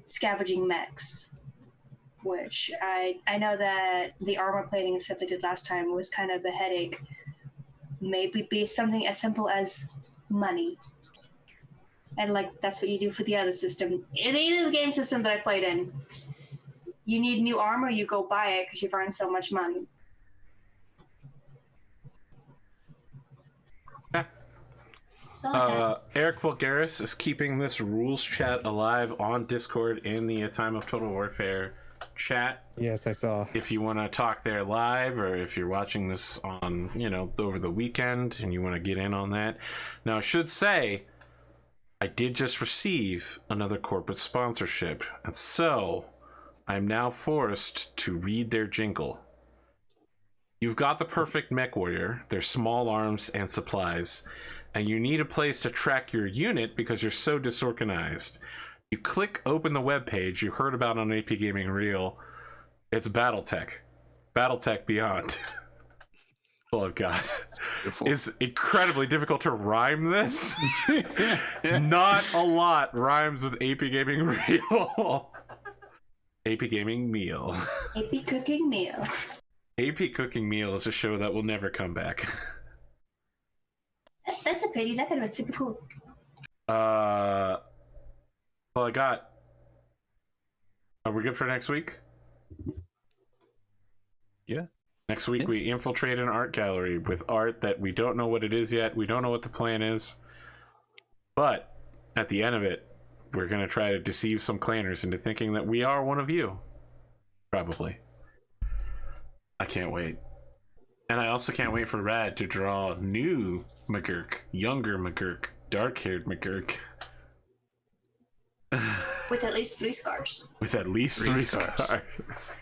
[SPEAKER 1] scavenging mechs, which I know that the armor plating and stuff they did last time was kind of a headache. Maybe be something as simple as money. And that's what you do for the other system. In any of the game system that I played in, you need new armor, you go buy it because you've earned so much money.
[SPEAKER 2] Eric Vulgaris is keeping this rules chat alive on Discord in the Time of Total Warfare chat.
[SPEAKER 4] Yes, I saw.
[SPEAKER 2] If you want to talk there live, or if you're watching this on, over the weekend and you want to get in on that. Now, I should say, I did just receive another corporate sponsorship, and so I'm now forced to read their jingle. You've got the perfect Mechwarrior, their small arms and supplies, and you need a place to track your unit because you're so disorganized. You click open the webpage you heard about on APGamingREAL. It's Battletech. Battletech Beyond. Oh, I've got. It's incredibly difficult to rhyme this. Not a lot rhymes with APGamingREAL. AP Gaming Meal.
[SPEAKER 1] AP Cooking Meal.
[SPEAKER 2] AP Cooking Meal is a show that will never come back.
[SPEAKER 1] That's a pity. That could have been super cool.
[SPEAKER 2] Well, I got. Are we good for next week?
[SPEAKER 3] Yeah.
[SPEAKER 2] Next week we infiltrate an art gallery with art that we don't know what it is yet. We don't know what the plan is. But at the end of it, we're going to try to deceive some clanners into thinking that we are one of you. Probably. I can't wait. And I also can't wait for Rad to draw new McGurk, younger McGurk, dark-haired McGurk.
[SPEAKER 1] With at least 3 scars.
[SPEAKER 2] With at least 3 scars.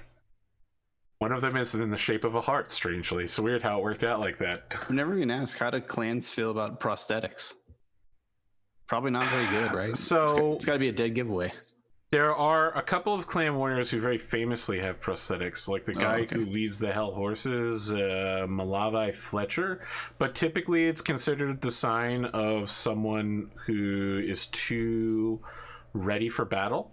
[SPEAKER 2] One of them is in the shape of a heart, strangely. It's weird how it worked out like that.
[SPEAKER 5] I've never even asked, how do clans feel about prosthetics? Probably not very good, right?
[SPEAKER 2] So
[SPEAKER 5] it's got to be a dead giveaway.
[SPEAKER 2] There are a couple of clan warriors who very famously have prosthetics, like the guy who leads the Hell Horses, Malavi Fletcher. But typically it's considered the sign of someone who is too ready for battle.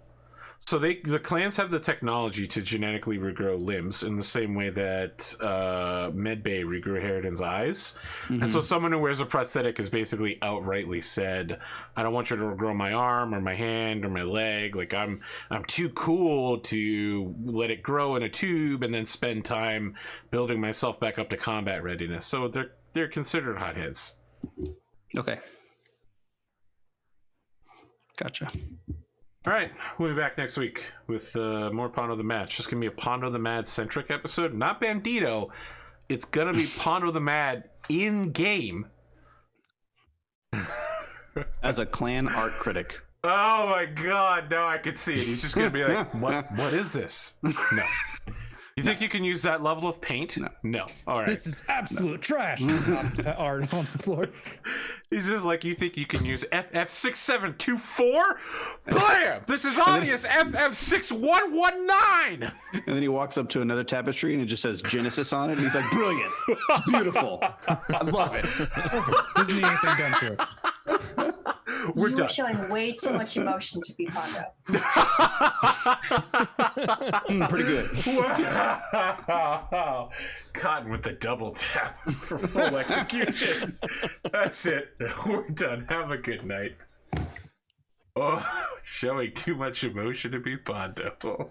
[SPEAKER 2] So the clans have the technology to genetically regrow limbs in the same way that Medbay regrew Harridan's eyes. Mm-hmm. And so someone who wears a prosthetic has basically outrightly said, I don't want you to regrow my arm or my hand or my leg. Like I'm too cool to let it grow in a tube and then spend time building myself back up to combat readiness. So they're considered hotheads.
[SPEAKER 5] Okay. Gotcha.
[SPEAKER 2] All right, we'll be back next week with more Pondothemad. It's just going to be a Pondothemad centric episode. Not Bandito. It's going to be Pondothemad in-game.
[SPEAKER 5] As a clan art critic.
[SPEAKER 2] Oh my god, now I can see it. He's just going to be like, what is this? No. You think you can use that level of paint? No. All right.
[SPEAKER 4] This is absolute trash. Art on the floor.
[SPEAKER 2] He's just like, you think you can use FF6724? Blam! This is obvious FF6119!
[SPEAKER 5] And then he walks up to another tapestry and it just says Genesis on it. And he's like, brilliant. It's beautiful. I love it.
[SPEAKER 4] Doesn't need anything done to it.
[SPEAKER 2] We're
[SPEAKER 1] you
[SPEAKER 2] done.
[SPEAKER 1] Were showing way too much emotion to be Pondo.
[SPEAKER 5] Pretty good.
[SPEAKER 2] Wow. Cotton with the double tap for full execution. That's it. We're done. Have a good night. Oh, showing too much emotion to be Pondo.